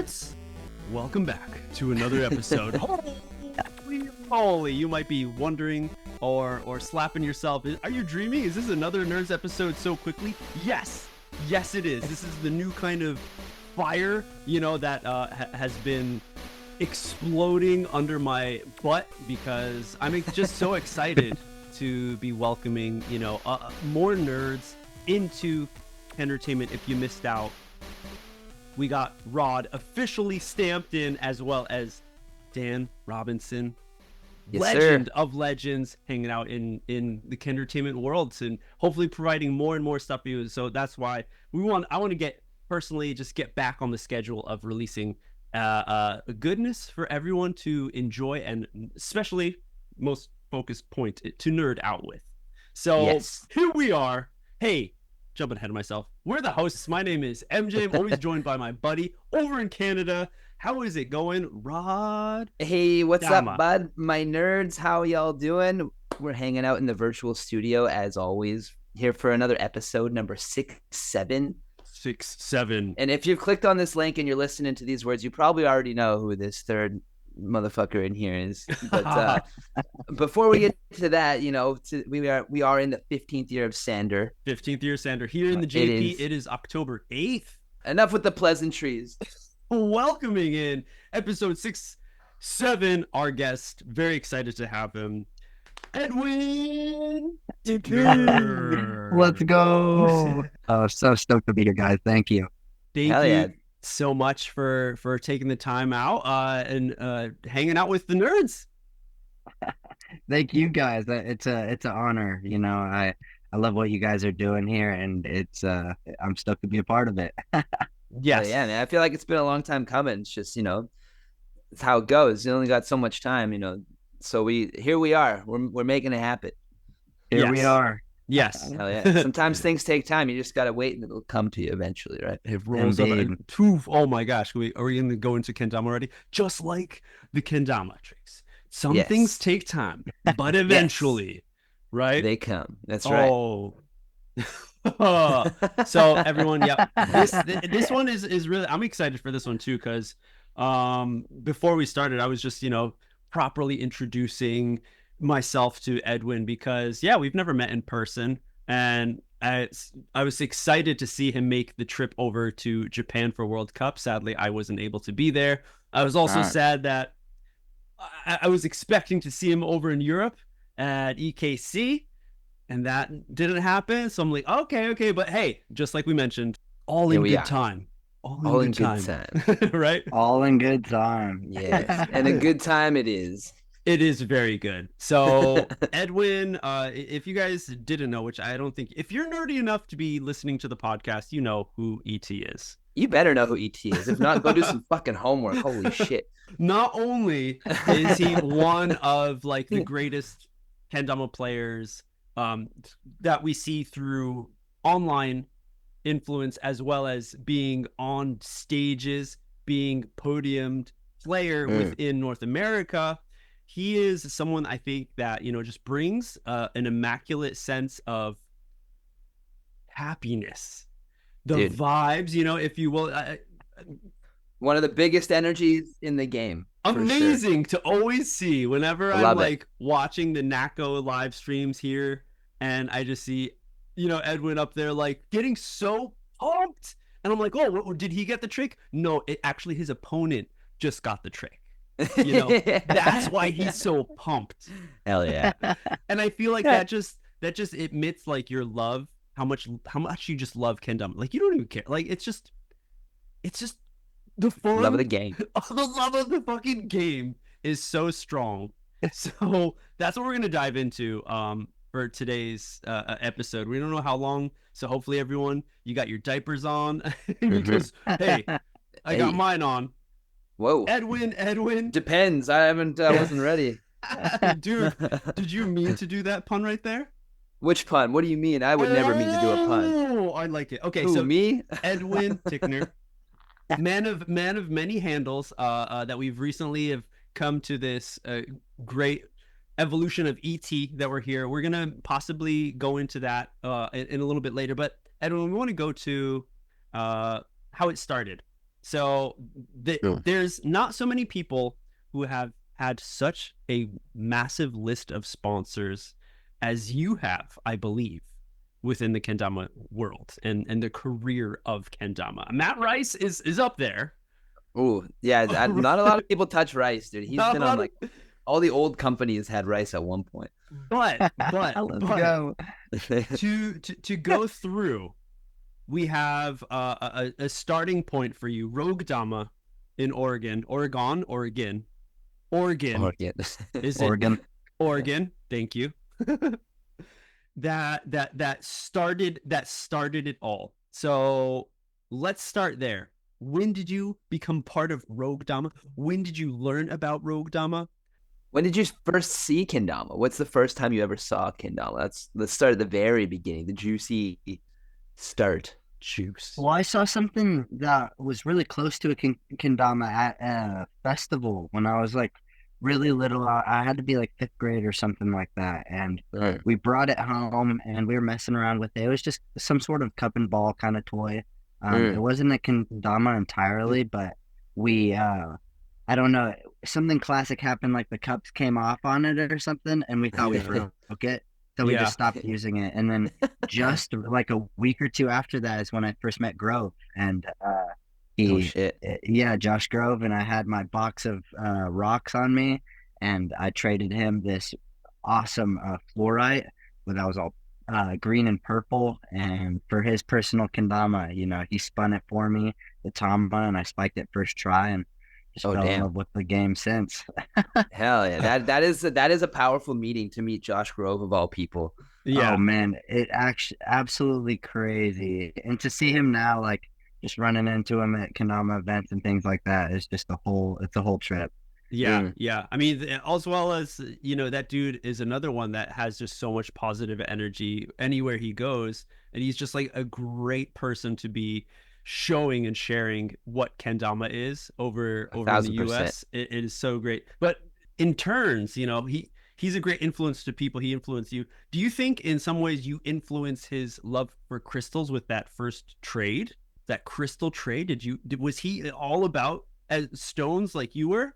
nerds! Welcome back to another episode. Holy moly, you might be wondering or slapping yourself. Are you dreaming? Is this another nerds episode so quickly? Yes, it is. This is the new kind of fire, that has been exploding under my butt because I'm just so excited to be welcoming, more nerds into entertainment. If you missed out, we got Rod officially stamped in, as well as Dan Robinson, legend of legends, hanging out in the Kendertainment world and hopefully providing more and more stuff for you. So that's why I want to get back on the schedule of releasing goodness for everyone to enjoy, and especially most focused point to nerd out with. So Here we are. Hey, jumping ahead of myself, we're the hosts. My name is MJ. I'm always joined by my buddy over in Canada. How is it going, Rod? Hey, what's Dama. up, bud? My nerds, how y'all doing? We're hanging out in the virtual studio as always, here for another episode, number 6-7. 6-7. And if you've clicked on this link and you're listening to these words, you probably already know who this third motherfucker in here is. But before we get to that, we are in the 15th year of Sander. 15th year of Sander here in the JP. It is October 8th. Enough with the pleasantries. Welcoming in episode 6-7 our guest. Very excited to have him, Edwin Tickner. Let's go. Oh, so stoked to be here, guys. Thank you. Thank you so much for taking the time out and hanging out with the nerds. Thank you, guys. It's an honor. I love what you guys are doing here, and I'm stoked to be a part of it. Yes. Yeah, man. I feel like it's been a long time coming. It's just, it's how it goes. You only got so much time, So here we are. We're making it happen. Here we are. Yes. Hell yeah. Sometimes things take time. You just gotta wait and it'll come to you eventually, right? It rolls up. Oh my gosh. Are we gonna go into Kendama already? Just like the Kendama tricks. Some things take time, but eventually, right? They come. That's right. Oh. So everyone, this one is really, I'm excited for this one too, because before we started, I was just properly introducing myself to Edwin, because we've never met in person, and I was excited to see him make the trip over to Japan for World Cup. Sadly, I wasn't able to be there. I was also sad that I was expecting to see him over in Europe at EKC, and that didn't happen. So I'm like, okay, but hey, just like we mentioned, all in good time. All in good time. Right? All in good time. Yes. And a good time it is. It is very good. So Edwin, if you guys didn't know, which I don't think, if you're nerdy enough to be listening to the podcast, you know who ET is. You better know who ET is. If not, go do some fucking homework. Holy shit. Not only is he one of the greatest Kendama players that we see through online influence, as well as being on stages, being podiumed player within North America. He is someone I think that, just brings an immaculate sense of happiness. The vibes, if you will. One of the biggest energies in the game. Amazing to always see whenever I'm watching the NACO live streams here, and I just see, Edwin up there getting so pumped. And I'm like, oh, did he get the trick? No, actually his opponent just got the trick. That's why he's so pumped. Hell yeah. And I feel like that just admits your love, how much you just love Kendama. You don't even care. It's just the fun. Love of the game. The love of the fucking game is so strong. So that's what we're gonna dive into for today's episode. We don't know how long, so hopefully everyone, you got your diapers on because hey, I got mine on. Whoa. Edwin. Depends. I wasn't ready. Dude, did you mean to do that pun right there? Which pun? What do you mean? I would never mean to do a pun. Oh, I like it. Okay, so me? Edwin Tickner, man of many handles, that we've recently have come to this great evolution of ET that we're here. We're going to possibly go into that in a little bit later, but Edwin, we want to go to how it started. So Sure. there's not so many people who have had such a massive list of sponsors as you have, I believe, within the Kendama world and the career of Kendama. Matt Rice is up there. Oh, yeah. Not a lot of people touch Rice, dude. He's Not a been lot on of- like all the old companies had Rice at one point. but Let's go. to go through, we have a starting point for you. Rogue Dama in Oregon. Oregon. Is it Oregon. Oregon? Thank you. that started it all. So let's start there. When did you become part of Rogue Dama? When did you learn about Rogue Dama? When did you first see Kendama? What's the first time you ever saw Kendama? Let's start at the very beginning, the juicy start. Juice. Well, I saw something that was really close to a kendama at a festival when I was like really little. I had to be like fifth grade or something like that, and Right. we brought it home and we were messing around with it. It was just some sort of cup and ball kind of toy. It wasn't a kendama entirely, but we I don't know, something classic happened, like the cups came off on it or something, and we thought we broke it. So we Yeah. just stopped using it. And then just like a week or two after that is when I first met Grove. And Oh shit. yeah, Josh Grove. And I had my box of rocks on me. And I traded him this awesome fluorite that was all green and purple. And for his personal kendama, you know, he spun it for me, the Tama, and I spiked it first try. And just Oh, fell in damn. love with the game since. Hell yeah. That is a powerful meeting to meet Josh Grove of all people. Yeah. Oh man, it actually absolutely crazy. And to see him now, like just running into him at Kendama events and things like that is just it's a whole trip. Yeah, Mm. yeah. I mean, as well as, you know, that dude is another one that has just so much positive energy anywhere he goes. And he's just like a great person to be showing and sharing what Kendama is over in the 1,000%. US. It is so great. But in turns, you know, he's a great influence to people. He influenced you. Do you think in some ways you influence his love for crystals with that first trade, that crystal trade? Was he all about stones like you were?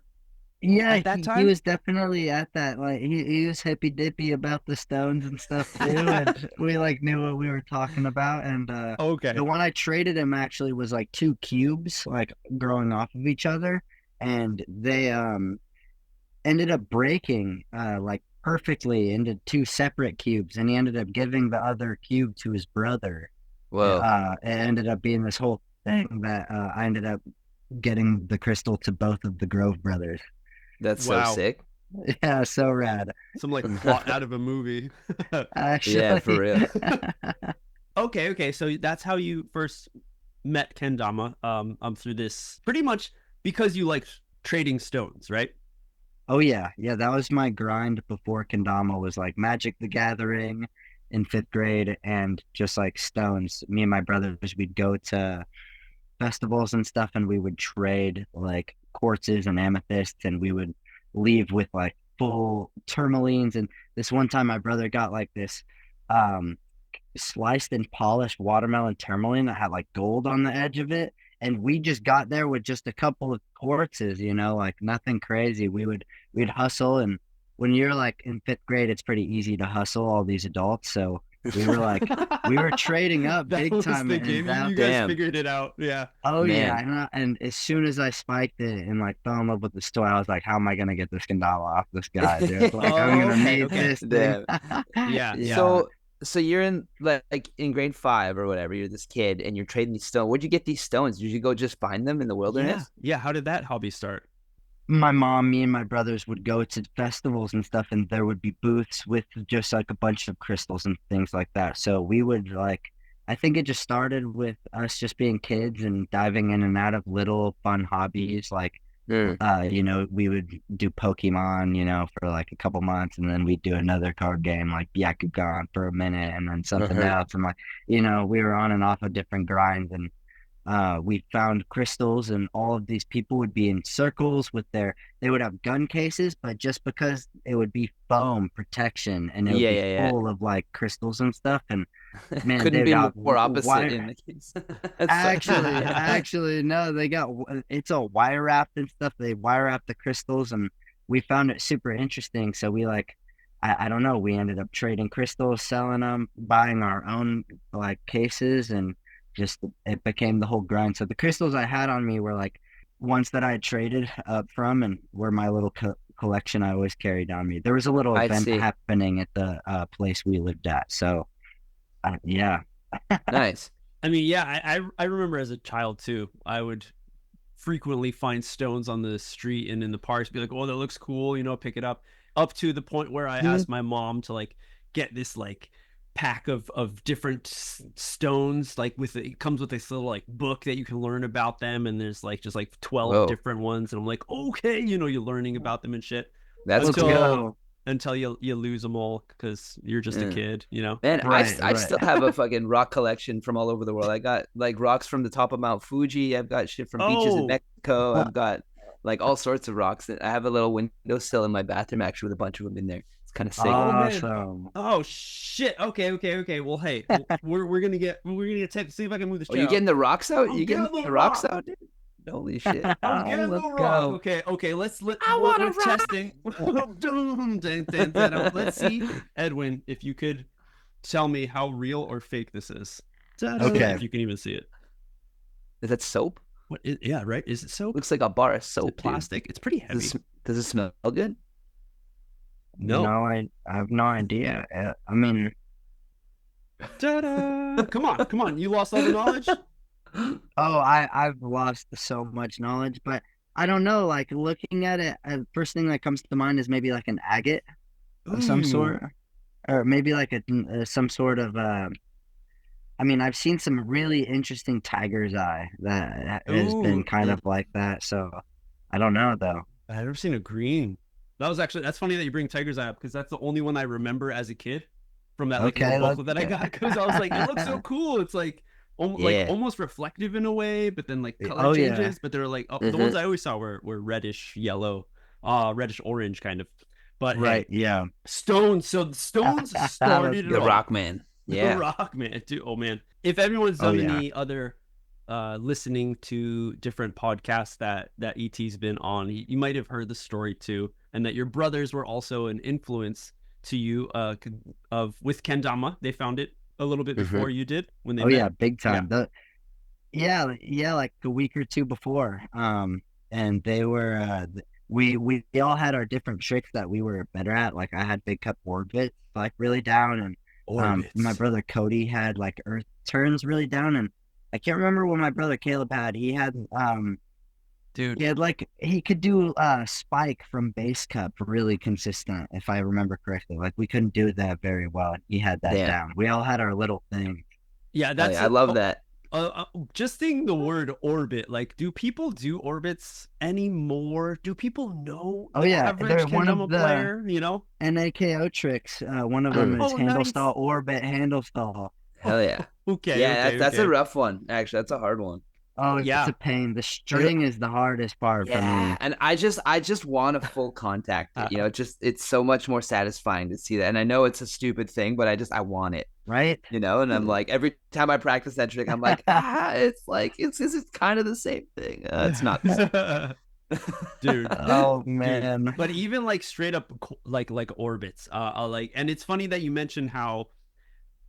Yeah, At that he time? was definitely at that. Like he was hippy dippy about the stones and stuff too, and we like knew what we were talking about. And Okay. the one I traded him actually was like two cubes, like growing off of each other, and they ended up breaking like perfectly into two separate cubes, and he ended up giving the other cube to his brother. Whoa. It ended up being this whole thing that I ended up getting the crystal to both of the Grove brothers. That's Wow. so sick. Yeah, so rad. Some like plot out of a movie. Actually, Yeah, for real. Okay. So that's how you first met Kendama. Through this pretty much because you like trading stones, right? Oh yeah, that was my grind before Kendama was like Magic the Gathering in fifth grade and just like stones. Me and my brothers, we'd go to festivals and stuff, and we would trade like quartzes and amethysts, and we would leave with like full tourmalines. And this one time my brother got like this sliced and polished watermelon tourmaline that had like gold on the edge of it, and we just got there with just a couple of quartzes, you know, like nothing crazy. We'd hustle, and when you're like in fifth grade, it's pretty easy to hustle all these adults, so we were like we were trading up That big was time. the and game. that- You guys Damn. figured it out. Yeah. Oh yeah, Man. and as soon as I spiked it and like fell in love with the store, I was like, "How am I gonna get this Kendama off this guy, dude? Like, I'm gonna Okay, need okay. this thing." Yeah. So you're in like in grade 5 or whatever. You're this kid and you're trading these stones. Where'd you get these stones? Did you go just find them in the wilderness? Yeah. How did that hobby start? My mom, me and my brothers would go to festivals and stuff, and there would be booths with just like a bunch of crystals and things like that. So we would like, I think it just started with us just being kids and diving in and out of little fun hobbies. Like, you know, we would do Pokemon, you know, for like a couple months, and then we'd do another card game like Byakugan for a minute, and then something else. And like, you know, we were on and off of different grinds, and we found crystals, and all of these people would be in circles with they would have gun cases, but just because it would be foam protection and it would be full of like crystals and stuff. And man, couldn't they be got more opposite in the case. actually, no, it's all wire wrapped and stuff. They wire wrap the crystals, and we found it super interesting. So we I don't know, we ended up trading crystals, selling them, buying our own like cases, and just it became the whole grind. So the crystals I had on me were like ones that I had traded from, and were my little collection I always carried on me. There was a little event happening at the place we lived at. So yeah. Nice. I mean, yeah, I remember as a child too, I would frequently find stones on the street and in the parks, be like, oh, that looks cool, pick it up to the point where I asked my mom to like get this like pack of different stones, like it comes with this little like book that you can learn about them, and there's like just like 12 different ones, and I'm like, okay, you're learning about them and shit. That's cool. Until you lose them all because you're just a kid, Man, I still have a fucking rock collection from all over the world. I got like rocks from the top of Mount Fuji. I've got shit from beaches in Mexico. I've got like all sorts of rocks. I have a little windowsill in my bathroom actually with a bunch of them in there. It's kind of sick. Awesome. Oh shit. Okay. Well, hey, we're gonna get see if I can move this chair. Are you getting the rocks out? I'm you getting the rocks out, dude? Holy shit. I'm getting the rock. Okay. We're testing. Let's see, Edwin, if you could tell me how real or fake this is. Okay. If you can even see it. Is that soap? Yeah, right. Is it soap? Looks like a bar of soap. Is it plastic? Dude. It's pretty heavy. Does it smell good? No, I have no idea. I mean, ta-da! Come on. You lost all the knowledge? Oh, I've lost so much knowledge, but I don't know. Like looking at it, first thing that comes to mind is maybe like an agate of some sort, or maybe like some sort of. I mean, I've seen some really interesting tiger's eye that has been kind of like that. So I don't know though. I've never seen a green. That's funny that you bring tiger's eye up, because that's the only one I remember as a kid from that little booklet that I got, because I was like, it looks so cool. It's like almost reflective in a way, but then like color changes. But they're like the ones I always saw were reddish yellow, reddish orange kind of. But stones. So the stones started the rock man. Yeah, the rock man, dude. Oh man, if everyone's done any other listening to different podcasts that ET's been on, you might have heard the story too, and that your brothers were also an influence to you with Kendama. They found it a little bit before you did when they met. Yeah, big time. Like a week or two before. And they were we all had our different tricks that we were better at. Like I had big cup orbits like really down, and my brother Cody had like earth turns really down, and I can't remember what my brother Caleb had. He had dude. He had like he could do spike from base cup really consistent, if I remember correctly. Like we couldn't do that very well. He had that down. We all had our little thing. Yeah, that's I love that. Just saying the word orbit, like, do people do orbits anymore? Do people know? Oh yeah, average one of the player, NAKO tricks. One of them is handle stall orbit, handle stall. Hell yeah. Okay. Yeah, that's a rough one. Actually, that's a hard one. Oh yeah, it's a pain. The string is the hardest part for me. And I just want a full contact. It's so much more satisfying to see that. And I know it's a stupid thing, but I want it. Right? And I'm like, every time I practice that trick, I'm like, it's like it's kind of the same thing. It's not the same. Dude. Oh man. Dude. But even like straight up like orbits. And it's funny that you mentioned how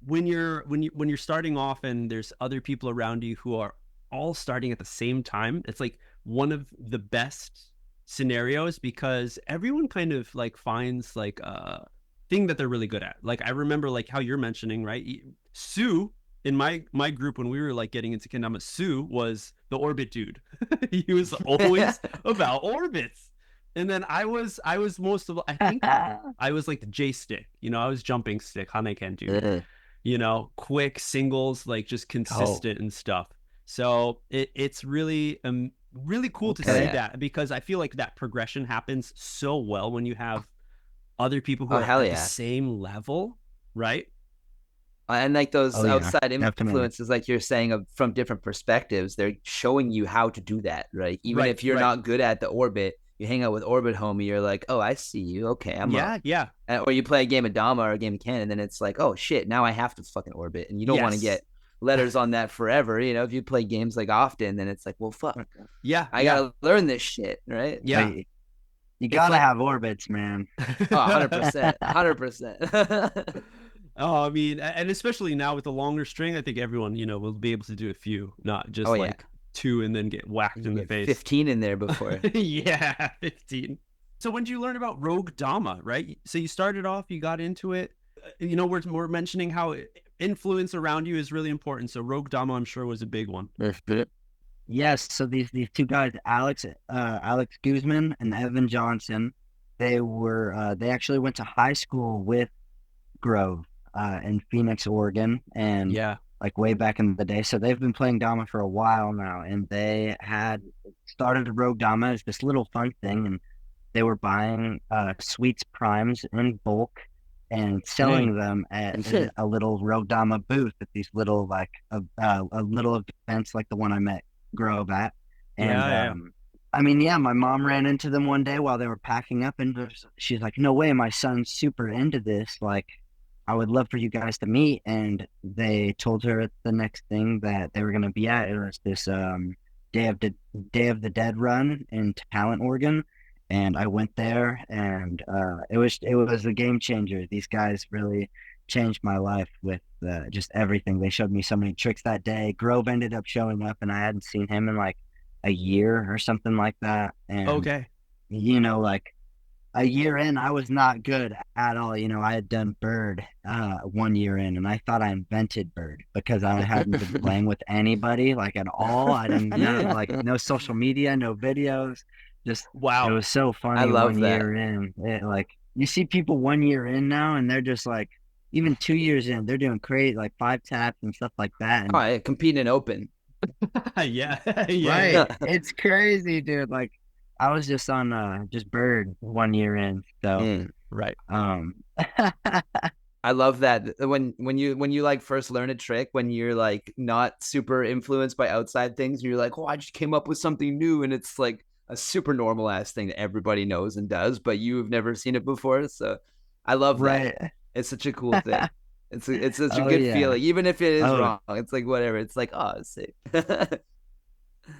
when you're starting off and there's other people around you who are all starting at the same time, it's like one of the best scenarios, because everyone kind of like finds like a thing that they're really good at. Like I remember like how you're mentioning, right? Sue in my group when we were like getting into Kendama, Sue was the orbit dude. He was always about orbits. And then I was most of, I think I was like the J stick, I was jumping stick, Haneken dude, quick singles, like just consistent and stuff. So it's really really cool to see that, because I feel like that progression happens so well when you have other people who are at the same level, right? And like those Oh, yeah, outside definitely. influences, like you're saying, from different perspectives, they're showing you how to do that, right? Even Right, if you're right. not good at the orbit, you hang out with orbit homie, you're like, oh, I see you. Okay, I'm up. Yeah. Or you play a game of Dama or a game of Ken, and then it's like, oh shit, now I have to fucking orbit, and you don't want to Yes. get letters on that forever. You know, if you play games like often, then it's like, well, fuck, Yeah. I gotta learn this shit, right? Yeah. You It's gotta like- have orbits, man. Oh, 100%, 100%. Oh, I mean, and especially now with the longer string, I think everyone, will be able to do a few, not just Oh, like 2 and then get whacked You in the get face. 15 in there before. Yeah, 15. So when did you learn about Rogue Dama, right? So you started off, you got into it. We're mentioning how influence around you is really important. So Rogue Dama, I'm sure, was a big one. Yes, so these two guys, Alex Guzman and Evan Johnson, they actually went to high school with Grove in Phoenix, Oregon, and Yeah. like way back in the day. So they've been playing Dama for a while now, and they had started Rogue Dama as this little fun thing, and they were buying Sweets Primes in bulk and selling them at a little Rogue Dama booth at these little like a little events like the one I met Grove at. And Yeah. I mean, yeah, my mom ran into them one day while they were packing up, and she's like, "No way, my son's super into this. Like, I would love for you guys to meet." And they told her the next thing that they were going to be at. It was this Day of the Dead run in Talent, Oregon. And I went there, and it was a game changer. These guys really changed my life with just everything. They showed me so many tricks that day. Grove ended up showing up, and I hadn't seen him in like a year or something like that. And Okay. like a year in, I was not good at all. I had done Bird 1 year in, and I thought I invented Bird because I hadn't been playing with anybody like at all. I didn't like no social media, no videos. Just Wow. It was so funny. I love 1 that. year in, like you see people 1 year in now, and they're just like, even 2 years in, they're doing great, like 5 taps and stuff like that. And, Oh, yeah, competing in open. Yeah. right, it's crazy, dude. Like I was just on just Bird 1 year in, so Right. I love that when you like first learn a trick, when you're like not super influenced by outside things, you're like, oh, I just came up with something new, and it's like a super normal ass thing that everybody knows and does, but you've never seen it before. So I love that. It's such a cool thing. It's such a good feeling, even if it is wrong. It's like whatever. It's like, oh, it's safe.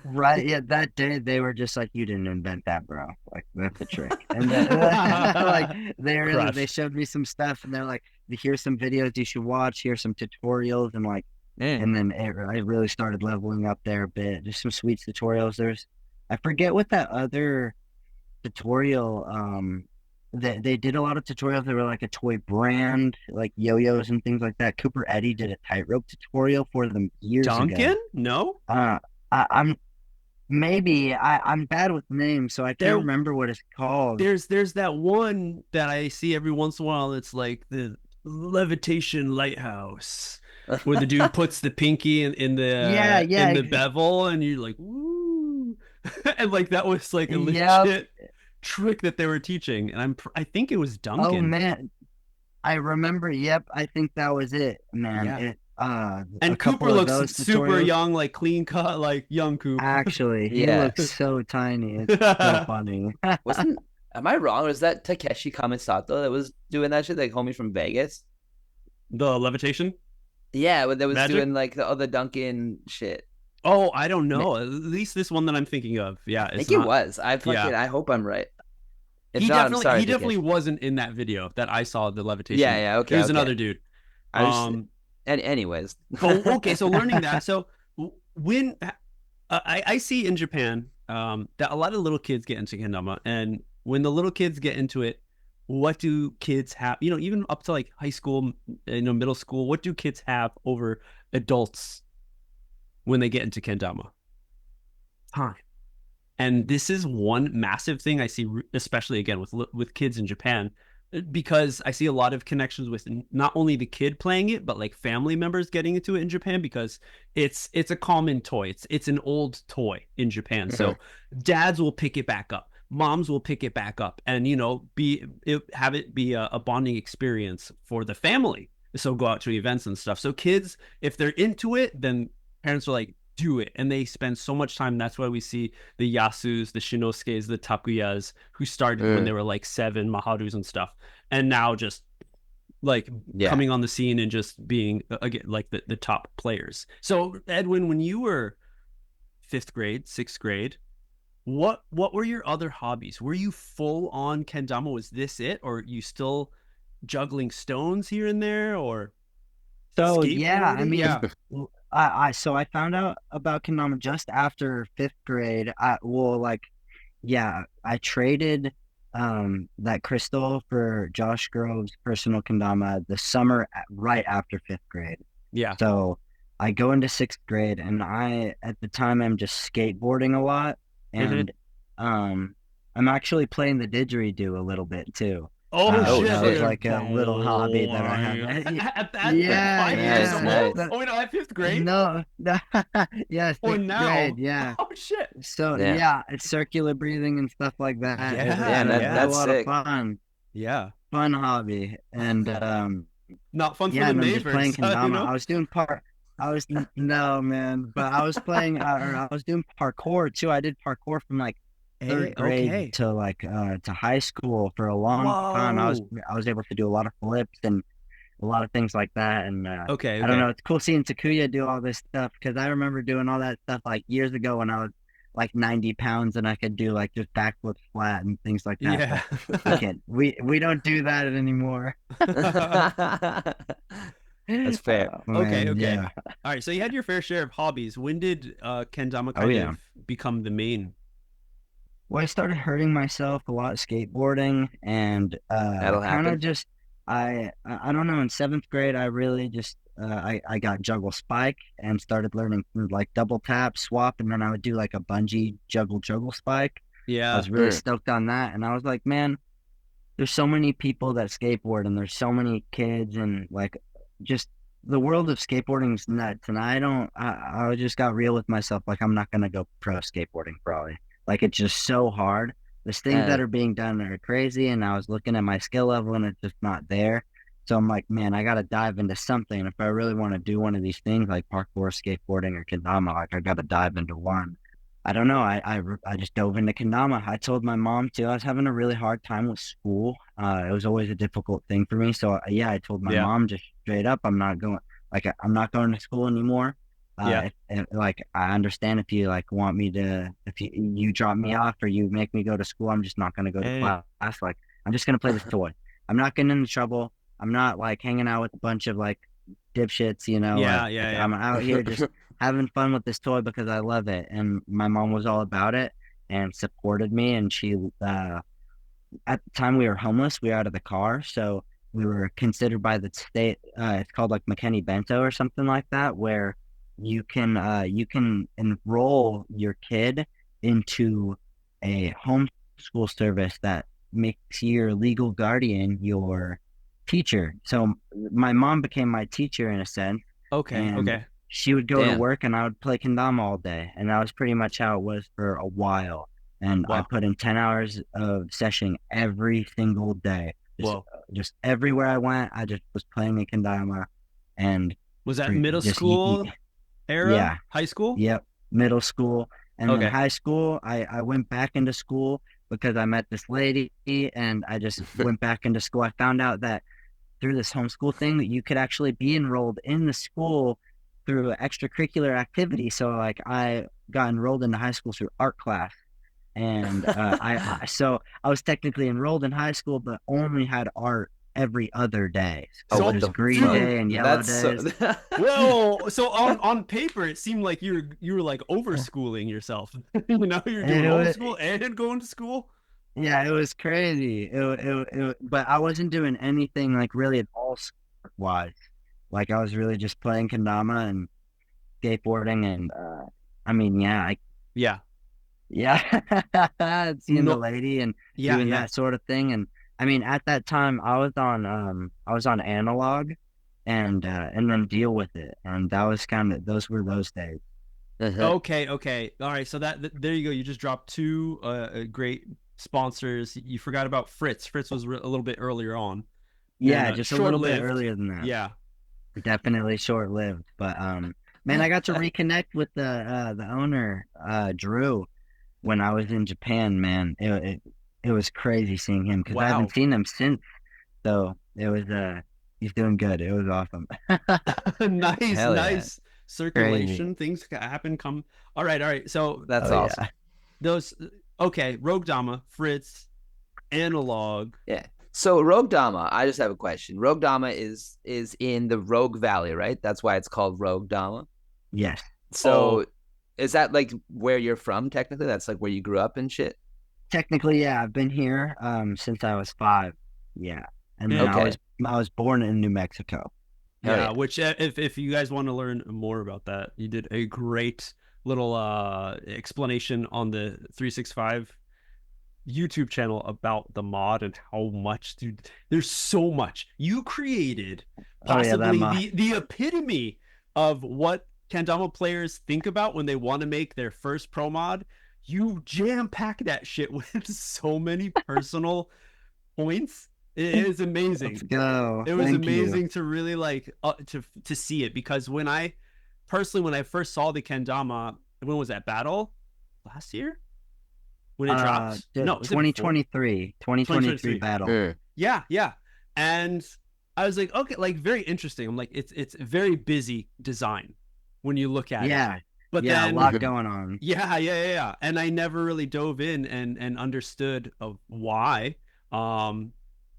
Right, yeah. That day they were just like, "You didn't invent that, bro. Like that's the trick." And then, like they showed me some stuff, and they're like, "Here's some videos you should watch. Here's some tutorials," and like, and then I really started leveling up there a bit. Just some sweet tutorials. I forget what that other tutorial. They did a lot of tutorials. They were like a toy brand, like yo-yos and things like that. Cooper Eddy did a tightrope tutorial for them years ago. Duncan? No. I'm bad with names, so I can't remember what it's called. There's that one that I see every once in a while. It's like the levitation lighthouse, where the dude puts the pinky in the bevel, and you're like, woo, and like that was like a legit trick that they were teaching, and I think it was Duncan. Oh man, I remember. Yep, I think that was it, man. Yeah. And Cooper looks super young, like clean cut, like young Cooper. Actually, he looks so tiny. It's so funny. Am I wrong? Or is that Takeshi Kamisato that was doing that shit, like homie from Vegas? The levitation? Yeah, that was Magic? doing like the other Duncan shit. Oh, I don't know. At least this one that I'm thinking of. Yeah, I think it was. I hope I'm right. He definitely wasn't in that video that I saw, the levitation. Yeah, okay. He was another dude. Anyways. Okay, so learning that. So when I see in Japan that a lot of little kids get into kendama, and when the little kids get into it, what do kids have? Even up to like high school, middle school, what do kids have over adults when they get into kendama? Time. And this is one massive thing I see, especially again with kids in Japan, because I see a lot of connections with not only the kid playing it, but like family members getting into it in Japan, because it's a common toy. It's an old toy in Japan. So dads will pick it back up. Moms will pick it back up and, have it be a bonding experience for the family. So go out to events and stuff. So kids, if they're into it, then parents are like, do it. And they spend so much time. That's why we see the Yasus, the Shinoskes, the Takuyas, who started when they were like 7, Maharus and stuff. And now just like coming on the scene and just being, again, like the top players. So Edwin, when you were 5th grade, 6th grade, what were your other hobbies? Were you full on kendama? Was this it? Or you still juggling stones here and there, or So yeah, I skateboarding? mean, Yeah. I found out about kendama just after 5th grade. I traded that crystal for Josh Grove's personal kendama the summer right after 5th grade. Yeah. So I go into 6th grade, and at the time I'm just skateboarding a lot, and I'm actually playing the didgeridoo a little bit too. Oh shit! That was like a little hobby that I had. At that, Yeah, 5 years yeah. old. Oh wait, at 5th grade. No, yeah, Or 6th now. grade, yeah. Oh shit! So yeah, it's circular breathing and stuff like that. Yeah, that's a lot sick. of fun. Yeah. Fun hobby, and Not fun for yeah, the and I'm neighbors. just playing kendama. You know? I was doing no man, but I was playing I was doing parkour too. I did parkour from like 3rd grade to like to high school for a long time. I was able to do a lot of flips and a lot of things like that. And I don't know, it's cool seeing Takuya do all this stuff, because I remember doing all that stuff like years ago when I was like 90 pounds and I could do like just backflips flat and things like that. Yeah. I can't. We don't do that anymore. That's fair. Okay. Yeah. All right. So you had your fair share of hobbies. When did kendama kind of become the main? Well, I started hurting myself a lot skateboarding, and kind of just I don't know. In 7th grade, I really just I got juggle spike and started learning like double tap, swap, and then I would do like a bungee juggle spike. Yeah, I was really stoked on that, and I was like, man, there's so many people that skateboard, and there's so many kids, and like just the world of skateboarding is nuts. And I just got real with myself. Like, I'm not gonna go pro skateboarding probably. Like, it's just so hard. There's things that are being done that are crazy, and I was looking at my skill level, and it's just not there. So I'm like, man, I got to dive into something. And if I really want to do one of these things, like parkour, skateboarding, or kendama, like I got to dive into one. I don't know. I just dove into kendama. I told my mom too. I was having a really hard time with school. It was always a difficult thing for me. So yeah, I told my mom just straight up, I'm not going to school anymore. Like, I understand if you like want me to, if you drop me off or you make me go to school, I'm just not going to go to class. Like, I'm just going to play this toy. I'm not getting into trouble. I'm not like hanging out with a bunch of like dipshits, you know. I'm out here just having fun with this toy because I love it. And my mom was all about it and supported me. And she, at the time we were homeless, we were out of the car. So we were considered by the state, it's called like McKinney Bento or something like that, where you can enroll your kid into a homeschool service that makes your legal guardian your teacher. So my mom became my teacher in a sense. Okay. She would go to work and I would play kendama all day, and that was pretty much how it was for a while. And I put in 10 hours of sessioning every single day. Just everywhere I went, I just was playing a kendama. And was that middle school era? Yeah. High school? Yep. Middle school. And then high school, I went back into school because I met this lady, and I just went back into school. I found out that through this homeschool thing that you could actually be enrolled in the school through extracurricular activity. So like I got enrolled into high school through art class. And so I was technically enrolled in high school, but only had art every other day. So it was green day and yellow days. Well, so on paper it seemed like you were like overschooling yourself. You know, you're doing homeschool and going to school. Yeah, it was crazy. But I wasn't doing anything like really at all wise. Like, I was really just playing kendama and skateboarding, and seeing the lady and doing that sort of thing. And I mean, at that time, I was on analog, and then deal with it, and that was those were those days. Okay, all right. So there you go. You just dropped 2 great sponsors. You forgot about Fritz. Fritz was a little bit earlier on. Yeah, and just a little bit short-lived. earlier than that. Yeah. Definitely short-lived. But man, I got to reconnect with the owner, Drew, when I was in Japan. Man, it was crazy seeing him because I Wow. haven't seen him since. So it was he's doing good. It was awesome. Nice, Hell yeah. nice circulation. Things happen. Come. All right. So That's Oh, awesome. yeah. those. Okay, Rogue Dama, Fritz, Analog. Yeah. So Rogue Dama, I just have a question. Rogue Dama is in the Rogue Valley, right? That's why it's called Rogue Dama. Yes. So is that like where you're from technically? That's like where you grew up and shit? Technically, yeah, I've been here since I was 5. Yeah. And then Okay. I was born in New Mexico. Hell Yeah, yeah. which if you guys want to learn more about that, you did a great little explanation on the 365 YouTube channel about the mod and how much, dude. There's so much. You created Oh, yeah, that possibly mod. the epitome of what Kendama players think about when they want to make their first pro mod. You jam pack that shit with so many personal points. It is amazing. Let's go. It was Thank you. amazing to really like to see it, because when I first saw the Kendama, when was that battle? Last year? When it dropped? The No, was it before? 2023 battle. Yeah. And I was like, okay, like very interesting. I'm like, it's a very busy design when you look at it. Yeah. But yeah, then a lot going on. Yeah. And I never really dove in and understood of why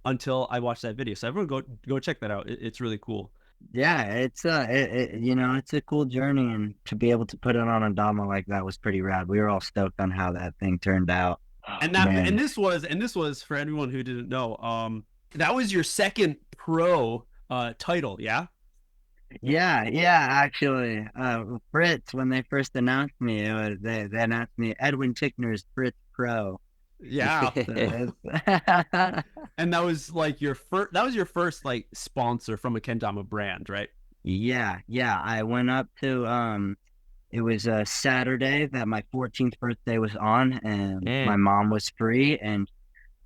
until I watched that video. So everyone go check that out. It's really cool. Yeah, it's it's a cool journey, and to be able to put it on a Dama like that was pretty rad. We were all stoked on how that thing turned out. And Man. this was for anyone who didn't know, that was your second pro title, yeah? Yeah, actually. Fritz, when they first announced me, they announced me Edwin Tickner's Fritz Pro. Yeah. So And that was like your first like sponsor from a Kendama brand, right? yeah. I went up to it was a Saturday that my 14th birthday was on, and my mom was free, and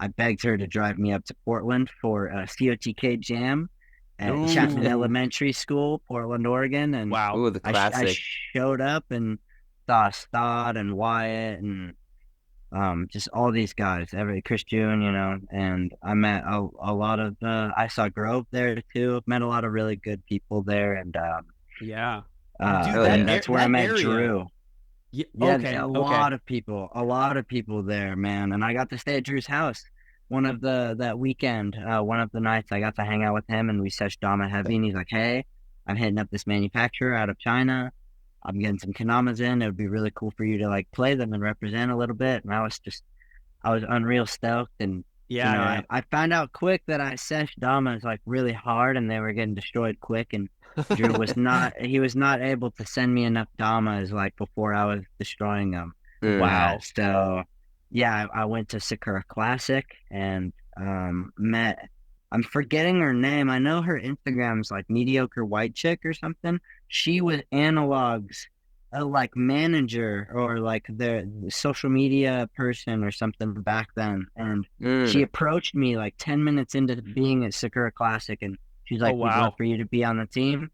I begged her to drive me up to Portland for a COTK jam at Chapman Elementary School, Portland, Oregon. And wow. Ooh, the classic. I showed up and saw Stott and Wyatt and just all these guys, Chris June, and I met a lot of I saw Grove there too. Met a lot of really good people there, and Yeah. Dude, and that's where I met Drew. Yeah, a lot of people there, man. And I got to stay at Drew's house that weekend. One of the nights I got to hang out with him, and we seshed Dama heavy. And he's like, "Hey, I'm hitting up this manufacturer out of China. I'm getting some Kendamas in. It would be really cool for you to like play them and represent a little bit." And I was unreal stoked. And I found out quick that I seshed Damas like really hard, and they were getting destroyed quick. And Drew was not able to send me enough Damas like before I was destroying them. Wow. So yeah, I went to Sakura Classic and met, I'm forgetting her name. I know her Instagram's like Mediocre White Chick or something. She was Analog's like manager or like the social media person or something back then. And she approached me like 10 minutes into being at Sakura Classic, and she's like, "We'd love for you to be on the team.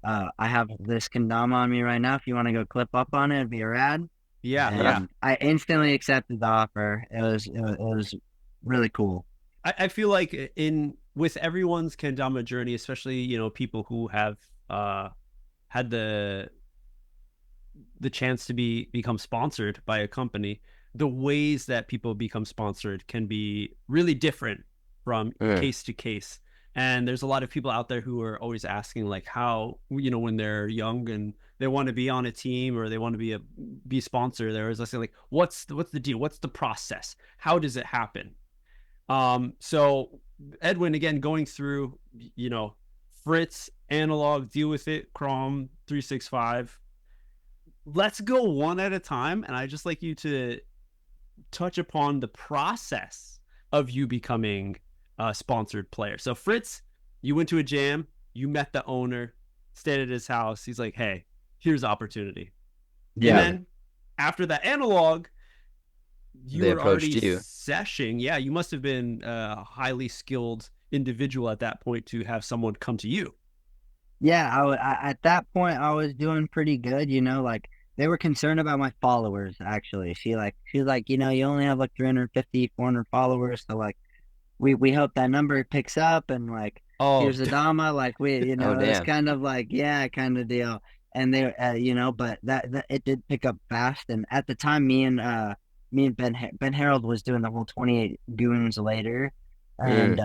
I have this Kendama on me right now. If you want to go clip up on it, it'd be rad." Yeah. I instantly accepted the offer. It was really cool. I feel like with everyone's Kendama journey, especially people who have had the chance to become sponsored by a company, the ways that people become sponsored can be really different from case to case. And there's a lot of people out there who are always asking like how, when they're young and they want to be on a team or they want to be sponsored, they're always asking like, what's the deal? What's the process? How does it happen? So Edwin, again, going through, Fritz, Analog, Deal With It, Chrome, 365. Let's go one at a time. And I just like you to touch upon the process of you becoming a sponsored player. So Fritz, you went to a jam, you met the owner, stayed at his house. He's like, "Hey, here's opportunity." Yeah. And then after that, Analog, you were already seshing. Yeah, you must have been highly skilled individual at that point to have someone come to you. Yeah, at that point I was doing pretty good, like they were concerned about my followers actually. She's like, you only have like 350, 400 followers, so like we hope that number picks up, and like Oh, here's a Dama, like it was damn. kind of like, yeah, kind of deal. And they but that it did pick up fast. And at the time, me and Ben Harold was doing the whole 28 goons later, and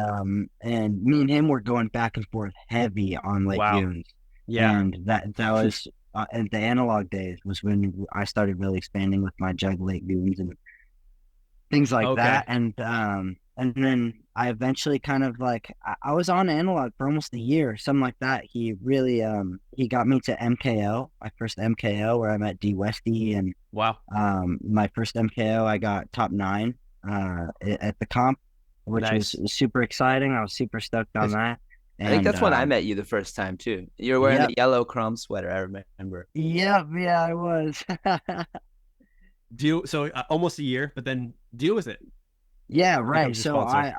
me and him were going back and forth heavy on Lake wow. Goons. Yeah. And that was in the analog days was when I started really expanding with my Jug Lake Goons and things like that. And then I eventually kind of like I was on analog for almost a year, something like that. He really he got me to MKO, my first MKO, where I met D Westy, and wow. My first MKO I got top 9 at the comp, which Nice. was super exciting. I was super stoked on that. I think that's when I met you the first time too. You were wearing the yellow chrome sweater, I remember. Yeah, I was. So almost a year, but then deal with it. Yeah, right. So I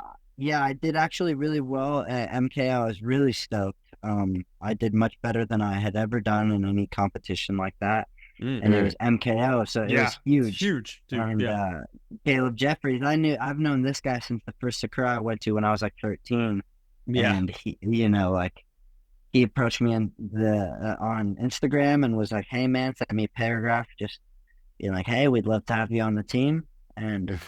did actually really well at MK. I was really stoked. I did much better than I had ever done in any competition like that. And it was MKO, so it was huge. Huge, dude. And Caleb Jeffries, I've known this guy since the first Sakura I went to when I was like 13. Yeah. And he, he approached me on Instagram and was like, "Hey man, send me a paragraph, just being like, hey, we'd love to have you on the team." And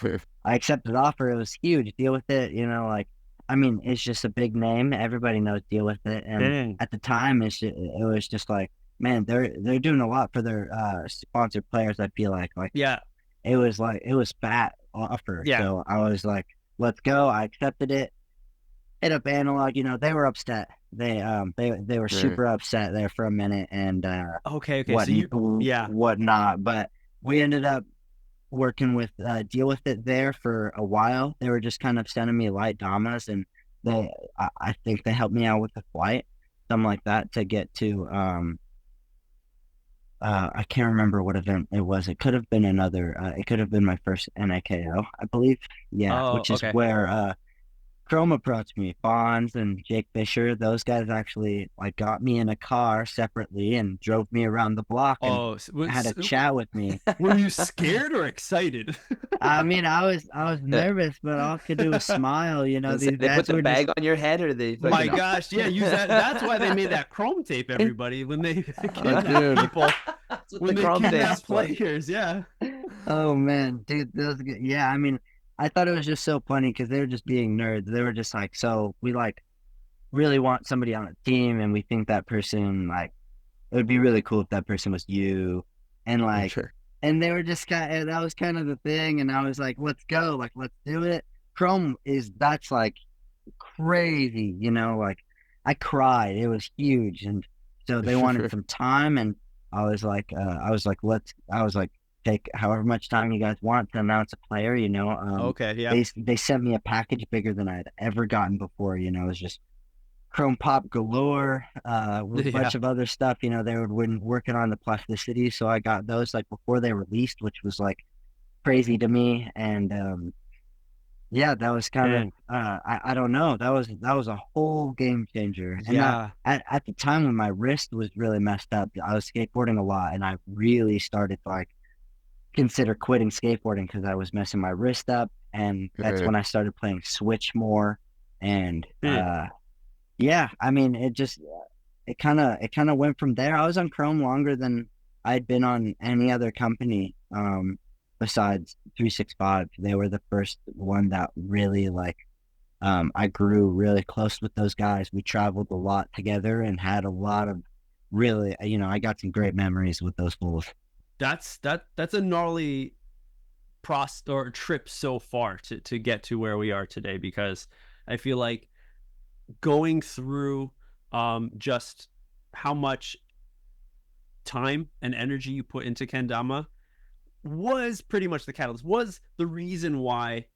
I accepted the offer. It was huge. Deal with it. It's just a big name. Everybody knows Deal With It. And at the time, it was just like, man, they're doing a lot for their sponsored players. I feel like it was fat offer. Yeah. So I was like, let's go. I accepted it. Hit up Analog. They were upset. They were super upset there for a minute. And whatnot. But we ended up working with Deal With It there for a while. They were just kind of sending me light Damas, and I think they helped me out with the flight, something like that, to get to I can't remember what event it was. It could have been it could have been my first NIKO, I believe. Which is where Chrome approached me. Bonds and Jake Fisher, those guys actually got me in a car separately and drove me around the block and had a chat with me. Were you scared or excited? I was nervous, but all I could do was smile. These they guys put the bag on your head, or they? My gosh, yeah, use that. That's why they made that Chrome tape. Everybody, when they kidnap people, when they kidnap players, yeah. Oh man, dude, those. Yeah, I thought it was just so funny because they were just being nerds. They were just like, so we really want somebody on a team, and we think that person it would be really cool if that person was you, and and they were just that was kind of the thing, and I was like, let's go, let's do it. Chrome that's crazy, I cried. It was huge, and so they wanted some time, and I was like, take however much time you guys want to announce a player, They sent me a package bigger than I'd ever gotten before, it was just Chrome Pop galore, with a bunch of other stuff, they were working on the plasticity, so I got those before they released, which was crazy to me. And that was kind of I don't know, that was a whole game changer. And at the time when my wrist was really messed up, I was skateboarding a lot, and I really started consider quitting skateboarding because I was messing my wrist up, and that's when I started playing Switch more. And it kind of went from there. I was on Chrome longer than I'd been on any other company besides 365. They were the first one that really I grew really close with those guys. We traveled a lot together and had a lot of really, I got some great memories with those fools. That's a gnarly trip so far to get to where we are today, because I feel like going through just how much time and energy you put into Kendama was pretty much the catalyst, was the reason why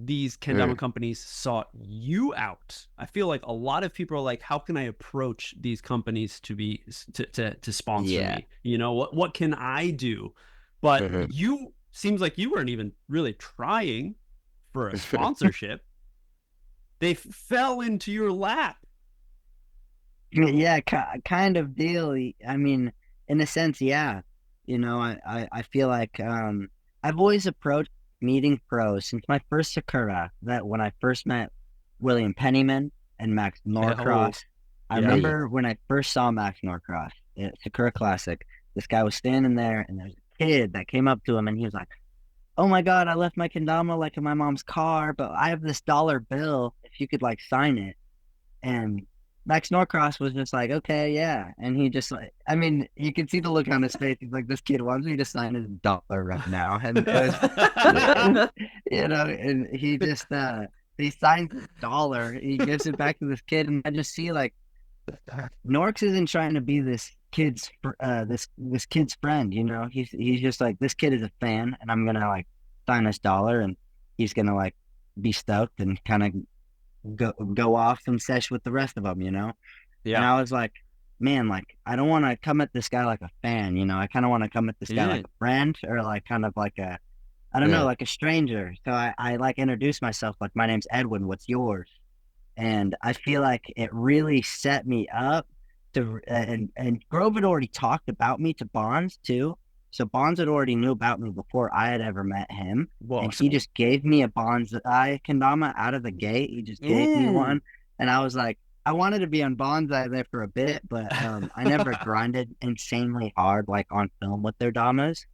these Kendama companies sought you out. I feel like a lot of people are like, how can I approach these companies to sponsor me? What can I do? But you seems like you weren't even really trying for a sponsorship. They fell into your lap. Yeah, kind of deal. I mean, in a sense, yeah. I feel like I've always approached meeting pros since my first Sakura. That when I first met William Pennyman and Max Norcross. I remember when I first saw Max Norcross at Sakura Classic. This guy was standing there, and there's a kid that came up to him, and he was like, "Oh my God, I left my kendama like in my mom's car, but I have this dollar bill. If you could like sign it." And Max Norcross was just like, okay, yeah. And he just like, I mean, you can see the look on his face. He's like, this kid wants me to sign his dollar right now. And it was, and he just, he signs his dollar. He gives it back to this kid. And I just see like, Norks isn't trying to be this kid's, this kid's friend, he's just like, this kid is a fan and I'm going to like sign his dollar and he's going to like be stoked and kind of go off and sesh with the rest of them, Yeah. And I was like, man, like, I don't want to come at this guy like a fan, I kind of want to come at this guy like a friend or like kind of like a, I don't know, like a stranger. So I like introduced myself like, my name's Edwin, what's yours? And I feel like it really set me up to, and Grove had already talked about me to Bonds too. So Bonds had already knew about me before I had ever met him. Whoa. And he just gave me a bonsai kendama out of the gate. He just gave me one. And I was like, I wanted to be on bonsai there for a bit, but I never grinded insanely hard like on film with their damas.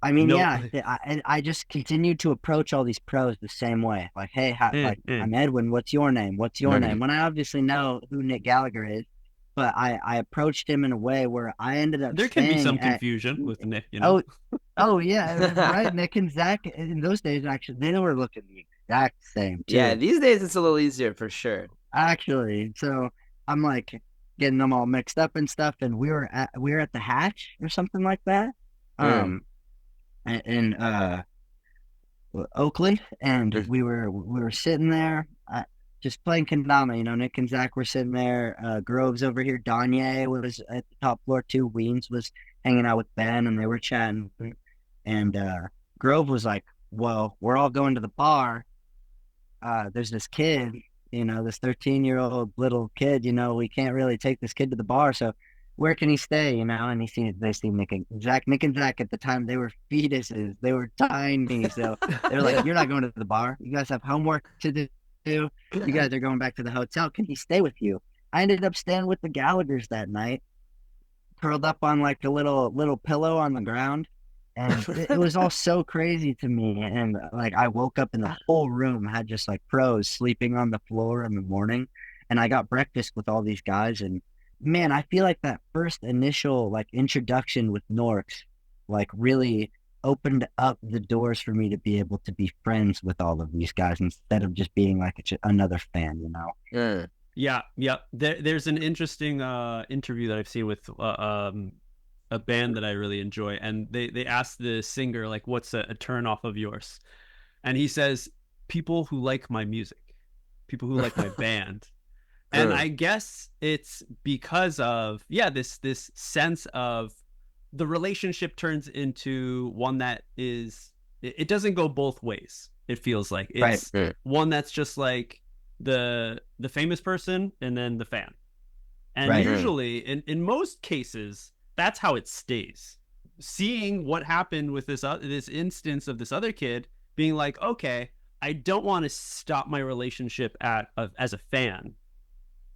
I mean, I just continued to approach all these pros the same way. Like, hey, I'm Edwin. What's your name? What's your name? When I obviously know who Nick Gallagher is. But I approached him in a way where I ended up. There can be some confusion with Nick, Oh yeah, right. Nick and Zach in those days actually they were looking the exact same. Too. Yeah, these days it's a little easier for sure. Actually, so I'm like getting them all mixed up and stuff, and we were at the Hatch or something like that, in Oakland, and we were sitting there. Just playing kendama, Nick and Zach were sitting there. Groves over here. Danye was at the top floor too. Weens was hanging out with Ben, and they were chatting. And Grove was like, "Well, we're all going to the bar. There's this kid, this 13-year-old little kid. We can't really take this kid to the bar. So where can he stay? And they see Nick and Zach. Nick and Zach at the time they were fetuses. They were tiny. So they're like, "You're not going to the bar. You guys have homework to do." You guys are going back to the hotel. Can he stay with you? I ended up staying with the Gallaghers that night, curled up on like a little pillow on the ground, and it was all so crazy to me. And like I woke up and the whole room had just like pros sleeping on the floor in the morning, and I got breakfast with all these guys. And man, I feel like that first initial like introduction with Norks, like really opened up the doors for me to be able to be friends with all of these guys instead of just being like another fan, Yeah. There's an interesting interview that I've seen with a band that I really enjoy, and they asked the singer like, "What's a turn off of yours?" And he says, "People who like my music, people who like my band." And I guess it's because of this sense of the relationship turns into one that is, it doesn't go both ways. It feels like it's one that's just like the famous person and then the fan. And usually in most cases, that's how it stays. Seeing what happened with this instance of this other kid being like, okay, I don't want to stop my relationship as a fan.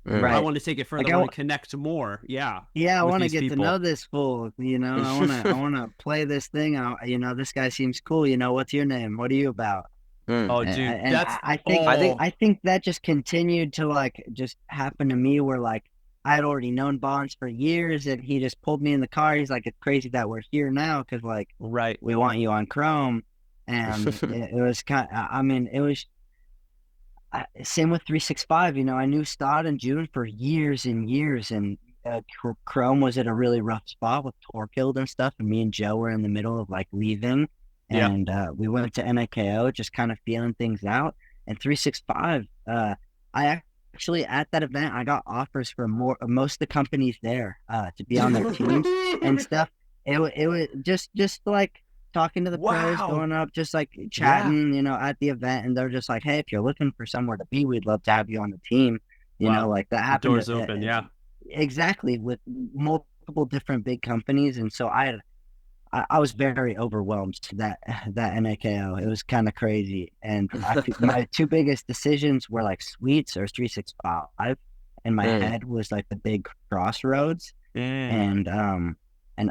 Right. I want to take it further. I want to connect more. Yeah. I want to get to know this fool. I want to play this thing out. This guy seems cool. What's your name? What are you about? Oh, dude, I think that just continued to like just happen to me. Where like I had already known Bonds for years, and he just pulled me in the car. He's like, "It's crazy that we're here now because like we want you on Chrome," and it was kind. It was. Same with 365, I knew Stott and June for years and years, and Chrome was at a really rough spot with Torkild and stuff, and me and Joe were in the middle of like leaving, and we went to NAKO just kind of feeling things out. And 365, I actually at that event I got offers from most of the companies there to be on their teams and stuff. It was just like talking to the players, Wow. going up, just like chatting, you know, at the event, and they're just like, "Hey, if you're looking for somewhere to be, we'd love to have you on the team." You Wow. know, like that The happened. doors open, yeah. Exactly, with multiple different big companies, and so I was very overwhelmed to that NAKO. It was kind of crazy, and my two biggest decisions were like Sweets or 365. In my head was like the big crossroads, and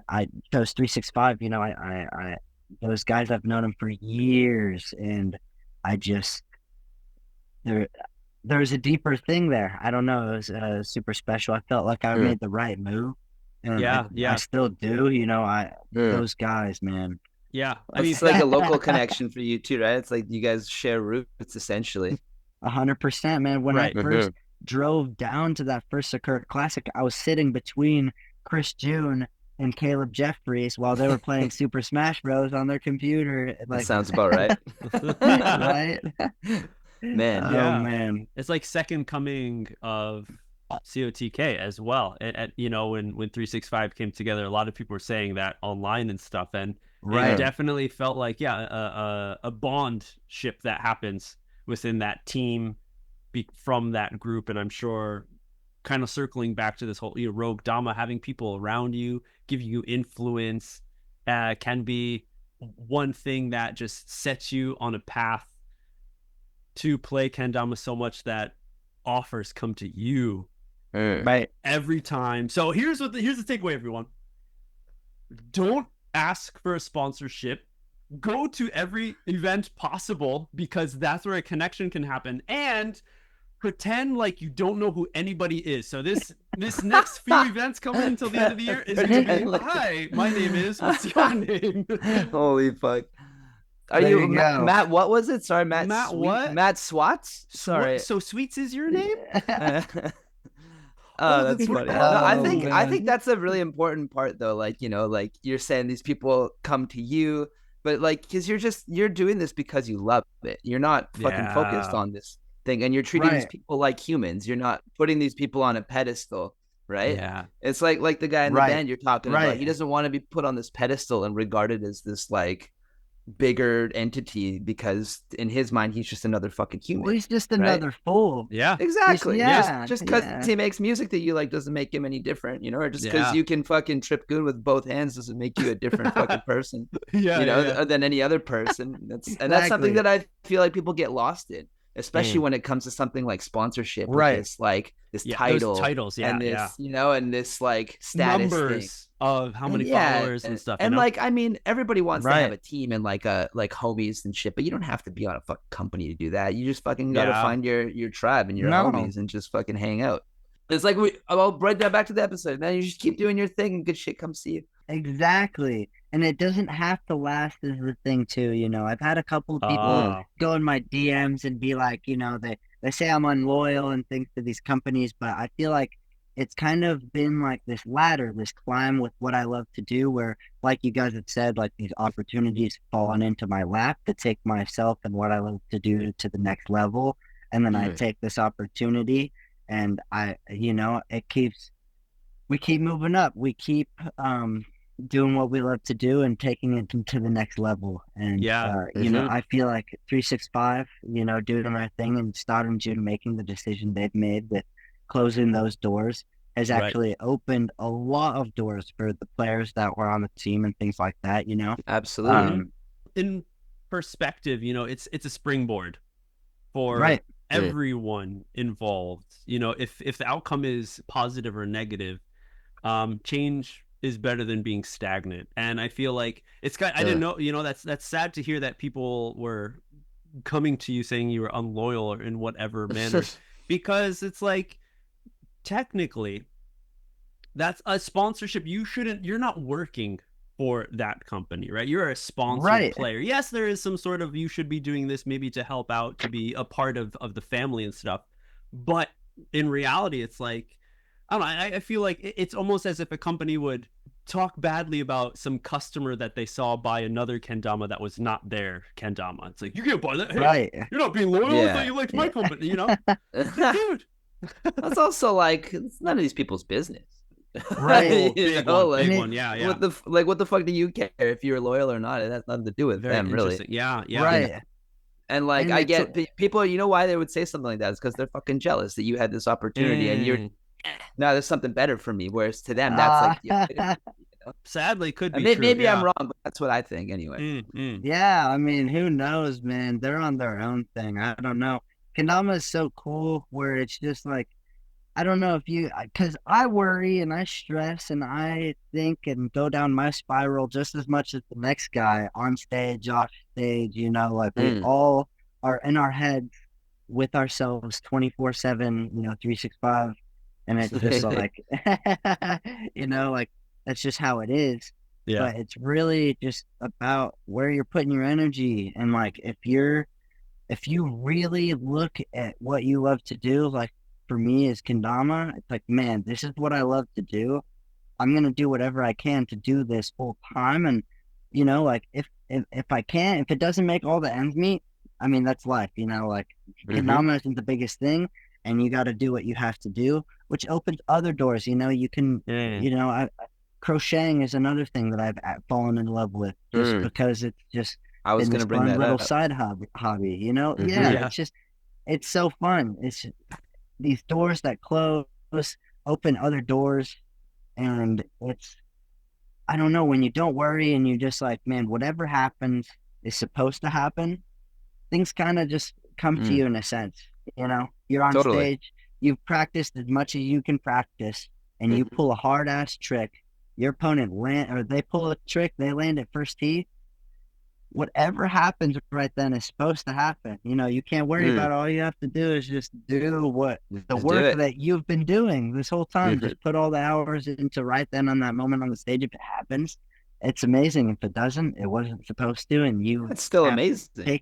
I chose 365. You know, I those guys, I've known them for years, and I just there's a deeper thing there. I don't know. It was super special. I felt like I made the right move, and I still do. You know, those guys, man. Yeah, I mean, it's like a local connection for you too, right? It's like you guys share roots essentially. 100%, man. When I first drove down to that first Sakura Classic, I was sitting between Chris June and Caleb Jeffries while they were playing Super Smash Bros. On their computer. Like, that sounds about right. Right? Man. Oh, man. It's like second coming of COTK as well. And you know, when 365 came together, a lot of people were saying that online and stuff, and it definitely felt like a bond ship that happens within that team from that group. And I'm sure, kind of circling back to this whole Rogue Dama, having people around you giving you influence can be one thing that just sets you on a path to play Kendama so much that offers come to you right every time. So here's the takeaway, everyone. Don't ask for a sponsorship. Go to every event possible, because that's where a connection can happen, and pretend like you don't know who anybody is. So this next few events coming until the end of the year is going to be, hi, my name is, what's your name? Holy fuck. Are you Matt? What was it? Sorry, Matt. What? Matt Swats? Sorry. So Sweets is your name? That's funny. No, I think that's a really important part, though. Like, you know, like you're saying these people come to you, but like, because you're doing this because you love it. You're not fucking focused on this thing, and you're treating these people like humans. You're not putting these people on a pedestal, right? Yeah. It's like the guy in the band you're talking about. He doesn't want to be put on this pedestal and regarded as this like bigger entity, because in his mind he's just another fucking human. Well, he's just another fool. Yeah, exactly. Just because he makes music that you like doesn't make him any different, you know, or just because you can fucking trip good with both hands doesn't make you a different fucking person, than any other person. That's something that I feel like people get lost in, especially when it comes to something like sponsorship, with this title, those titles, and this, you know, and this like status numbers thing of how many followers and stuff. And you know? like, I mean, everybody wants to have a team and like homies and shit, but you don't have to be on a fucking company to do that. You just fucking gotta find your tribe and your homies and just fucking hang out. It's like I'll bring that back to the episode. Then you just keep doing your thing and good shit comes to you. Exactly. And it doesn't have to last is the thing too, you know. I've had a couple of people go in my DMs and be like, you know, they say I'm unloyal and things to these companies, but I feel like it's kind of been like this ladder, this climb with what I love to do, where, like you guys have said, like these opportunities fallen into my lap to take myself and what I love to do to the next level. And then I take this opportunity and we keep moving up. We keep doing what we love to do and taking it to the next level. And you know, I feel like 365, you know, doing their thing and starting June making the decision they've made with closing those doors has actually opened a lot of doors for the players that were on the team and things like that, you know. Absolutely. In perspective, you know, it's a springboard for everyone involved. You know, if the outcome is positive or negative, change is better than being stagnant. And I feel like I didn't know, you know, that's sad to hear that people were coming to you saying you were unloyal or in whatever manner, because it's like, technically that's a sponsorship. You're not working for that company, right? You're a sponsored player. Yes, there is some sort of, you should be doing this maybe to help out, to be a part of the family and stuff. But in reality, it's like, I don't know, I feel like it's almost as if a company would talk badly about some customer that they saw buy another Kendama that was not their Kendama. It's like, you can't buy that. Hey, you're not being loyal. I thought you liked my company, you know? Dude. That's also like, it's none of these people's business. Right. Big like, one. Yeah. what the fuck do you care if you're loyal or not? It has nothing to do with Very them, really. interesting. Yeah. Right. And like, And I it's get people, you know why they would say something like that? It's because they're fucking jealous that you had this opportunity and you're, no, there's something better for me. Whereas to them, that's like, Sadly, could be true. maybe Yeah. I'm wrong, but that's what I think anyway. Yeah, I mean, who knows, man? They're on their own thing. I don't know. Kendama is so cool where it's just like, I don't know if you, because I worry and I stress and I think and go down my spiral just as much as the next guy on stage, off stage, you know, like we all are in our heads with ourselves 24/7, you know, 365. And it's just like, you know, like that's just how it is. Yeah. But it's really just about where you're putting your energy. And like, if you really look at what you love to do, like for me as Kendama, it's like, man, this is what I love to do. I'm going to do whatever I can to do this full time. And, you know, like if I can't, if it doesn't make all the ends meet, I mean, that's life, you know, like Kendama isn't the biggest thing and you got to do what you have to do, which opens other doors. You know, you can, you know, crocheting is another thing that I've fallen in love with just because it's just I was been going to this bring fun that little up. side hobby, you know? Yeah, it's so fun. It's these doors that close open other doors, and it's, I don't know, when you don't worry and you just like, man, whatever happens is supposed to happen, things kind of just come to you in a sense. You know, you're on stage, you've practiced as much as you can practice, and you pull a hard ass trick. Your opponent they pull a trick, they land at first tee. Whatever happens right then is supposed to happen. You know, you can't worry about it. All you have to do is just do what the work that you've been doing this whole time. Just put all the hours into right then on that moment on the stage. If it happens, it's amazing. If it doesn't, it wasn't supposed to. And It's still amazing.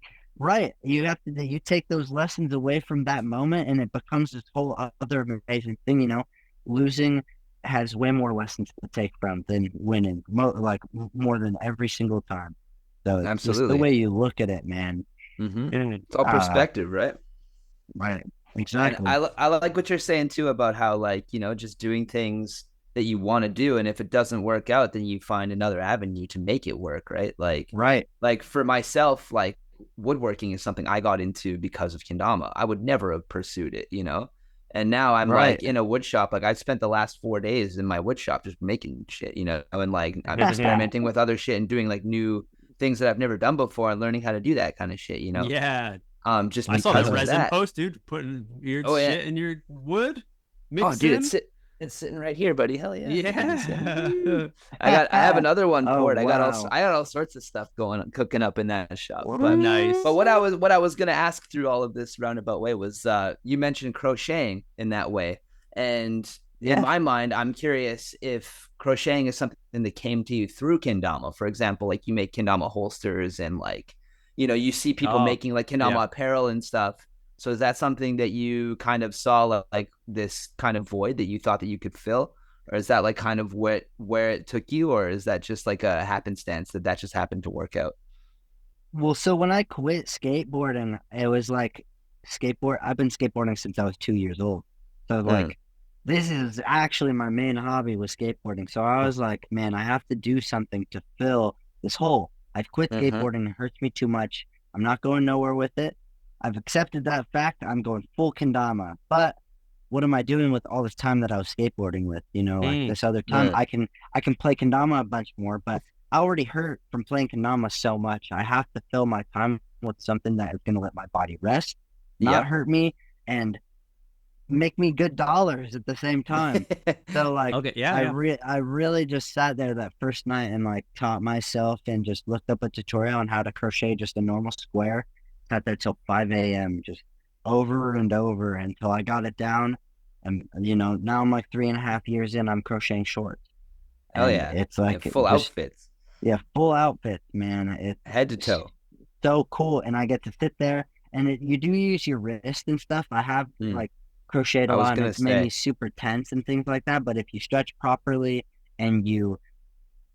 You take those lessons away from that moment and it becomes this whole other amazing thing. You know, losing has way more lessons to take from than winning, more than every single time. So it's just the way you look at it, man. It's all perspective, right? Right. Exactly. And I like what you're saying too about how, like, you know, just doing things that you want to do, and if it doesn't work out, then you find another avenue to make it work, right? Like for myself, like woodworking is something I got into because of Kendama. I would never have pursued it, you know. And now I'm like in a wood shop. Like I spent the last 4 days in my wood shop just making shit, you know, and like I'm experimenting with other shit and doing like new things that I've never done before and learning how to do that kind of shit, you know? Yeah. Just I saw that resin that. post, dude, putting weird shit in your wood. Dude, it's sitting right here, buddy. Hell yeah. Yeah. I have another one poured. Wow. I got all sorts of stuff cooking up in that shop. Nice. But what I was gonna ask through all of this roundabout way was you mentioned crocheting in that way. And in my mind, I'm curious if crocheting is something that came to you through Kendama. For example, like you make Kendama holsters and like, you know, you see people making like Kendama apparel and stuff. So is that something that you kind of saw like this kind of void that you thought that you could fill? Or is that like kind of where it took you? Or is that just like a happenstance that just happened to work out? Well, so when I quit skateboarding, it was like I've been skateboarding since I was 2 years old. So like, this is actually my main hobby was skateboarding. So I was like, man, I have to do something to fill this hole. I've quit skateboarding. It hurts me too much. I'm not going nowhere with it. I've accepted that fact. I'm going full Kendama. But what am I doing with all this time that I was skateboarding with? You know, like this other time, I can play Kendama a bunch more, but I already hurt from playing Kendama so much. I have to fill my time with something that is going to let my body rest, not hurt me, and make me good dollars at the same time. So like, I really just sat there that first night and like taught myself and just looked up a tutorial on how to crochet just a normal square. Sat there till 5 a.m. just over and over until I got it down. And you know, now I'm like 3.5 years in, I'm crocheting shorts. Hell yeah. It's like full outfits. Yeah, full outfits, man. It's head to toe. So cool. And I get to sit there and you do use your wrist and stuff. I have like crocheted a lot and it's made me super tense and things like that. But if you stretch properly and you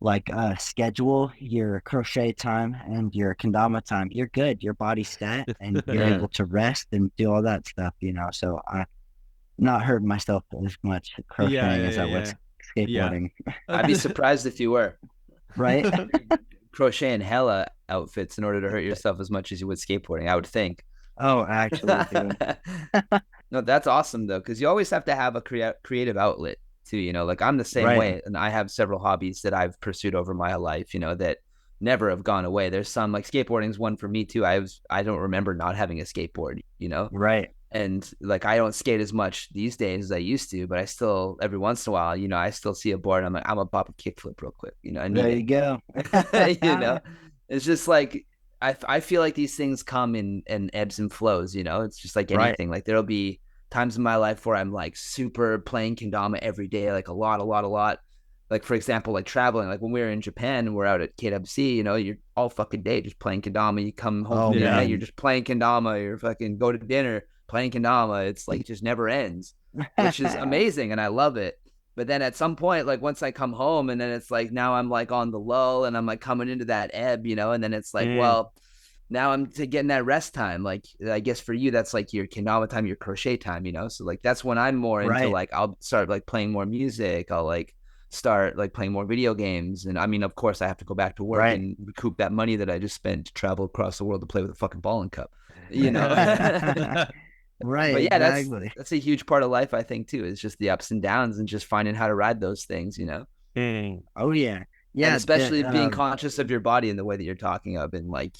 like schedule your crochet time and your kendama time, you're good. Your body's set and you're able to rest and do all that stuff, you know. So I'm not hurting myself as much crocheting as I was skateboarding, I'd be surprised if you were. right? Crocheting hella outfits in order to hurt yourself as much as you would skateboarding, I would think. Oh, actually, dude. No, that's awesome though, because you always have to have a creative outlet too. You know, like I'm the same Right. way, and I have several hobbies that I've pursued over my life. You know, that never have gone away. There's some, like skateboarding's one for me too. I don't remember not having a skateboard. You know, Right. and like I don't skate as much these days as I used to, but I still every once in a while, you know, I still see a board. I'm like, I'm gonna pop a kickflip real quick. You know, I need There it. you go. You know, it's just like I feel like these things come in ebbs and flows. You know, it's just like Right. anything. Like there'll be times in my life where I'm like super playing kendama every day, like a lot. Like for example, like traveling, like when we were in Japan and we're out at KWC, you know, you're all fucking day just playing kendama. You come home from the yeah. night, you're just playing kendama. You're fucking go to dinner playing kendama. It's like it just never ends, which is amazing, and I love it. But then at some point, like once I come home, and then it's like now I'm like on the lull, and I'm like coming into that ebb, you know, and then it's like, well, now I'm getting that rest time. Like I guess for you, that's like your kendama time, your crochet time, you know. So like that's when I'm more into like I'll start like playing more music. I'll like start like playing more video games, and I mean, of course, I have to go back to work and recoup that money that I just spent to travel across the world to play with a fucking ball and cup, you know. Right. But yeah, exactly. that's a huge part of life, I think, too. Is just the ups and downs and just finding how to ride those things, you know. Oh yeah, yeah. And especially being conscious of your body in the way that you're talking of, and like,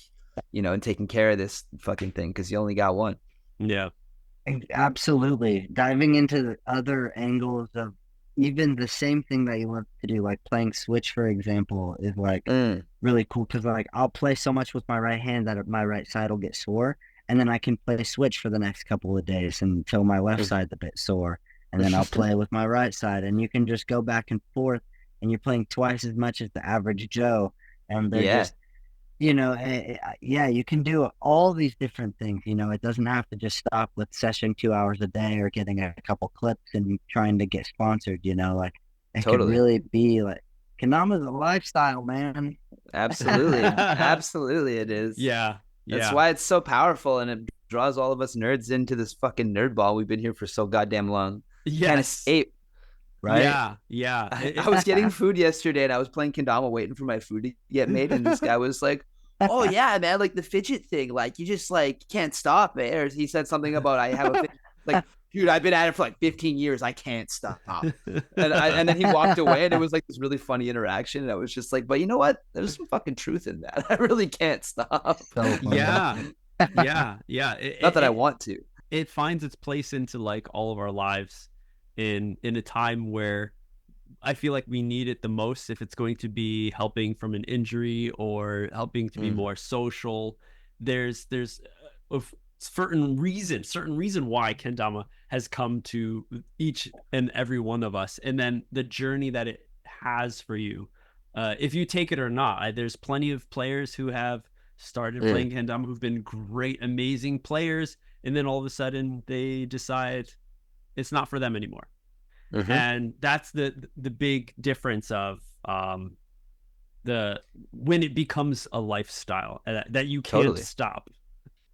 you know, and taking care of this fucking thing because you only got one. Yeah, absolutely. Diving into the other angles of even the same thing that you love to do, like playing Switch, for example, is like really cool because like I'll play so much with my right hand that my right side will get sore. And then I can play Switch for the next couple of days until my left side's a bit sore. And then I'll play with my right side. And you can just go back and forth. And you're playing twice as much as the average Joe. And they're just, you know, yeah, you can do all these different things. You know, it doesn't have to just stop with session 2 hours a day or getting a couple clips and trying to get sponsored, you know, like it could really be like, Kendama's a lifestyle, man. Absolutely. Absolutely it is. Yeah. That's why it's so powerful, and it draws all of us nerds into this fucking nerd ball. We've been here for so goddamn long. Can't escape. Right? Yeah. I was getting food yesterday, and I was playing kendama waiting for my food to get made, and this guy was like, oh yeah, man, like the fidget thing, like you just like can't stop it. Or he said something about I have a fidget. Like, dude, I've been at it for like 15 years. I can't stop. And then he walked away, and it was like this really funny interaction. And I was just like, but you know what? There's some fucking truth in that. I really can't stop. Yeah. Not that I want to. It finds its place into like all of our lives in a time where I feel like we need it the most, if it's going to be helping from an injury or helping to be more social. There's a certain reason why kendama has come to each and every one of us, and then the journey that it has for you, if you take it or not. There's plenty of players who have started playing kendama who've been great, amazing players, and then all of a sudden they decide it's not for them anymore. And that's the big difference of when it becomes a lifestyle that you can't stop.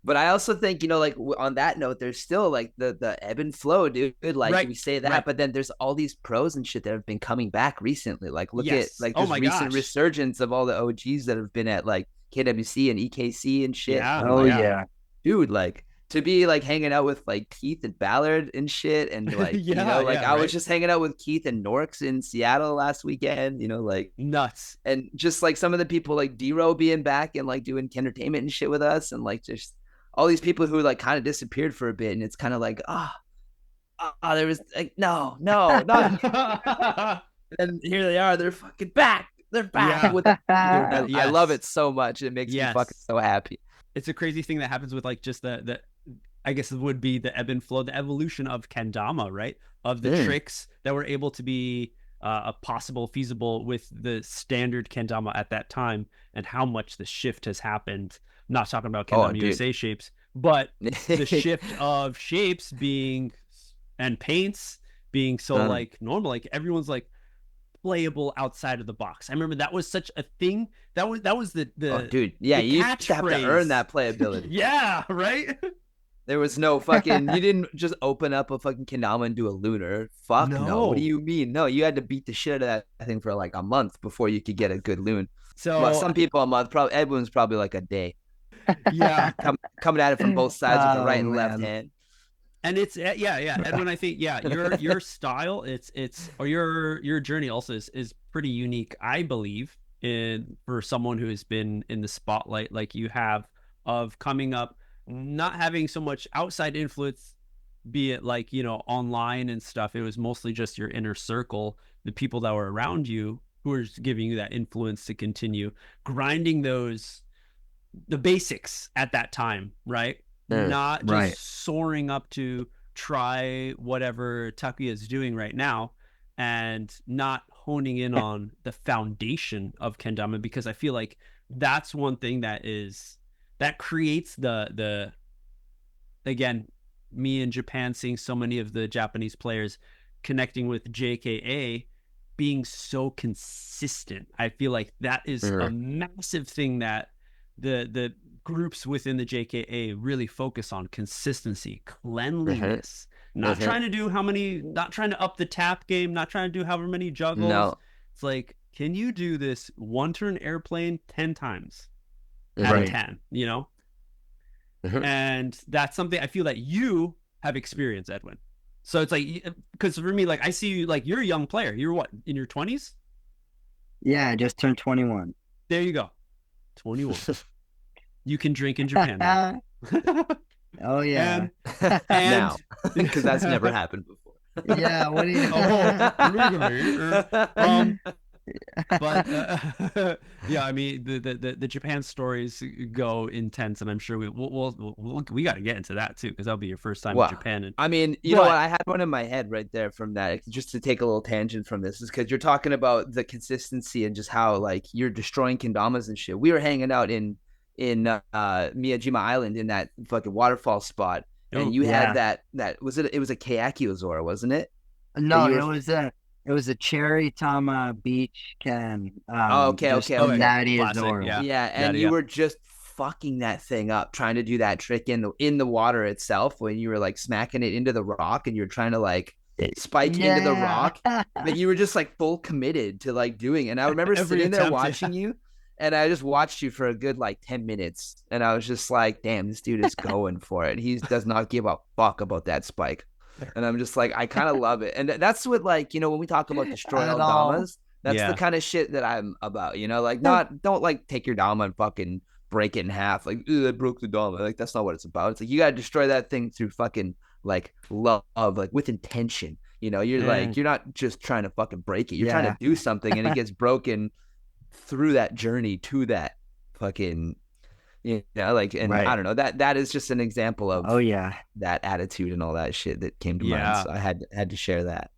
But I also think, you know, like on that note, there's still like the ebb and flow, dude. Like we say that, but then there's all these pros and shit that have been coming back recently. Like look at like this recent resurgence of all the OGs that have been at like KWC and EKC and shit. Yeah. Dude, like to be like hanging out with like Keith and Ballard and shit, and like you know, like I was just hanging out with Keith and Norks in Seattle last weekend, you know, like nuts. And just like some of the people like D-Row being back and like doing Kendertainment and shit with us, and like just all these people who like kind of disappeared for a bit, and it's kind of like there was like no, and here they are, they're fucking back. They're back with I love it so much. It makes me fucking so happy. It's a crazy thing that happens with like just the I guess it would be the ebb and flow, the evolution of Kendama, right? Of the tricks that were able to be feasible with the standard Kendama at that time, and how much the shift has happened. I'm not talking about Kendama USA shapes, but the shift of shapes being and paints being so like normal, like everyone's like playable outside of the box. I remember that was such a thing. That was the dude, yeah, you used to have to earn that playability. Yeah, right. There was no fucking. You didn't just open up a fucking kendama and do a lunar. Fuck no. What do you mean? No, you had to beat the shit out of that thing for like a month before you could get a good loon. So well, some people a month. Probably Edwin's probably like a day. Yeah, coming at it from both sides with the right and left hand. And it's Edwin, I think your style, or your journey also is pretty unique, I believe, for someone who has been in the spotlight like you have, of coming up, not having so much outside influence, be it like, online and stuff. It was mostly just your inner circle, the people that were around you who are giving you that influence to continue grinding the basics at that time, right? Not just soaring up to try whatever Takuya is doing right now, and not honing in on the foundation of kendama, because I feel like that's one thing that creates the again, me in Japan seeing so many of the Japanese players connecting with JKA being so consistent. I feel like that is a massive thing that the groups within the JKA really focus on: consistency, cleanliness, not trying to do not trying to up the tap game, not trying to do however many juggles. No. It's like, can you do this one turn airplane 10 times out of 10, And that's something I feel that you have experienced, Edwin. So it's like, because for me, like, I see you, like, you're a young player. You're what, in your 20s? Yeah, I just turned 21. There you go. 21. You can drink in Japan now. Oh yeah. And now, because that's never happened before. Yeah, what do you but yeah, I mean, the Japan stories go intense, and I'm sure we got to get into that too, because that'll be your first time in Japan. And I mean, you know what, I had one in my head right there from that, just to take a little tangent from this, is because you're talking about the consistency and just how, like, you're destroying kendamas and shit. We were hanging out in Miyajima Island in that fucking waterfall spot, and you had that it was a Kayaki Ozora, wasn't it? No, it was a cherry Tama beach can. Okay. Natty Ozora. Yeah, and you were just fucking that thing up, trying to do that trick in the water itself, when you were like smacking it into the rock, and you're trying to like spike into the rock, but you were just like full committed to like doing it. And I remember sitting there watching you. And I just watched you for a good like 10 minutes, and I was just like, damn, this dude is going for it. He does not give a fuck about that spike. And I'm just like, I kind of love it. And that's what, like, when we talk about destroy all damas, that's the kind of shit that I'm about, like, don't like take your dama and fucking break it in half. Like, I broke the dama. Like, that's not what it's about. It's like, you got to destroy that thing through fucking like love, like with intention. You're like, you're not just trying to fucking break it. You're trying to do something, and it gets broken through that journey to that fucking, like, and I don't know, that is just an example of that attitude and all that shit that came to mind. So I had to share that.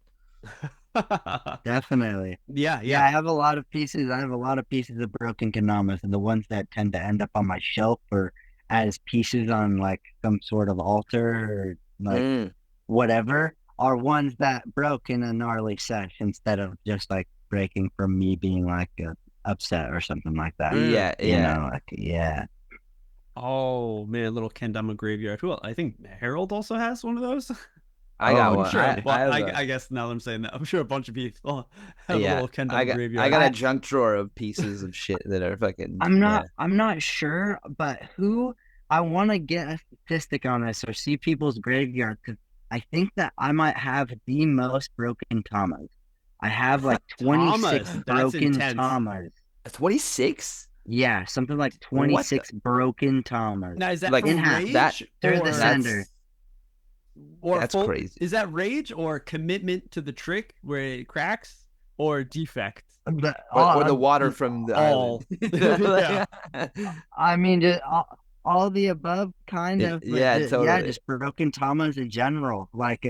Definitely. Yeah. I have a lot of pieces of broken kendamas, and the ones that tend to end up on my shelf or as pieces on like some sort of altar or like whatever are ones that broke in a gnarly sesh, instead of just like breaking from me being like upset or something like that. Oh man, little kendama graveyard. Who else? I think Harold also has one of those. I got one. Sure. I guess now that I'm saying that, I'm sure a bunch of people have a little kendama graveyard. I got a junk drawer of pieces of shit that are fucking. I'm not sure, but I want to get a statistic on this or see people's graveyard, because I think that I might have the most broken tamas. I have like 26 broken tamas. 26? Yeah, something like 26 broken tamas. Now, is that like in rage? Through the sender. That's crazy. Is that rage or commitment to the trick where it cracks, or defect? Or the water from the island. I mean, just all the above, kind of. Totally. Yeah, just broken tamas in general. Like,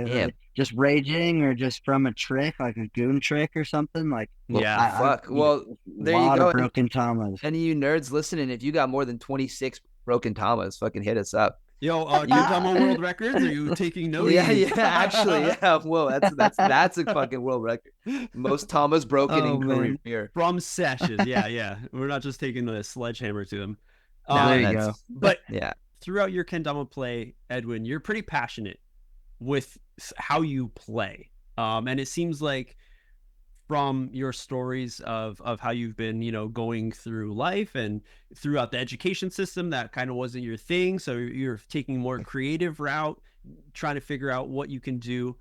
just raging, or just from a trick, like a goon trick or something. Like, fuck. Well, there you go. Broken tamas. Any of you nerds listening, if you got more than 26 broken tamas, fucking hit us up. Yo, Kendama world records? Are you taking notes? Actually, Whoa, that's a fucking world record. Most tamas broken in career. From sessions, yeah. We're not just taking a sledgehammer to them. There you go. But throughout your kendama play, Edwin, you're pretty passionate with how you play, and it seems like from your stories of how you've been, you know, going through life and throughout the education system, that kind of wasn't your thing. So you're taking more creative route, trying to figure out what you can do.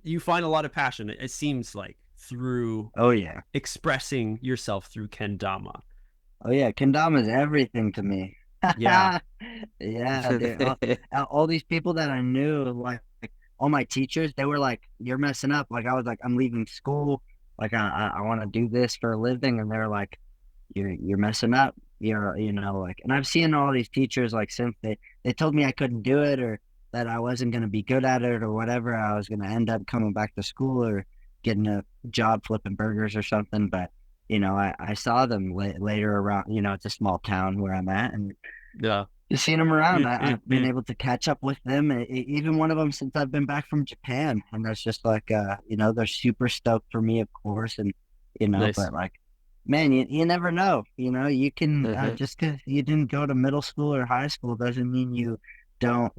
You find a lot of passion, it seems like, through expressing yourself through kendama. Oh yeah, Kendama is everything to me. Yeah. Yeah, dude. All these people that I knew, like all my teachers, they were like, "You're messing up." Like I was like, "I'm leaving school. Like I want to do this for a living," and they're like, "You're messing up. You know, like." And I've seen all these teachers like since they told me I couldn't do it or that I wasn't gonna be good at it or whatever. I was gonna end up coming back to school or getting a job flipping burgers or something. But you know, I saw them later around. You know, it's a small town where I'm at, and Yeah. just seeing them around, I've been able to catch up with them. Even one of them since I've been back from Japan, and that's just like, you know, they're super stoked for me, of course, and you know, Nice. but like, man, you never know. You know, you can just because you didn't go to middle school or high school doesn't mean you don't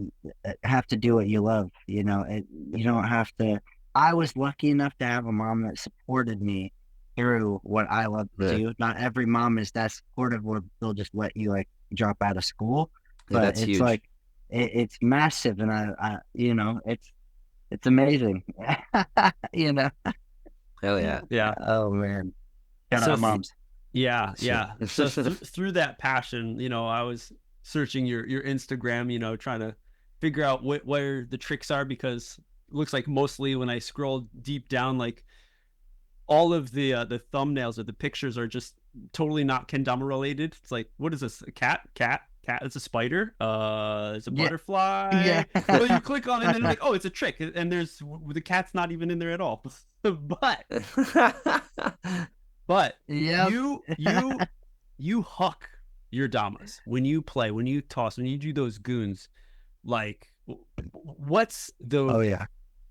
have to do what you love. You know, you don't have to. I was lucky enough to have a mom that supported me through what I love to do. Not every mom is that supportive where they'll just let you like drop out of school. But that's it's huge. like it's massive, and I you know, it's amazing. You know. Hell yeah. Yeah. Oh man. Shout out moms. Yeah. So through that passion, you know, I was searching your Instagram, you know, trying to figure out where the tricks are, because it looks like mostly when I scroll deep down, like all of the thumbnails or the pictures are just totally not kendama related. It's like, what is this? A cat? It's a spider. It's a butterfly. Yeah. Well, you click on it and then like, oh, it's a trick, and there's the cat's not even in there at all. But you huck your damas when you play, when you toss, when you do those goons. Like, what's the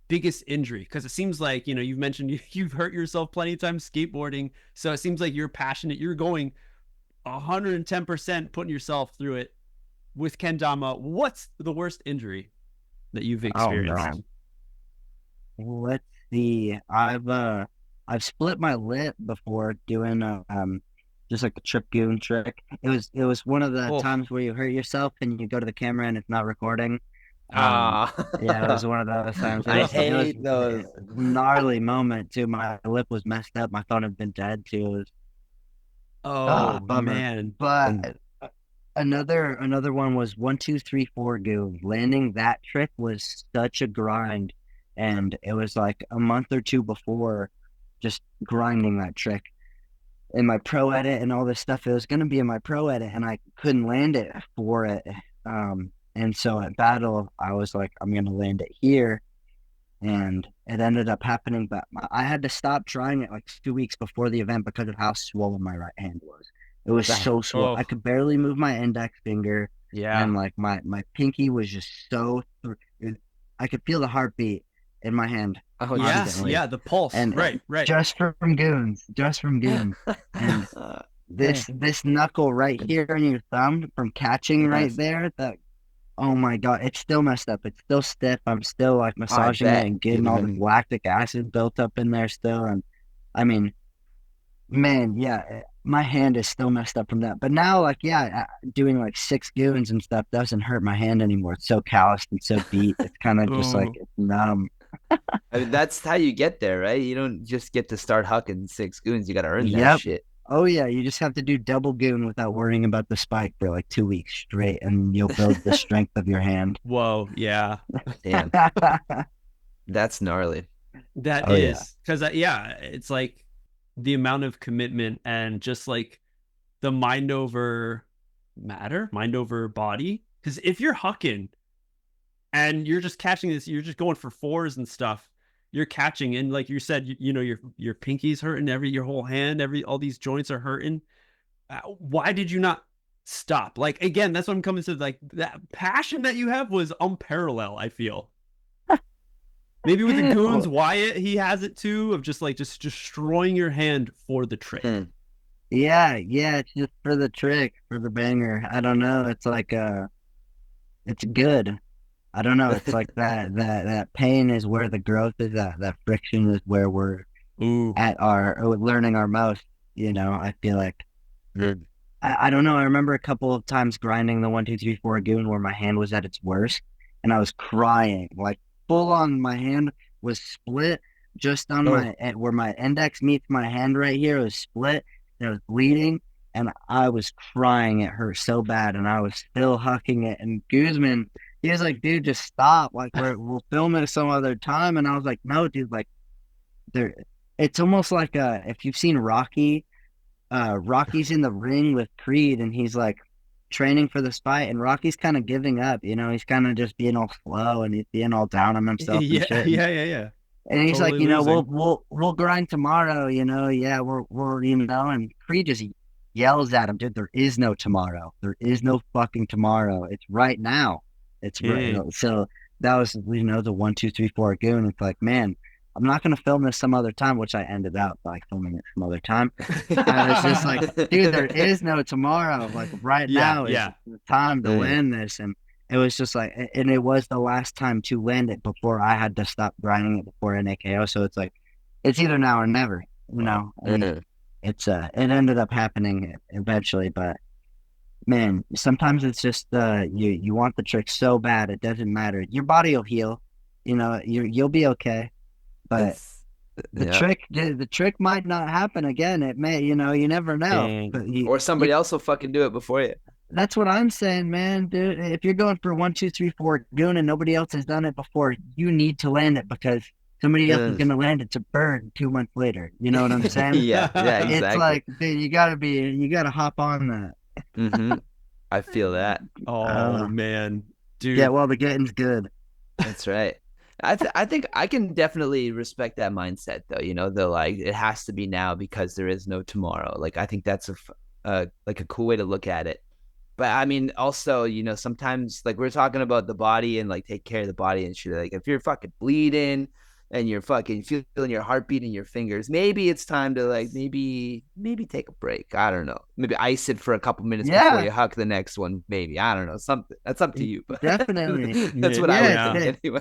biggest injury? Because it seems like, you know, you've mentioned you've hurt yourself plenty of times skateboarding, so it seems like you're passionate, you're going 110% putting yourself through it with kendama. What's the worst injury that you've experienced? Let's see. I've split my lip before doing just like a trip goon trick. It was one of the times where you hurt yourself and you go to the camera and it's not recording. Yeah, it was one of those times. I hate those. Gnarly moment too. My lip was messed up. My phone had been dead too. It was bummer. Man. But another one was 1, 2, 3, 4 goon. Landing that trick was such a grind, and it was like a month or two before just grinding that trick. In my pro edit and all this stuff, it was going to be in my pro edit, and I couldn't land it for it. And so at battle, I was like, I'm going to land it here. And it ended up happening, but I had to stop trying it like 2 weeks before the event because of how swollen my right hand was. It was so swollen. I could barely move my index finger. Yeah. And like my pinky was just so, I could feel the heartbeat in my hand. Oh, yeah, the pulse. And right. Just from goons. And this knuckle right here on your thumb from catching right there, that, oh my God, it's still messed up. It's still stiff. I'm still like massaging it and getting all the lactic acid built up in there still. And I mean, man, yeah, my hand is still messed up from that. But now, like, yeah, doing like 6 goons and stuff doesn't hurt my hand anymore. It's so calloused and so beat. It's kind of just like, it's numb. I mean, that's how you get there, right? You don't just get to start hucking 6 goons. You got to earn that shit. Oh, yeah. You just have to do double goon without worrying about the spike for like 2 weeks straight, and you'll build the strength of your hand. Whoa. Yeah. Damn. That's gnarly. That is. Because, it's like the amount of commitment and just like the mind over matter, mind over body. Because if you're hucking and you're just catching this, you're just going for 4s and stuff. You're catching, and like you said, you know, your pinky's hurting, your whole hand, all these joints are hurting. Why did you not stop? Like, again, that's what I'm coming to. Like, that passion that you have was unparalleled, I feel. Maybe with the goons, Wyatt, he has it too, of just destroying your hand for the trick. Yeah, it's just for the trick, for the banger. I don't know. It's like it's good. I don't know. It's like that pain is where the growth is. That friction is where we're Ooh. at learning our most. I feel like Mm. I don't know. I remember a couple of times grinding the 1, 2, 3, 4 goon where my hand was at its worst, and I was crying like full on. My hand was split just on where my index meets my hand right here. It was split, and it was bleeding, and I was crying. It hurt so bad, and I was still hucking it. And Guzman, he was like, "Dude, just stop. Like we'll film it some other time." And I was like, "No, dude. Like there, it's almost like if you've seen Rocky." Rocky's in the ring with Creed, and he's like training for this fight, and Rocky's kind of giving up. He's kind of just being all slow, and he's being all down on himself. Yeah, and shit. yeah. And he's Totally like, losing. we'll grind tomorrow. Yeah, we're and Creed just yells at him, dude. There is no tomorrow. There is no fucking tomorrow. It's right now. It's right. So that was the 1, 2, 3, 4 goon. It's like, man, I'm not going to film this some other time, which I ended up like filming it some other time. I was just like, dude, there is no tomorrow. Like right now is the time to land this. And it was just like, and it was the last time to land it before I had to stop grinding it before NAKO. So it's like, it's either now or never, and it ended up happening eventually, but man, sometimes it's just, you want the trick so bad. It doesn't matter. Your body will heal, you'll be okay. But the trick might not happen again. It may, you never know. But or somebody else will fucking do it before you. That's what I'm saying, man, dude. If you're going for 1, 2, 3, 4 goon and nobody else has done it before, you need to land it because somebody else is gonna land it to burn 2 months later. You know what I'm saying? Yeah, exactly. It's like, dude, you gotta hop on that. Mm-hmm. I feel that. Oh man, dude. Yeah, well, the getting's good. That's right. I think I can definitely respect that mindset though. The like it has to be now because there is no tomorrow. Like I think that's a cool way to look at it. But I mean, also, sometimes like we're talking about the body and like take care of the body and shit. Like if you're fucking bleeding and you're fucking feeling your heartbeat in your fingers, maybe it's time to like maybe take a break. I don't know. Maybe ice it for a couple minutes before you huck the next one. Maybe, I don't know. Something that's up to you. But definitely, that's what I would think anyway.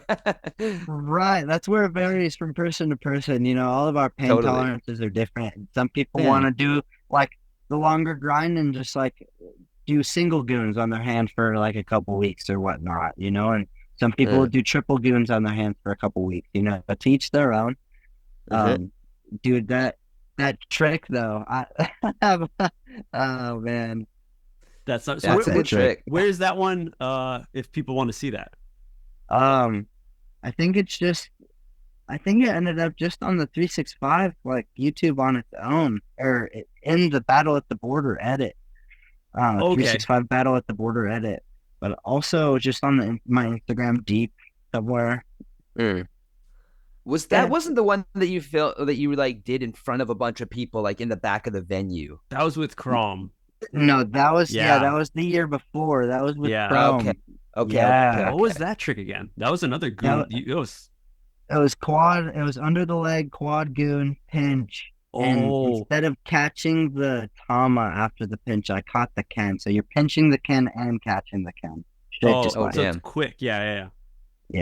Right. That's where it varies from person to person. All of our pain tolerances are different. Some people want to do like the longer grind and just like do single goons on their hand for like a couple weeks or whatnot. And some people will do triple goons on their hands for a couple weeks, but to each their own. Dude, that trick though, oh man, that's a good trick. Where's that one? If people want to see that, I think it ended up just on the 365 like YouTube on its own, or in the Battle at the Border edit. 365 Battle at the Border edit. But also just on my Instagram deep somewhere. Was that wasn't the one that you felt that you like did in front of a bunch of people like in the back of the venue? That was with Chrome. No, that was that was the year before. That was with Chrome. Okay. What was that trick again? That was another goon. It was quad. It was under the leg quad goon pinch. And instead of catching the Dama after the pinch, I caught the Ken. So you're pinching the Ken and catching the Ken. So it's quick. Yeah,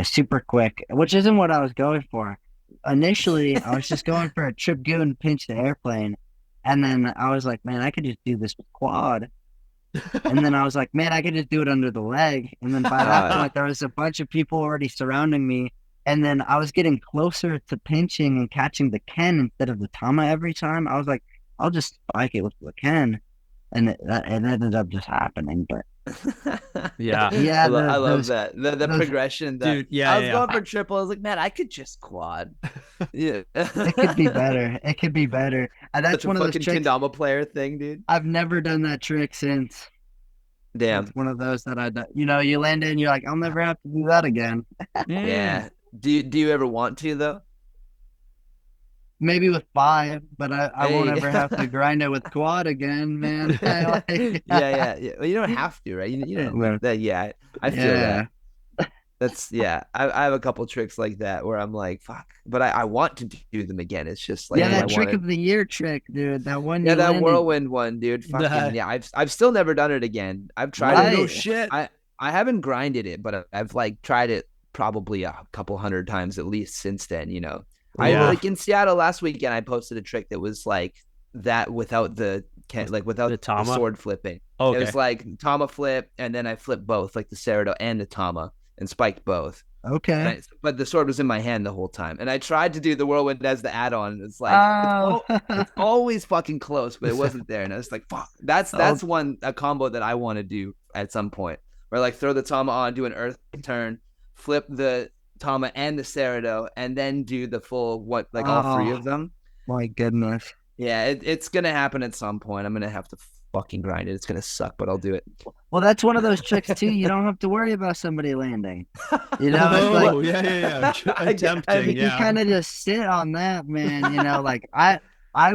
super quick, which isn't what I was going for. Initially, I was just going for a trip goon pinch the airplane. And then I was like, man, I could just do this with quad. And then I was like, man, I could just do it under the leg. And then by that point, there was a bunch of people already surrounding me. And then I was getting closer to pinching and catching the Ken instead of the Dama every time. I was like, I'll just spike it with the Ken. And it ended up just happening. But yeah. I love that. The progression. Dude, I was going for triple. I was like, man, I could just quad. Yeah. It could be better. And that's one of those tricks. Kendama player thing, dude. I've never done that trick since. Damn. It's one of those that I done. You land in, you're like, I'll never have to do that again. Yeah. Do you ever want to though? Maybe with 5, but I won't ever have to grind it with quad again, man. Yeah. Well, you don't have to, right? You know that. Yeah, I feel that. That's I have a couple tricks like that where I'm like, fuck, but I want to do them again. It's just like that trick of the year trick, dude. That one. That whirlwind one, dude. Fucking I've still never done it again. I've tried it. No shit. I haven't grinded it, but I've like tried it probably a couple hundred times at least since then. I Yeah. like in Seattle last weekend. I posted a trick that was like that without without The the Tama? sword flipping. Okay. It was like Tama flip, and then I flipped both, like the Cerado and the Tama, and spiked both. Okay. But the sword was in my hand the whole time, and I tried to do the whirlwind as the add-on. It's like Oh. it's always fucking close, but it wasn't there, and I was like, "Fuck!" That's a combo that I want to do at some point, where like throw the Tama on, do an earth turn, flip the Tama and the Cerado, and then do the full all three of them. My goodness. Yeah, it's gonna happen at some point. I'm gonna have to fucking grind it. It's gonna suck, but I'll do it. Well, that's one of those tricks too. You don't have to worry about somebody landing. You know, it's Oh, like yeah. Attempting, you kind of just sit on that, man. Like I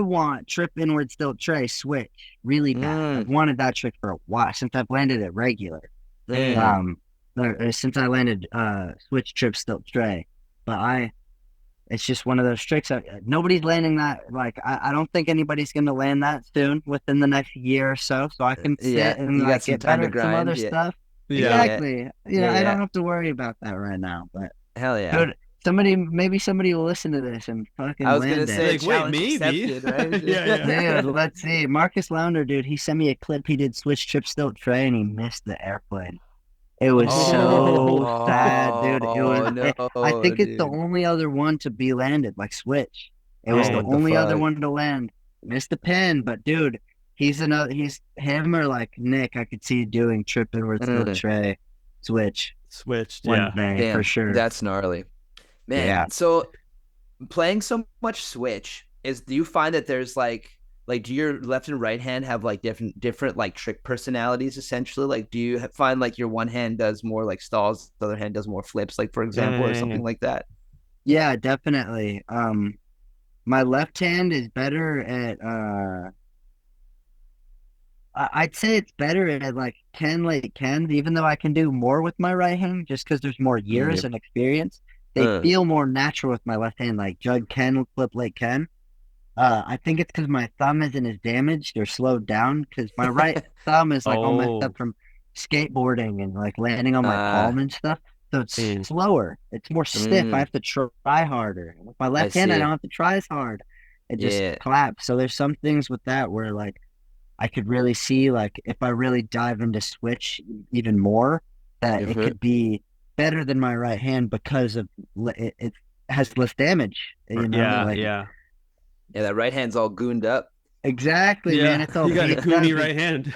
want trip inward stilt tray switch really bad. I've wanted that trick for a while since I've landed it regular. Since I landed switch trip stilt tray, but it's just one of those tricks. Nobody's landing that. Like I don't think anybody's gonna land that soon within the next year or so. So I can sit and you got some get time better to at some grind, other stuff. Yeah. Exactly. I don't have to worry about that right now. But Hell yeah. dude, maybe somebody will listen to this and fucking I was land gonna it. say, Like, wait, challenge maybe. accepted, right? Yeah. Dude, let's see. Marcus Lounder, dude, he sent me a clip. He did switch trip stilt tray and he missed the airplane. It was so sad, dude. It was. I think it's the only other one to be landed, like switch. It was the only other one to land. Missed the pin, but dude, he's him or like Nick. I could see doing trip inward stilt tray, Switched, one day for sure. That's gnarly, man. Yeah. So playing so much switch do you find that there's like do your left and right hand have like different like trick personalities essentially? Like do you find like your one hand does more like stalls, the other hand does more flips, like for example, or something like that? Yeah, definitely. My left hand is better at I'd say it's better at like late Ken, even though I can do more with my right hand just because there's more years and experience. They feel more natural with my left hand, like Jug Ken, flip late Ken. I think it's because my thumb isn't as damaged or slowed down because my right thumb is like all messed up from skateboarding and like landing on my palm and stuff. So it's slower. It's more stiff. I have to try harder. With my left hand, I don't have to try as hard. It just claps. So there's some things with that where like I could really see like if I really dive into switch even more, that it could be better than my right hand because of it has less damage. Yeah, that right hand's all gooned up. Exactly, man. It's all you got a goony right hand.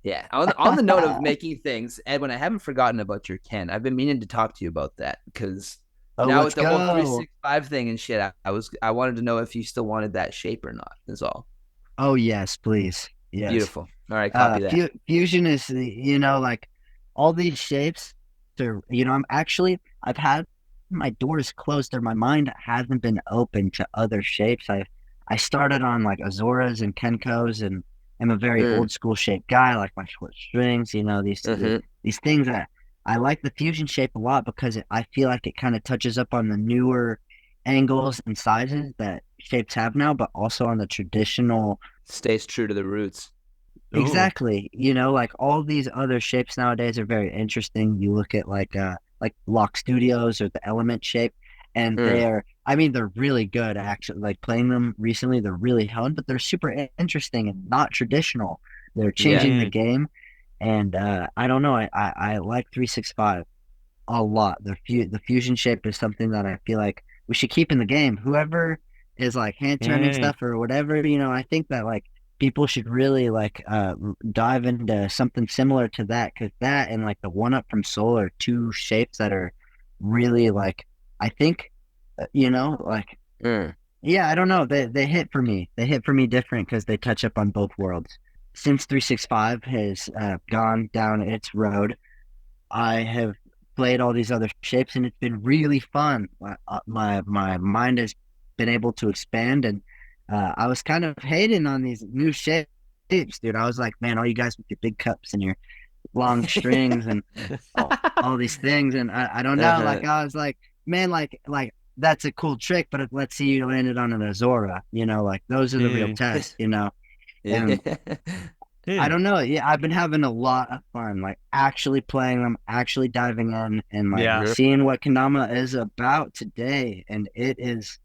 Yeah. On the note of making things, Edwin, I haven't forgotten about your Ken. I've been meaning to talk to you about that because now with the whole 365 thing and shit, I wanted to know if you still wanted that shape or not. Is all. Oh yes, please. Yes. Beautiful. All right, copy that. Fusion is like all these shapes. I've had my doors closed or my mind hasn't been open to other shapes. I started on like Azoras and Kenkos and I'm a very old school shape guy, like my short strings, these things that I like the fusion shape a lot because I feel like it kind of touches up on the newer angles and sizes that shapes have now, but also on the traditional. Stays true to the roots. Exactly. Like all these other shapes nowadays are very interesting. You look at like Lock Studios or the Element shape, and they're really good actually. Like playing them recently, they're really honed, but they're super interesting and not traditional. They're changing the game, and I don't know. I like 365 a lot. The fusion shape is something that I feel like we should keep in the game. Whoever is like hand turning stuff or whatever, I think that like people should really like dive into something similar to that, because that and like the one up from Soul are two shapes that are really like I think yeah, I don't know, they hit for me different because they touch up on both worlds. Since 365 has gone down its road, I have played all these other shapes and it's been really fun. My mind has been able to expand, and I was kind of hating on these new shapes, dude. I was like, man, all you guys with your big cups and your long strings and all these things, and I don't know, like I was like, man, like that's a cool trick, but let's see you land it on an Azora, like those are the real tests, And I don't know. Yeah, I've been having a lot of fun, like actually playing them, actually diving in, and like Yeah. seeing what Kendama is about today. And it is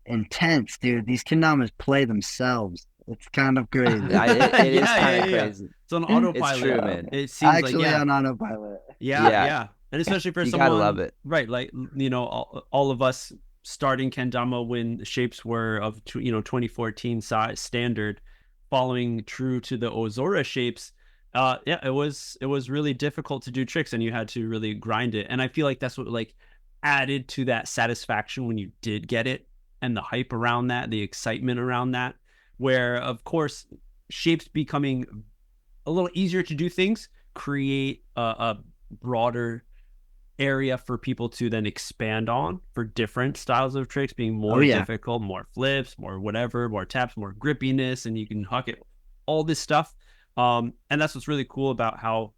intense, dude. These Kendamas play themselves. It's kind of crazy. Yeah, it is kind of Yeah. crazy. It's on autopilot. It's true, man. It seems like Actually on autopilot. Yeah. And especially for You someone, gotta love it. right? Like, you know, all of us starting Kendama when the shapes were of 2014 size standard, following true to the Ozora shapes. It was really difficult to do tricks, and you had to really grind it. And I feel like that's what like added to that satisfaction when you did get it, and the hype around that, the excitement around that, where of course shapes becoming a little easier to do things create a broader area for people to then expand on for different styles of tricks being more difficult, more flips, more whatever, more taps, more grippiness, and you can huck it, all this stuff. And that's what's really cool about how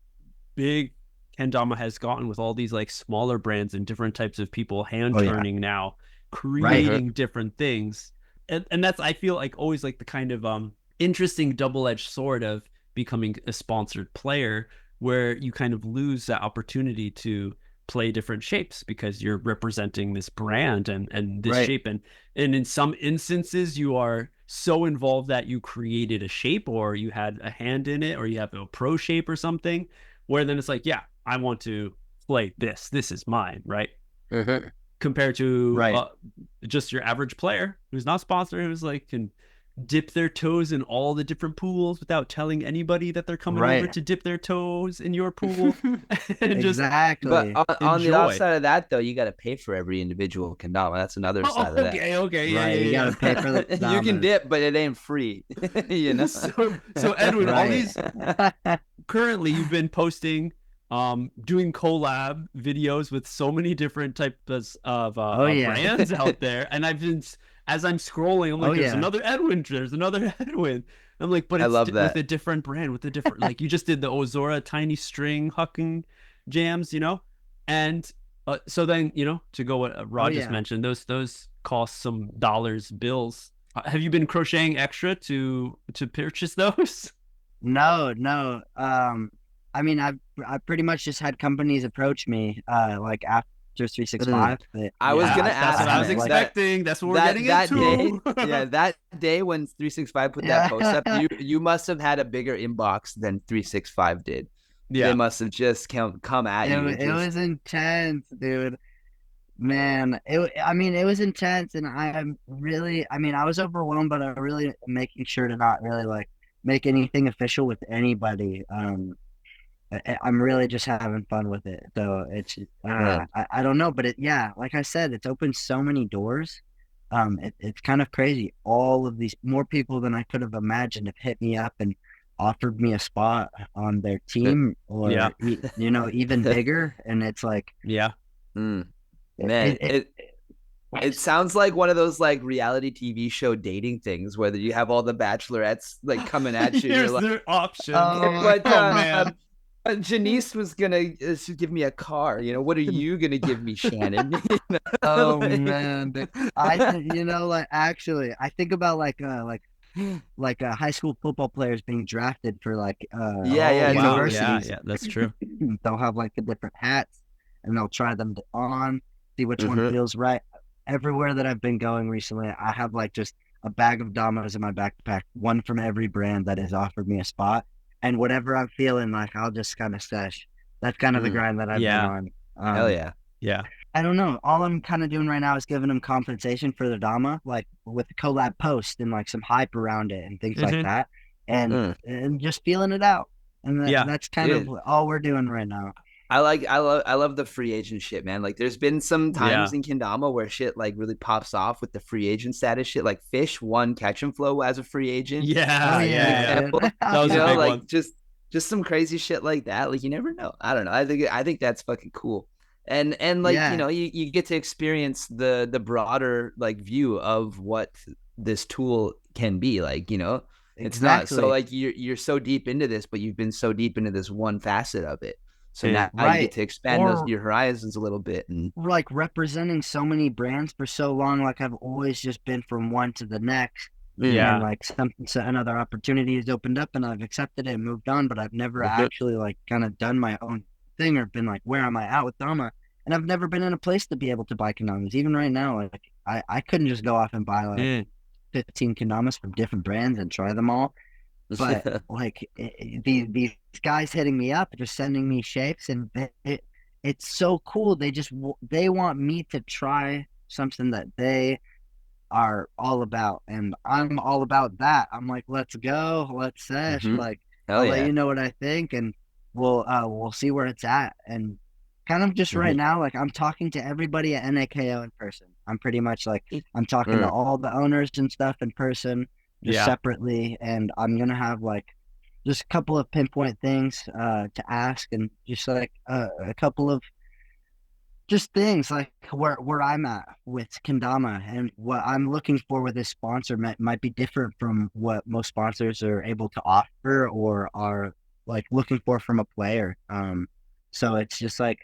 big Kendama has gotten with all these like smaller brands and different types of people hand turning now, creating different things. And that's, I feel like, always like the kind of interesting double-edged sword of becoming a sponsored player, where you kind of lose that opportunity to play different shapes because you're representing this brand and this shape, and in some instances you are so involved that you created a shape or you had a hand in it or you have a pro shape or something, where then it's like, yeah, I want to play this is mine, right? Compared to just your average player who's not sponsored, who's like can dip their toes in all the different pools without telling anybody that they're coming over to dip their toes in your pool. And Exactly. But on the offside of that, though, you got to pay for every individual kendama. That's another side of that. You got to pay for the You can dip, but it ain't free. You know. So Edwin, all these currently you've been posting, doing collab videos with so many different types of brands out there, and I've been, as I'm scrolling, I'm like, there's another Edwin, I'm like, but I love that. with a different brand, with a different like you just did the Ozora tiny string hucking jams, you know, and so then, you know, to go what Rod just mentioned, those cost some bills. Have you been crocheting extra to purchase those? No. I mean, I pretty much just had companies approach me, like after 365. I was gonna ask. That's what I was expecting. That's what we're getting into. That day when 365 put that post up, you must have had a bigger inbox than 365 did. Yeah, they must have just come at you. It was intense, dude. Man, it was intense, and I was overwhelmed, but I really making sure to not really like make anything official with anybody. I'm really just having fun with it. So it's, I don't know, but like I said, it's opened so many doors. It's kind of crazy. All of these more people than I could have imagined have hit me up and offered me a spot on their team, or you know, even bigger. And it's like, man, it sounds like one of those like reality TV show dating things where you have all the bachelorettes like coming at you. Here's you're their like, option. Man. Janice was gonna give me a car. You know, what are you gonna give me, Shannon? Oh man, you know, like actually, I think about like high school football players being drafted for like universities. Yeah, that's true. They'll have like the different hats, and they'll try them on, see which one feels right. Everywhere that I've been going recently, I have like just a bag of Damas in my backpack, one from every brand that has offered me a spot. And whatever I'm feeling like, I'll just kind of sesh. That's kind of the grind that I've been on. Hell yeah. Yeah. I don't know. All I'm kind of doing right now is giving them compensation for their Dama, like with the collab post and like some hype around it and things like that. And just feeling it out. And that's kind of all we're doing right now. I love the free agent shit, man. Like there's been some times in Kendama where shit like really pops off with the free agent status shit. Like Fish won Catch and Flow as a free agent. That was a big like one. Just some crazy shit like that. Like you never know. I don't know. I think that's fucking cool. And like you know, you get to experience the broader like view of what this tool can be. Like, you know, it's not so like you're so deep into this, but you've been so deep into this one facet of it. So now you get to expand your horizons a little bit, and like representing so many brands for so long. Like I've always just been from one to the next, Yeah. And like another opportunity has opened up and I've accepted it and moved on, but I've never actually like kind of done my own thing or been like, where am I at with Dama? And I've never been in a place to be able to buy kendamas. Even right now, like I couldn't just go off and buy like 15 kendamas from different brands and try them all. But like these guys hitting me up, just sending me shapes, and it's so cool. They want me to try something that they are all about, and I'm all about that. I'm like, let's go, let's sesh. Like, I'll let you know what I think, and we'll see where it's at. And kind of just right now, like I'm talking to everybody at NAKO in person. I'm pretty much like I'm talking to all the owners and stuff in person, just separately, and I'm gonna have like just a couple of pinpoint things to ask, and just like a couple of just things like where I'm at with Kendama, and what I'm looking for with this sponsor might be different from what most sponsors are able to offer or are like looking for from a player. So it's just like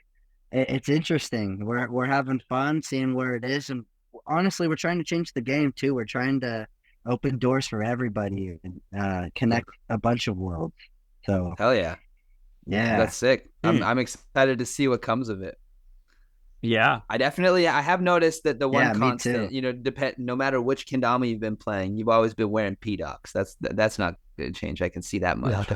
it's interesting. We're having fun seeing where it is, and honestly, we're trying to change the game too. We're trying to open doors for everybody and connect a bunch of worlds. So hell yeah, that's sick. Hmm. I'm excited to see what comes of it. Yeah, I have noticed that the one constant, me too. no matter which kendama you've been playing, you've always been wearing P-Docs. That's not going to change. I can see that much.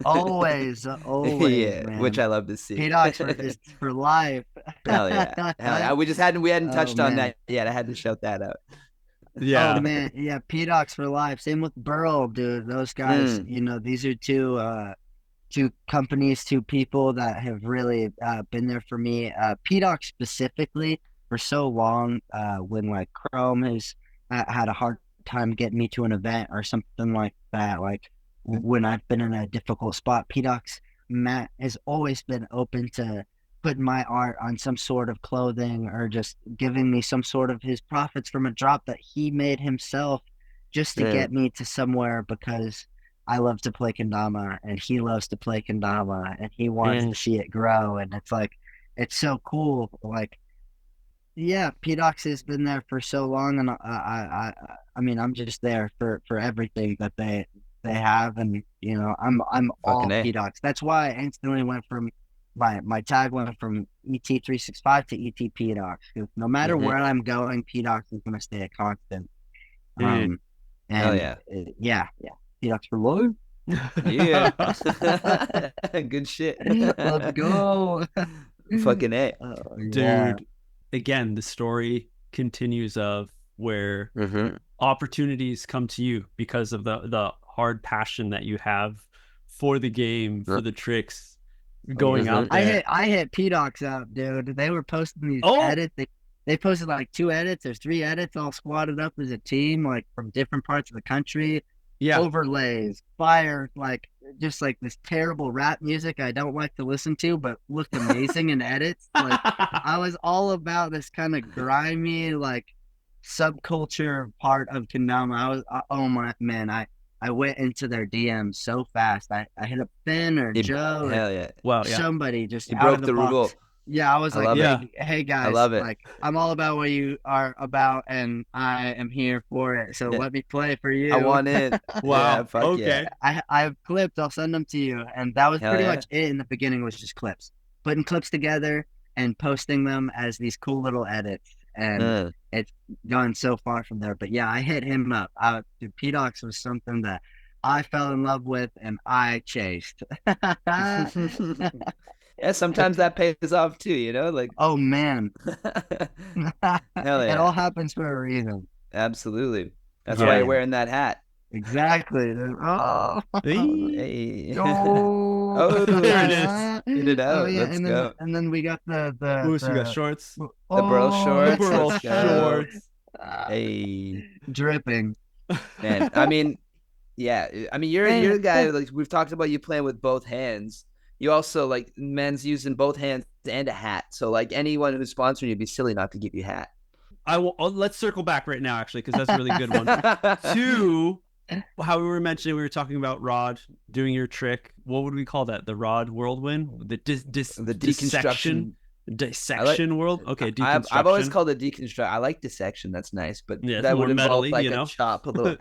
always, yeah, man. which I love to see. P-Docs is for life. Hell yeah, hell yeah. We hadn't touched on that yet. I had to shout that out. Yeah. Oh man, yeah, P-Docs for life. Same with Burl, dude. Those guys, these are two companies, two people that have really been there for me. P-Doc specifically for so long, when like Chrome has had a hard time getting me to an event or something like that, like when I've been in a difficult spot, P-Doc's Matt has always been open to putting my art on some sort of clothing or just giving me some sort of his profits from a drop that he made himself just to get me to somewhere, because I love to play Kendama and he loves to play Kendama and he wants to see it grow. And it's like, it's so cool. Like, yeah, P-Docs has been there for so long. And I mean, I'm just there for everything that they have. And, I'm all P-Docs. That's why I instantly went from my tag went from ET365 to ET P-Docs. Because no matter where I'm going, P-Docs is going to stay a constant. And hell yeah. Yeah. P-Docs for life. Yeah. Good shit. Let's go. Fucking A. Dude, again, the story continues of where opportunities come to you because of the hard passion that you have for the game, for the tricks, going out there. I hit P-Docs up, dude. They were posting these edits. They posted like 2 edits. There's 3 edits all squatted up as a team, like from different parts of the country. Yeah. Overlays, fire, like just like this terrible rap music I don't like to listen to, but looked amazing in edits. Like I was all about this kind of grimy, like subculture part of Kendama. Oh my man, I went into their DMs so fast. I hit up Finn or Joe. Hell yeah. Well, somebody just you broke the rule. Yeah, I was like, hey guys, I love it. Like I'm all about what you are about, and I am here for it. So let me play for you. I want it. Wow. Yeah, okay. Yeah. I have clips. I'll send them to you. And that was pretty much it in the beginning. Was just clips, putting clips together and posting them as these cool little edits. And it's gone so far from there. But yeah, I hit him up. Dude, P-Docs was something that I fell in love with and I chased. Yeah, sometimes that pays off too, like. Oh man. Hell yeah. It all happens for a reason. Absolutely. That's why you're wearing that hat. Exactly. Oh, hey. Oh, there it is. Get it out. Let's go. And then we got the we got shorts. The bro shorts. Bro shorts. Hey. Dripping. Man, I mean, yeah. I mean, you're a guy, like we've talked about you playing with both hands. You also like men's using both hands and a hat. So like anyone who's sponsoring you, it'd be silly not to give you a hat. Let's circle back right now, actually, because that's a really good one. To how we were talking about Rod doing your trick. What would we call that? The Rod whirlwind? The deconstruction. Dissection world. Okay, deconstruction. I've always called it deconstruct. I like dissection. That's nice, but Yeah, it's that more would involve metally, like you know? a chop, a little.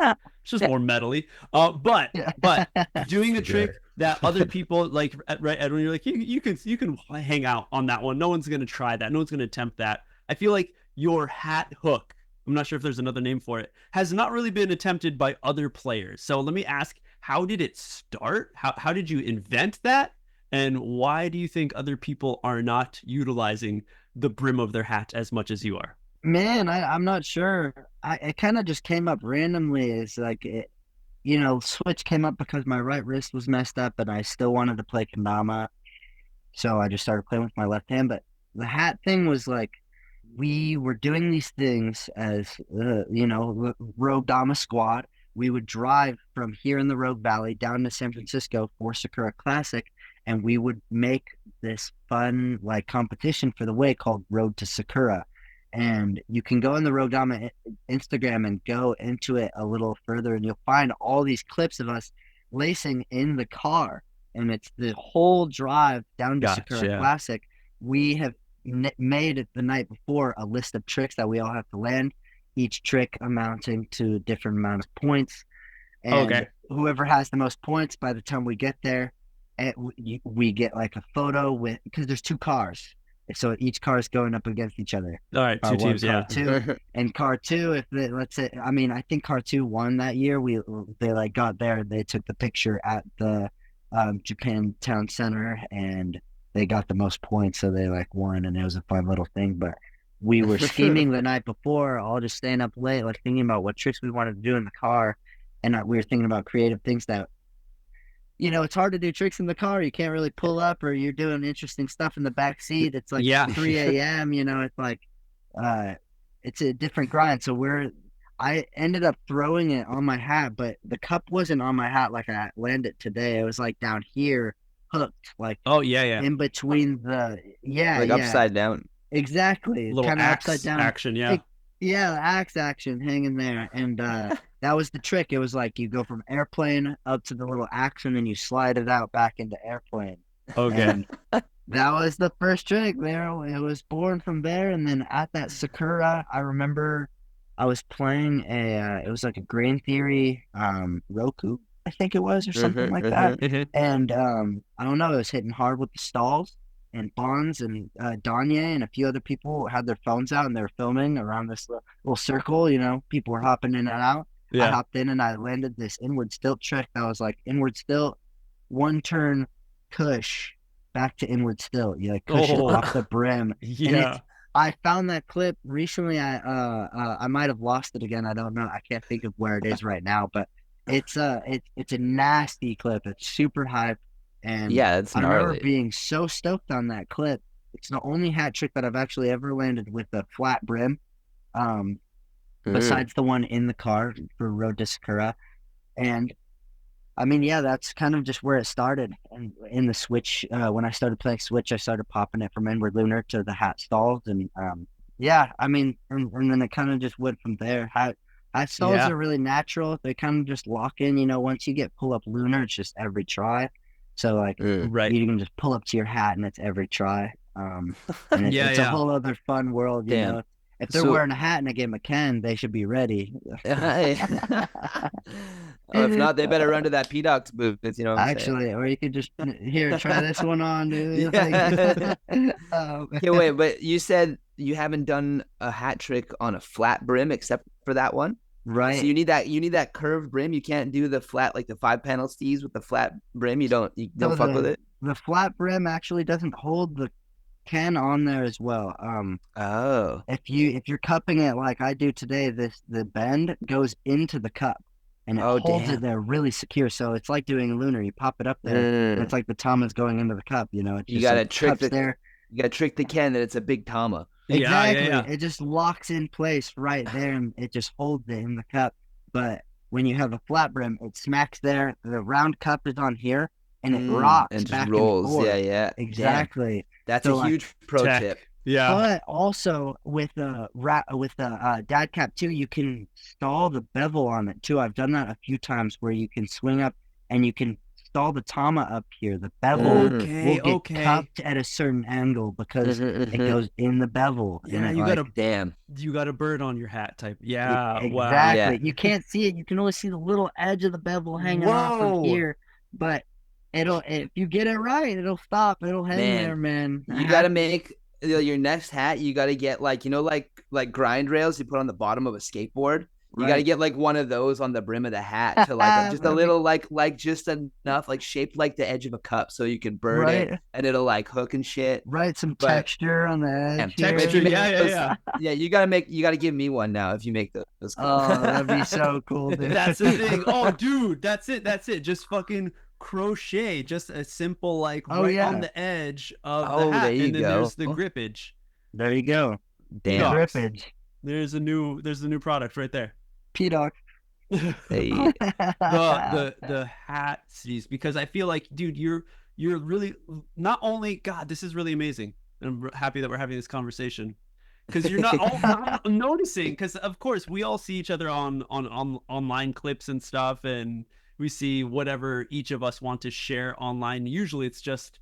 It's just more metally. But doing a trick that other people like, right, Edwin, you're like, you can hang out on that one. No one's gonna try that. No one's gonna attempt that. I feel like your hat hook, I'm not sure if there's another name for it, has not really been attempted by other players. So let me ask, how did it start? How did you invent that? And why do you think other people are not utilizing the brim of their hat as much as you are? Man, I'm not sure. It kind of just came up randomly. It's like, Switch came up because my right wrist was messed up and I still wanted to play Kendama. So I just started playing with my left hand. But the hat thing was like, we were doing these things as, Rogue Dama squad. We would drive from here in the Rogue Valley down to San Francisco for Sakura Classic, and we would make this fun like competition for the way called Road to Sakura. And you can go on the Rogue Dama Instagram and go into it a little further, and you'll find all these clips of us racing in the car. And it's the whole drive down to Sakura Classic. We have made it the night before a list of tricks that we all have to land, each trick amounting to a different amount of points. And whoever has the most points by the time we get there, we get like a photo with, because there's two cars. So each car is going up against each other. All right, two teams, car two, and car two, if they, let's say, I mean, I think car two won that year. They like got there, they took the picture at the Japan Town Center, and they got the most points, so they like won, and it was a fun little thing. But we were scheming the night before, all just staying up late, like thinking about what tricks we wanted to do in the car, and we were thinking about creative things that, it's hard to do tricks in the car. You can't really pull up, or you're doing interesting stuff in the back seat. It's like 3 a.m. It's like it's a different grind. So I ended up throwing it on my hat, but the cup wasn't on my hat like I landed today. It was like down here, hooked, like in between the upside down. Exactly, little kind of axe upside down action, the axe action hanging there, and that was the trick. It was like you go from airplane up to the little axe, and then you slide it out back into airplane. Okay. And that was the first trick there. It was born from there. And then at that Sakura, I remember I was playing it was like a Grain Theory Roku, I think it was, or something like that. And I don't know, it was hitting hard with the stalls. And Bonds and Danye and a few other people had their phones out, and they were filming around this little circle. People were hopping in and out. I hopped in and I landed this inward stilt trick that was like inward stilt, one turn, cush, back to inward stilt. You like cush it off the brim. Yeah. I found that clip recently. I might have lost it again. I don't know. I can't think of where it is right now. But it's a nasty clip. It's super hype. And it's gnarly. I remember being so stoked on that clip. It's the only hat trick that I've actually ever landed with a flat brim. Besides the one in the car for Road to Sakura. And I mean, that's kind of just where it started. And in the Switch, when I started playing Switch, I started popping it from inward lunar to the hat stalls. And and then it kind of just went from there. Hat stalls are really natural. They kind of just lock in, once you get pull up lunar, it's just every try. So like you can just pull up to your hat and it's every try. And it's a whole other fun world, you know. If they're wearing a hat in a game of Ken, they should be ready. If not, they better run to that P-Doc's booth. Actually, or you could just try this one on, dude. Wait, but you said you haven't done a hat trick on a flat brim except for that one, right? So you need that curved brim. You can't do the flat, like the 5-panel stees with the flat brim. You don't fuck with it. The flat brim actually doesn't hold the Ken on there as well. If you're cupping it like I do today, the bend goes into the cup and it holds it there really secure. So it's like doing a lunar. You pop it up there, and it's like the tama's going into the cup. You gotta trick there. You gotta trick the Ken that it's a big tama. Exactly. It just locks in place right there, and it just holds it in the cup. But when you have a flat brim, it smacks there. The round cup is on here, and it rocks and just back rolls. And forth. Yeah. Exactly. Damn. That's a huge pro tip. Yeah. But also with the dad cap too, you can stall the bevel on it too. I've done that a few times where you can swing up and you can install the tama up here, the bevel Okay, will get cupped at a certain angle because it goes in the bevel. Yeah, and you got damn. a bird on your hat type. Yeah, exactly. wow. Yeah. You can't see it. You can only see the little edge of the bevel hanging off from Whoa. here. But if you get it right, it'll stop. It'll hang there, man. You got to make your next hat. You got to get like grind rails you put on the bottom of a skateboard. You got to get like one of those on the brim of the hat to like just a little like just enough like shaped like the edge of a cup so you can bird it and it'll like hook and shit. Right, some texture on the edge. Texture, yeah. Yeah, you gotta give me one now if you make those. Oh, that'd be so cool, dude. That's the thing. Oh, dude, that's it. Just fucking crochet, just a simple like on the edge of the hat, and then there's the grippage. There you go. Damn. Grippage. There's a new product right there. P-Doc. Hey. the hat sees, because I feel like, dude, you're really not only, God, this is really amazing. I'm happy that we're having this conversation, because you're not noticing, because of course we all see each other on online clips and stuff, and we see whatever each of us want to share online. Usually it's just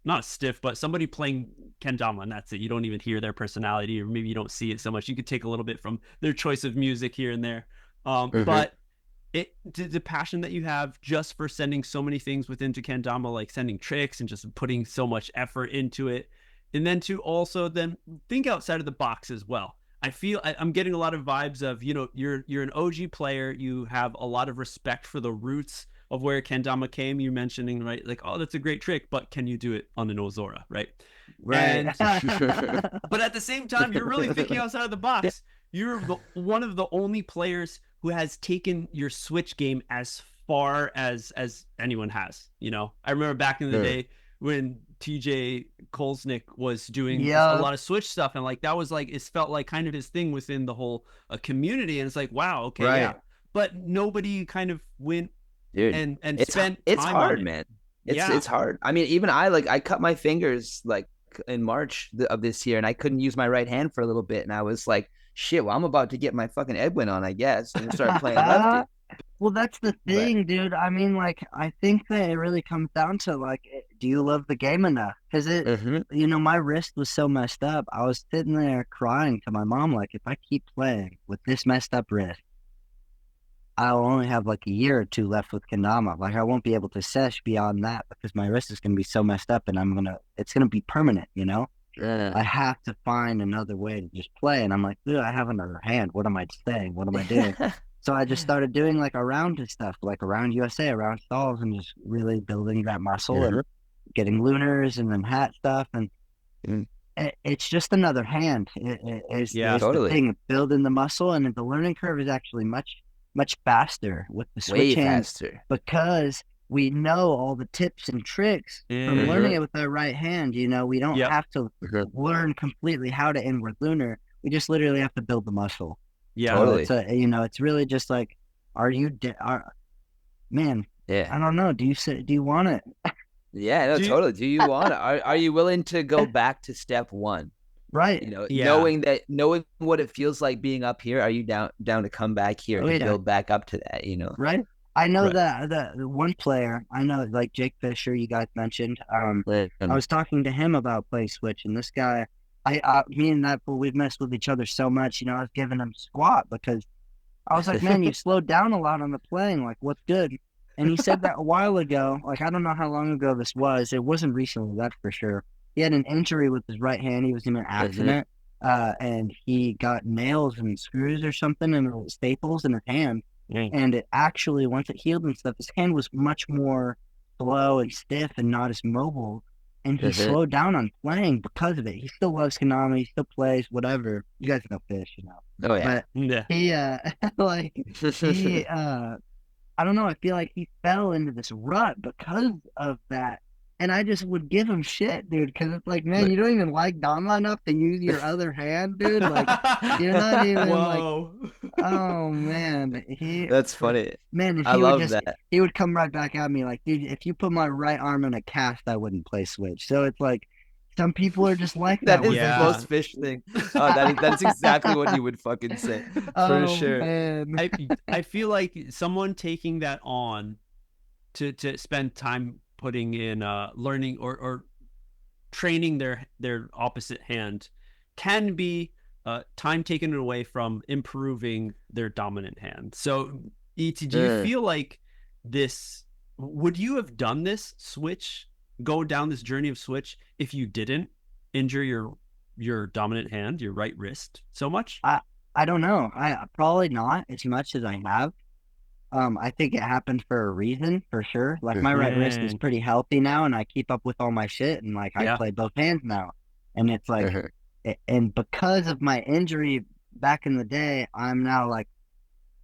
not stiff, but somebody playing kendama, and that's it. You don't even hear their personality, or maybe you don't see it so much. You could take a little bit from their choice of music here and there. But the passion that you have just for sending so many things within to kendama, like sending tricks and just putting so much effort into it, and then to also then think outside of the box as well. I feel I'm getting a lot of vibes of, you're an OG player. You have a lot of respect for the roots of where kendama came. You're mentioning, right, like, oh, that's a great trick, but can you do it on an Ozora, right? Right. But at the same time, you're really thinking outside of the box. You're one of the only players who has taken your Switch game as far as anyone has. I remember back in the day when TJ Kolsnick was doing a lot of Switch stuff, and like that was like, it felt like kind of his thing within the whole community, and it's like, wow, okay, yeah. But nobody kind of went, dude, and spent it's time hard, on it. man. It's hard. I mean, even I cut my fingers like in March of this year, and I couldn't use my right hand for a little bit, and I was like, shit, well, I'm about to get my fucking Edwin on, I guess, and start playing lefty. Well, that's the thing, dude. I mean, like, I think that it really comes down to, like, do you love the game enough? Because my wrist was so messed up. I was sitting there crying to my mom, like, if I keep playing with this messed up wrist, I'll only have like a year or two left with Kendama. Like, I won't be able to sesh beyond that because my wrist is going to be so messed up, and it's going to be permanent, I have to find another way to just play. And I'm like, dude, I have another hand. What am I saying? What am I doing? So I just started doing like around stuff, like around USA, around stalls, and just really building that muscle and getting lunars and then hat stuff. And it's just another hand. It's the thing, building the muscle, and the learning curve is actually much faster with the switch hand, because we know all the tips and tricks from learning it with our right hand. We don't have to learn completely how to inward lunar. We just literally have to build the muscle. Yeah, totally. So it's really just like, man? Yeah. I don't know. Do you want it? Yeah, no, totally. Do you want it? Are you willing to go back to step one? Right. Knowing what it feels like being up here. Are you down to come back here and build back up to that? Right. I know that the one player I know, like Jake Fisher, you guys mentioned. I was talking to him about play Switch, and this guy, me and that fool, we've messed with each other so much. I was giving him squat because I was like, man, you slowed down a lot on the playing. Like, what's good? And he said that a while ago. Like, I don't know how long ago this was. It wasn't recently, that's for sure. He had an injury with his right hand. He was in an accident, and he got nails and screws or something and staples in his hand. And it actually, once it healed and stuff, his hand was much more slow and stiff and not as mobile. And he slowed down on playing because of it. He still loves Kendama. He still plays, whatever. You guys know Fish, Oh, yeah. But he, I don't know. I feel like he fell into this rut because of that. And I just would give him shit, dude, because it's like, man, you don't even like Dama enough to use your other hand, dude. Like, you're not even like, oh man, that's funny, man. If I love that. He would come right back at me like, dude, if you put my right arm in a cast, I wouldn't play Switch. So it's like, some people are just like that. That is the most Fish thing. Oh, that's exactly what he would fucking say for sure. Man. I feel like someone taking that on to spend time putting in learning or training their opposite hand can be time taken away from improving their dominant hand. So, E.T., do you feel like this? Would you have done this switch, go down this journey of switch, if you didn't injure your dominant hand, your right wrist, so much? I don't know. I probably not as much as I have. I think it happened for a reason, for sure. Like my right wrist is pretty healthy now, and I keep up with all my shit, and like I play both hands now, and it's like, and because of my injury back in the day, I'm now like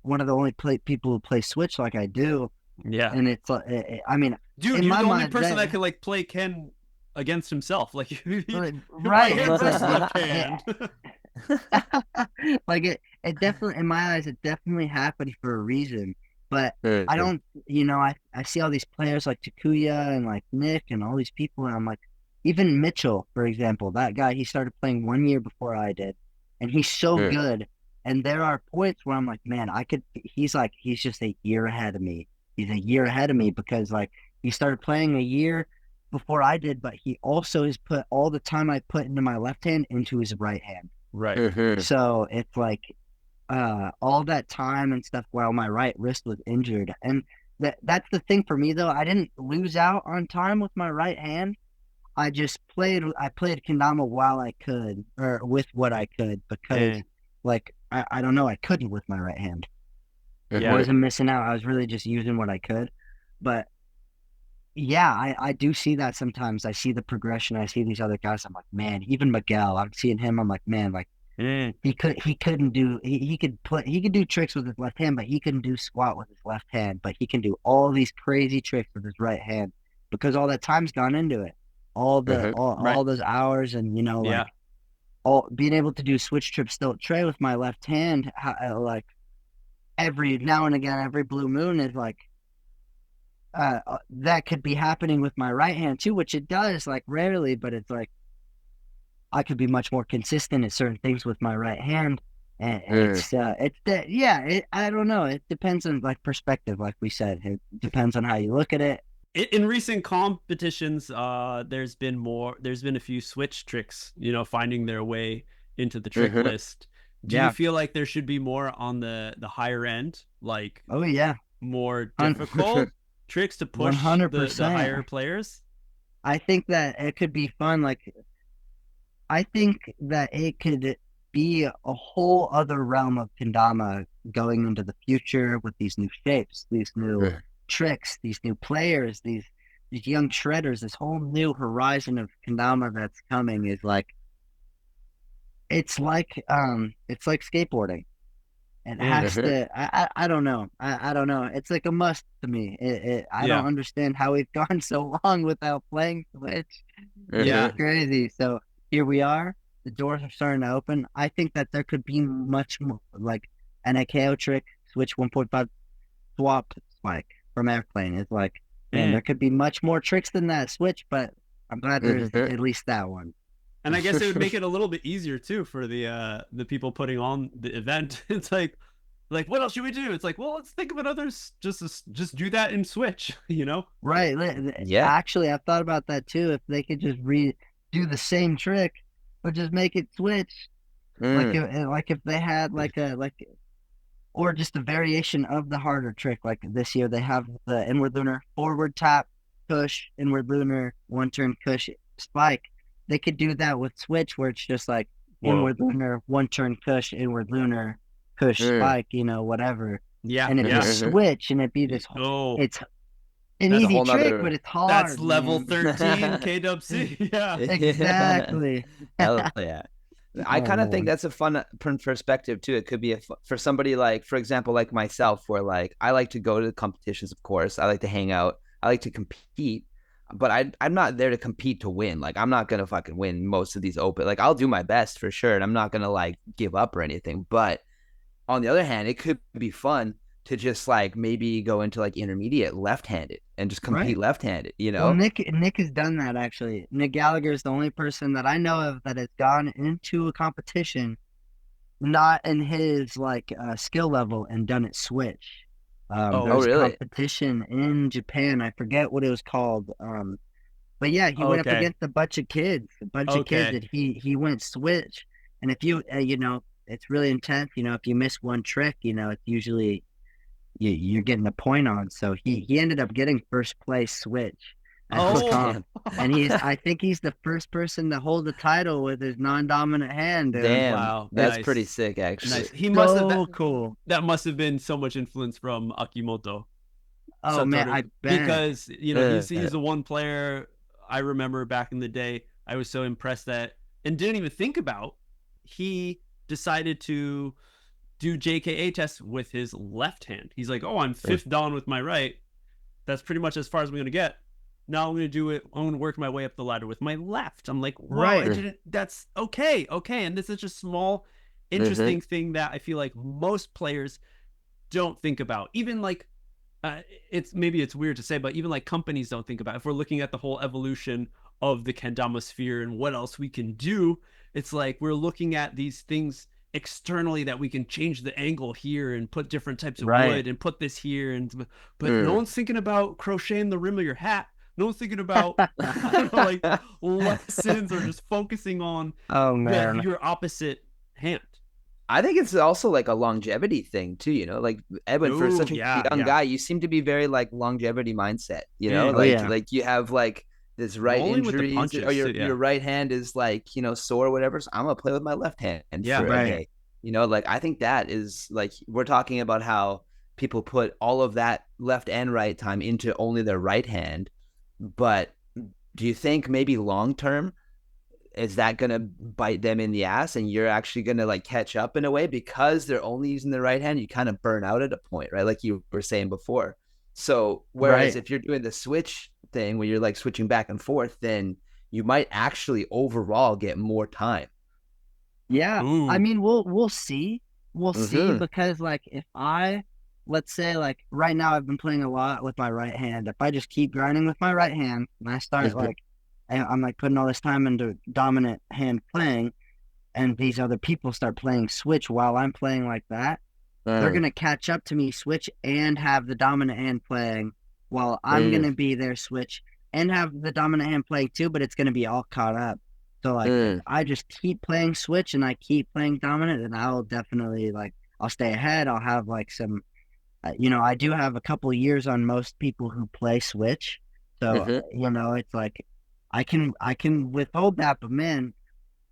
one of the only people who play Switch like I do. Yeah, and it's like, I mean, dude, you're the only person that could like play Ken against himself, like right, left hand. Like it definitely, in my eyes, it definitely happened for a reason. But I don't, I see all these players like Takuya and like Nick and all these people, and I'm like, even Mitchell, for example, that guy, he started playing 1 year before I did, and he's so good. And there are points where I'm like, man, he's just a year ahead of me. He's a year ahead of me because like he started playing a year before I did, but he also has put all the time I put into my left hand into his right hand. Right. So it's like all that time and stuff while my right wrist was injured. And that's the thing for me though. I didn't lose out on time with my right hand. I played Kendama while I could, or with what I could, because like I don't know, I couldn't with my right hand. I wasn't missing out. I was really just using what I could. But yeah, I do see that sometimes. I see the progression. I see these other guys. I'm like, man, even Miguel, I'm seeing him. I'm like, man, like he could do tricks with his left hand, but he couldn't do squat with his left hand. But he can do all these crazy tricks with his right hand because all that time's gone into it. All those hours, and like all being able to do switch trip stilt tray with my left hand, like every now and again, every blue moon is like that could be happening with my right hand too, which it does like rarely, but it's like I could be much more consistent at certain things with my right hand, and I don't know. It depends on like perspective, like we said. It depends on how you look at it. In recent competitions, there's been a few switch tricks, finding their way into the trick list. Do you feel like there should be more on the higher end, like more difficult tricks to push 100%. The higher players? I think that it could be fun. Like, I think that it could be a whole other realm of Kendama going into the future with these new shapes, these new tricks, these new players, these young shredders. This whole new horizon of Kendama that's coming is like, it's like skateboarding. It has to. I don't know. I don't know. It's like a must to me. I don't understand how we've gone so long without playing Switch. It's crazy. So here we are. The doors are starting to open. I think that there could be much more, like an AKO trick, Switch 1.5 swap spike from airplane. It's like, man, there could be much more tricks than that Switch, but I'm glad there's at least that one. And I guess it would make it a little bit easier too for the people putting on the event. It's like what else should we do? It's like, well, let's think of another. Just do that in Switch, Right? Yeah. Actually, I've thought about that too. If they could just do the same trick, but just make it Switch, like if they had or just a variation of the harder trick. Like this year, they have the inward lunar forward tap push, inward lunar one turn push spike. They could do that with Switch, where it's just like inward lunar, one turn push, inward lunar, push, spike, whatever. Yeah. And it'd be Switch, and it'd be this it's an easy trick, but it's hard. That's level 13 KWC. Yeah. Exactly. Hell yeah. I kind of think that's a fun perspective too. It could be for somebody like, for example, like myself, where like I like to go to competitions, of course. I like to hang out. I like to compete. But I'm not there to compete to win. Like, I'm not going to fucking win most of these open. Like, I'll do my best for sure. And I'm not going to, like, give up or anything. But on the other hand, it could be fun to just, like, maybe go into, like, intermediate left-handed and just compete left-handed, Well, Nick has done that, actually. Nick Gallagher is the only person that I know of that has gone into a competition not in his, like, skill level and done it Switch. Oh, There was a really? competition in Japan. I forget what it was called. But yeah, he went up Okay. against a bunch of kids, Okay. and he went switch. And if you, it's really intense. If you miss one trick, it's usually you're getting a point on. So he ended up getting first place switch at his Oh, comp. And Damn. I think he's the first person to hold the title with his non-dominant hand, dude. Damn. wow. That's Nice. pretty sick, actually. Nice. He must have So cool. that must have been so much influence from Akimoto Oh man, Satoru I bet. because he's the one player I remember back in the day. I was so impressed that and didn't even think about he decided to do JKA tests with his left hand. He's like, oh, I'm fifth down with my right. That's pretty much as far as I'm gonna get. Now I'm gonna do it. I'm gonna work my way up the ladder with my left. I'm like, whoa, Right. I didn't. That's okay. And this is just a small, interesting thing that I feel like most players don't think about. Even like, it's weird to say, but even like companies don't think about. If we're looking at the whole evolution of the Kendama sphere and what else we can do, it's like we're looking at these things externally that we can change the angle here and put different types of wood and put this here but no one's thinking about crocheting the rim of your hat. No one's thinking about like lessons or just focusing on your opposite hand. I think it's also like a longevity thing too, like Edwin, for such a young guy, you seem to be very like longevity mindset, like you have like this right injury or your right hand is like, sore or whatever. So I'm going to play with my left hand for a day, like I think that is like, we're talking about how people put all of that left and right time into only their right hand. But do you think maybe long-term, is that going to bite them in the ass and you're actually going to like catch up in a way because they're only using the right hand? You kind of burn out at a point, right? Like you were saying before. So whereas if you're doing the switch thing where you're like switching back and forth, then you might actually overall get more time. Yeah. Ooh. I mean, we'll see. We'll see, because like if let's say like right now I've been playing a lot with my right hand. If I just keep grinding with my right hand and I start like I'm like putting all this time into dominant hand playing, and these other people start playing switch while I'm playing like that, they're gonna catch up to me switch and have the dominant hand playing while I'm gonna be their switch and have the dominant hand playing too, but it's gonna be all caught up. So like if I just keep playing switch and I keep playing dominant, then I'll definitely like I'll stay ahead. I'll have like some I do have a couple of years on most people who play switch. So it's like I can withhold that, but man,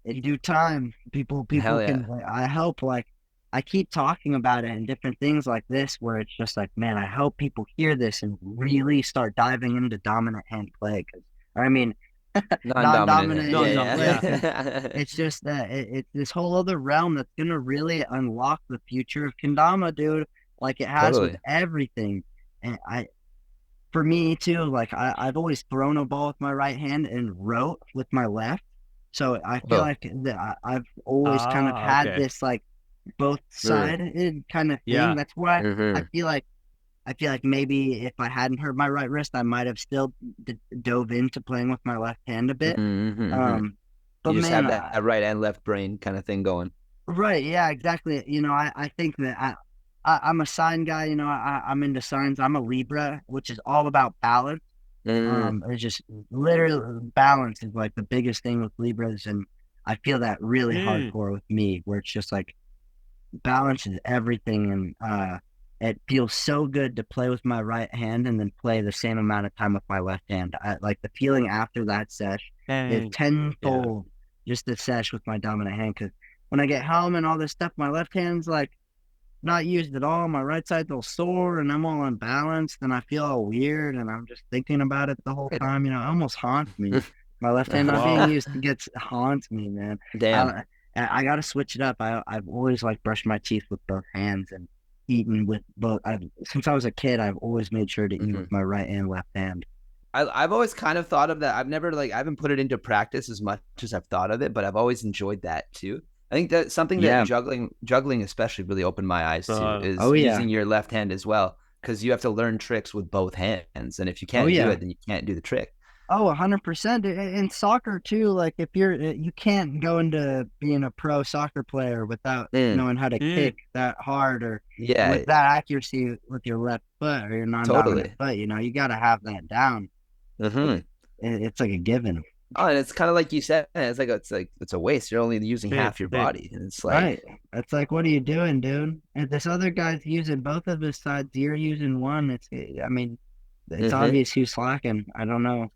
in due time, people can. I hope like I keep talking about it and different things like this, where it's just like, man, I hope people hear this and really start diving into dominant hand play. Because I mean, non-dominant play. It's just that it's this whole other realm that's gonna really unlock the future of Kendama, dude. Like it has with everything, and for me too, like I've always thrown a ball with my right hand and wrote with my left. So I feel like that I've always kind of had this like both sided kind of thing. Yeah. That's why I feel like maybe if I hadn't hurt my right wrist, I might have still dove into playing with my left hand a bit. But you just have that right and left brain kind of thing going. Right. Yeah, exactly. I think that I'm a sign guy, I'm into signs. I'm a Libra, which is all about balance. It's just literally balance is like the biggest thing with Libras. And I feel that really hardcore with me, where it's just like balance is everything. And it feels so good to play with my right hand and then play the same amount of time with my left hand. Like the feeling after that sesh is tenfold just the sesh with my dominant hand. Because when I get home and all this stuff, my left hand's like not used at all. My right side's all sore and I'm all unbalanced and I feel all weird and I'm just thinking about it the whole time. It almost haunts me. My left hand not being used haunts me, man. Damn. I gotta switch it up. I've always like brushed my teeth with both hands and eaten with both. Since I was a kid, I've always made sure to eat with my right and left hand. I've always kind of thought of that. I've never I haven't put it into practice as much as I've thought of it, but I've always enjoyed that too. I think that's something that juggling especially really opened my eyes to is using your left hand as well, because you have to learn tricks with both hands, and if you can't do it, then you can't do the trick. Oh, 100%. In soccer too, like if you can't go into being a pro soccer player without knowing how to kick that hard or Yeah, with that accuracy with your left foot or your non-dominant totally. foot. You got to have that down. Mm-hmm. It's like a given. Oh, and it's kind of like you said, it's a waste. You're only using half your body, and it's like Right. It's like, what are you doing, dude? And this other guy's using both of his sides. You're using one. I mean, it's obvious who's slacking. I don't know.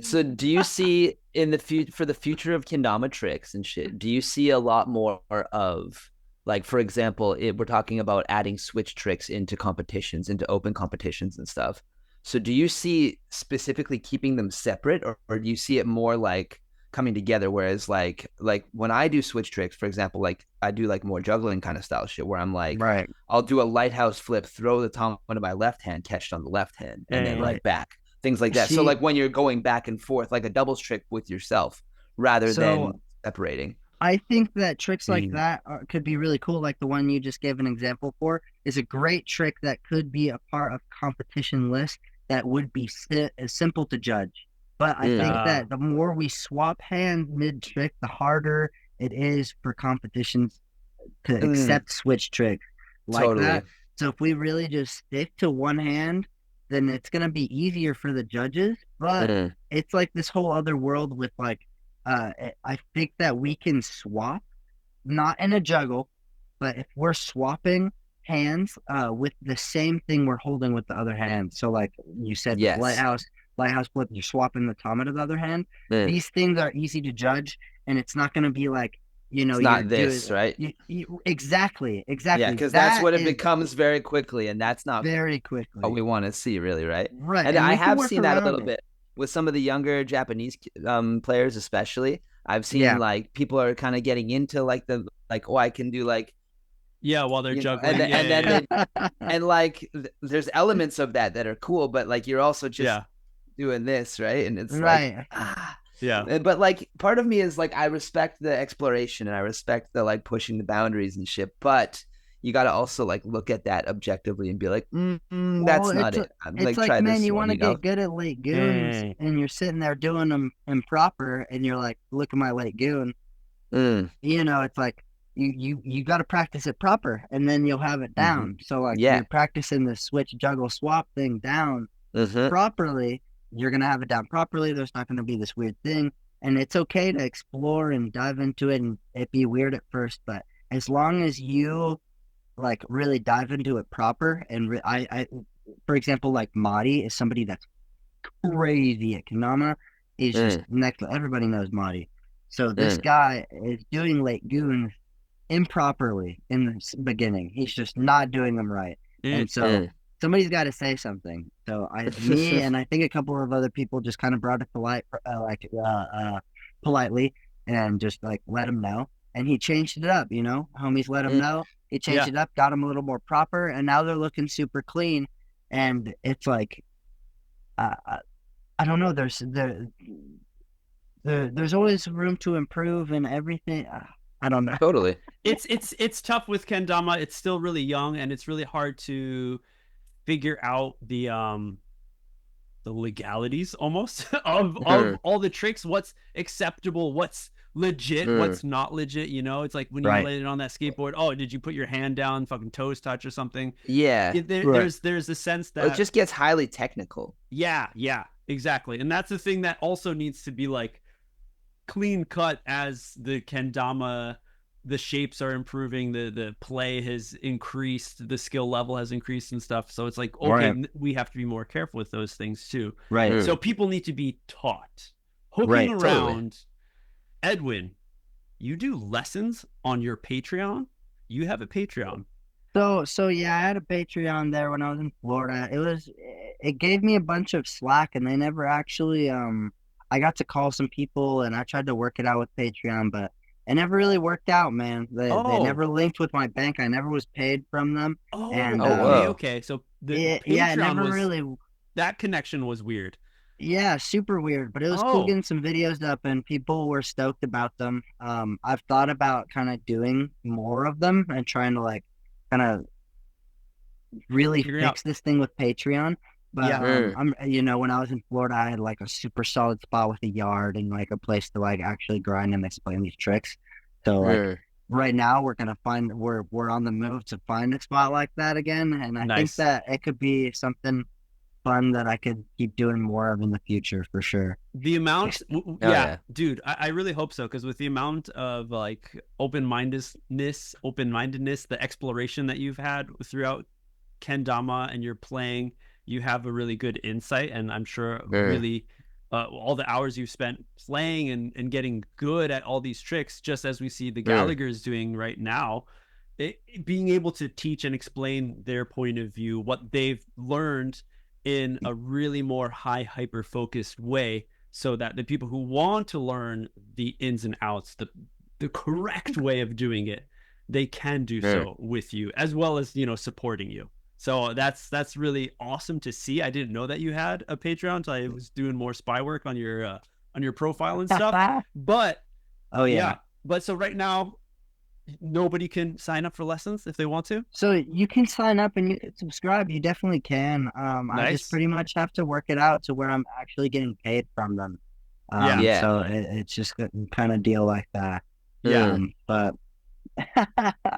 So do you see in the future for the future of kendama tricks and shit, do you see a lot more of, like, for example, we're talking about adding switch tricks into competitions, into open competitions and stuff. So do you see specifically keeping them separate, or do you see it more like coming together? Whereas like when I do switch tricks, for example, like I do like more juggling kind of style shit where I'm like, right. I'll do a lighthouse flip, throw the tom onto my left hand, catch it on the left hand, and then like back, things like that. So like when you're going back and forth, like a doubles trick with yourself rather than separating. I think that tricks like that could be really cool. Like the one you just gave an example for is a great trick that could be a part of competition list that would be simple to judge. But I think that the more we swap hands mid-trick, the harder it is for competitions to accept switch tricks like that. So if we really just stick to one hand, then it's going to be easier for the judges. But it's like this whole other world with like, I think that we can swap, not in a juggle, but if we're swapping hands with the same thing we're holding with the other hand. So like you said, lighthouse flip, you're swapping the Tama to the other hand. These things are easy to judge, and it's not going to be like, it's not this, right? Exactly. Yeah, because that's what it becomes very quickly, and that's not very quickly what we want to see, really, right? Right. And I have seen that a little bit with some of the younger Japanese players, especially. I've seen like people are kind of getting into like I can do like while they're juggling, and like there's elements of that are cool, but like you're also just doing this, right? And it's like but like part of me is like I respect the exploration and I respect the like pushing the boundaries and shit, but you got to also like look at that objectively and be like, that's not it. It's like, man, you want to get good at late goons, and you're sitting there doing them improper, and you're like, look at my late goon. It's like you got to practice it proper, and then you'll have it down. So like you're practicing the switch juggle swap thing down properly. You're gonna have it down properly. There's not gonna be this weird thing, and it's okay to explore and dive into it, and it be weird at first, but as long as you like really dive into it proper, and I for example, like Madi is somebody that's crazy at Kendama. He's just next. Everybody knows Madi. So this guy is doing late goons improperly in the beginning. He's just not doing them right, and so somebody's got to say something. So me and I think a couple of other people just kind of brought it to light, politely, and just like let him know. And he changed it up, homies let him know. He changed it up, got him a little more proper, and now they're looking super clean. And it's like, I don't know. There's always room to improve and everything. I don't know. Totally. It's tough with Kendama. It's still really young, and it's really hard to figure out the legalities almost of all the tricks. What's acceptable? What's legit? What's not legit? It's like when you landed on that skateboard. Oh, did you put your hand down, fucking toes touch or something? There's a sense that it just gets highly technical. Yeah, exactly. And that's the thing that also needs to be like clean cut as the Kendama, the shapes are improving, the play has increased, the skill level has increased and stuff. So it's like, okay, we have to be more careful with those things too. Right. So people need to be taught. Hooking around. Edwin, you do lessons on your Patreon? You have a Patreon. So yeah, I had a Patreon there when I was in Florida. It gave me a bunch of slack, and they never actually I got to call some people, and I tried to work it out with Patreon, but it never really worked out, man. They never linked with my bank. I never was paid from them. Okay. So it never really. That connection was weird. Yeah, super weird, but it was cool getting some videos up, and people were stoked about them. I've thought about kind of doing more of them and trying to like kind of really fix this thing with Patreon. But Yeah. I'm when I was in Florida, I had like a super solid spot with a yard and like a place to like actually grind and explain these tricks. So like right now we're on the move to find a spot like that again, and I think Nice. that it could be something fun that I could keep doing more of in the future for sure. The amount, yeah. dude, I really hope so, because with the amount of like open-mindedness, the exploration that you've had throughout Kendama and your playing, you have a really good insight, and I'm sure really all the hours you've spent playing and getting good at all these tricks, just as we see the Gallagher's doing right now, being able to teach and explain their point of view, what they've learned in a really more hyper focused way, so that the people who want to learn the ins and outs, the correct way of doing it, they can do so with you, as well as supporting you. So that's really awesome to see. I didn't know that you had a Patreon until I was doing more spy work on your profile and stuff. But oh yeah. But so right now, nobody can sign up for lessons if they want to. So you can sign up and you can subscribe. You definitely can. I just pretty much have to work it out to where I'm actually getting paid from them. So it's just a kind of deal like that. But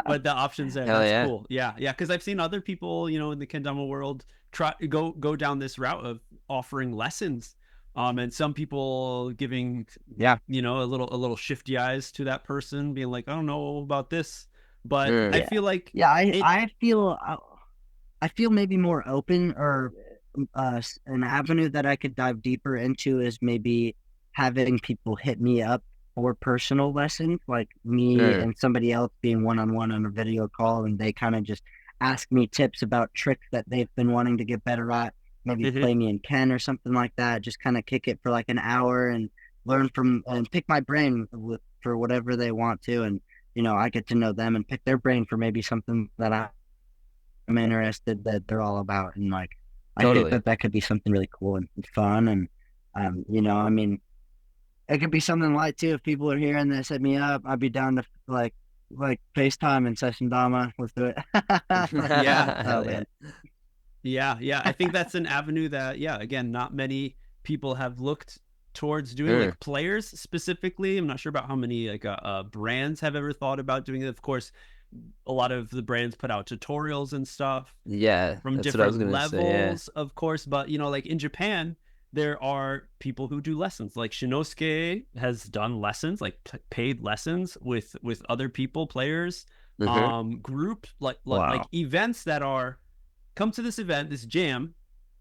but the options there, that's cool. Yeah, because I've seen other people, in the Kendama world try go down this route of offering lessons, and some people giving a little shifty eyes to that person, being like, I don't know about this, but I feel like I feel maybe more open, or an avenue that I could dive deeper into is maybe having people hit me up for personal lessons, like me and somebody else being one-on-one on a video call, and they kind of just ask me tips about tricks that they've been wanting to get better at, maybe play me in Ken or something like that, just kind of kick it for like an hour and learn from and pick my brain for whatever they want to, and I get to know them and pick their brain for maybe something that I'm interested that they're all about, and like I think that could be something really cool and fun, and I mean, it could be something light too. If people are hearing this, hit me up. I'd be down to like FaceTime and session Dama. Let's do it. Yeah. I think that's an avenue that, again, not many people have looked towards doing, like players specifically. I'm not sure about how many like brands have ever thought about doing it. Of course, a lot of the brands put out tutorials and stuff. Yeah, from different levels, of course. But like in Japan, there are people who do lessons. Like Shinosuke has done lessons, like paid lessons with other people, players, group, like events that are, come to this event, this jam.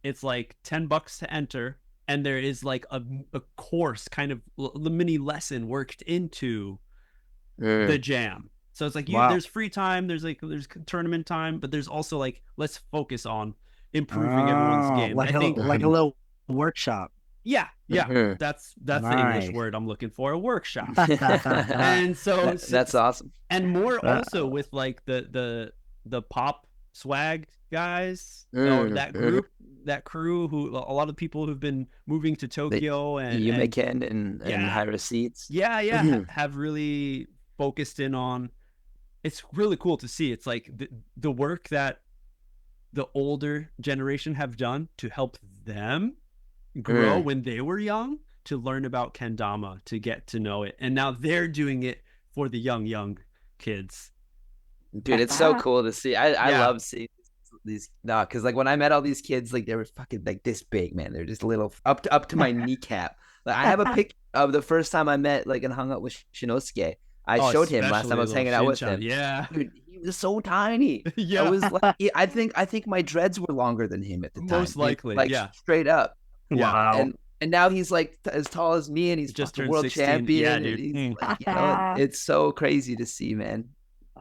It's like $10 to enter, and there is like a course, kind of the mini lesson worked into the jam. So it's like there's free time, there's tournament time, but there's also like, let's focus on improving everyone's game. Like a little workshop. Yeah. That's the English word I'm looking for, a workshop. And so that's awesome. And more also with like the pop swag guys, or that group, that crew, who a lot of people who've been moving to Tokyo and Yume and high receipts. Have really focused in on. It's really cool to see. It's like the work that the older generation have done to help them grow when they were young, to learn about Kendama, to get to know it, and now they're doing it for the young kids. Dude, it's so cool to see. I love seeing these because like when I met all these kids, like they were fucking like this big, man. They're just little up to my kneecap. Like I have a pic of the first time I met like and hung out with Shinosuke. I showed him last time I was hanging out with him. Yeah, dude, he was so tiny. I was like, I think my dreads were longer than him at the time. Most likely, straight up. Wow. And now he's like as tall as me, and he's just the world 16. champion. Yeah, dude. He's like, it's so crazy to see, man.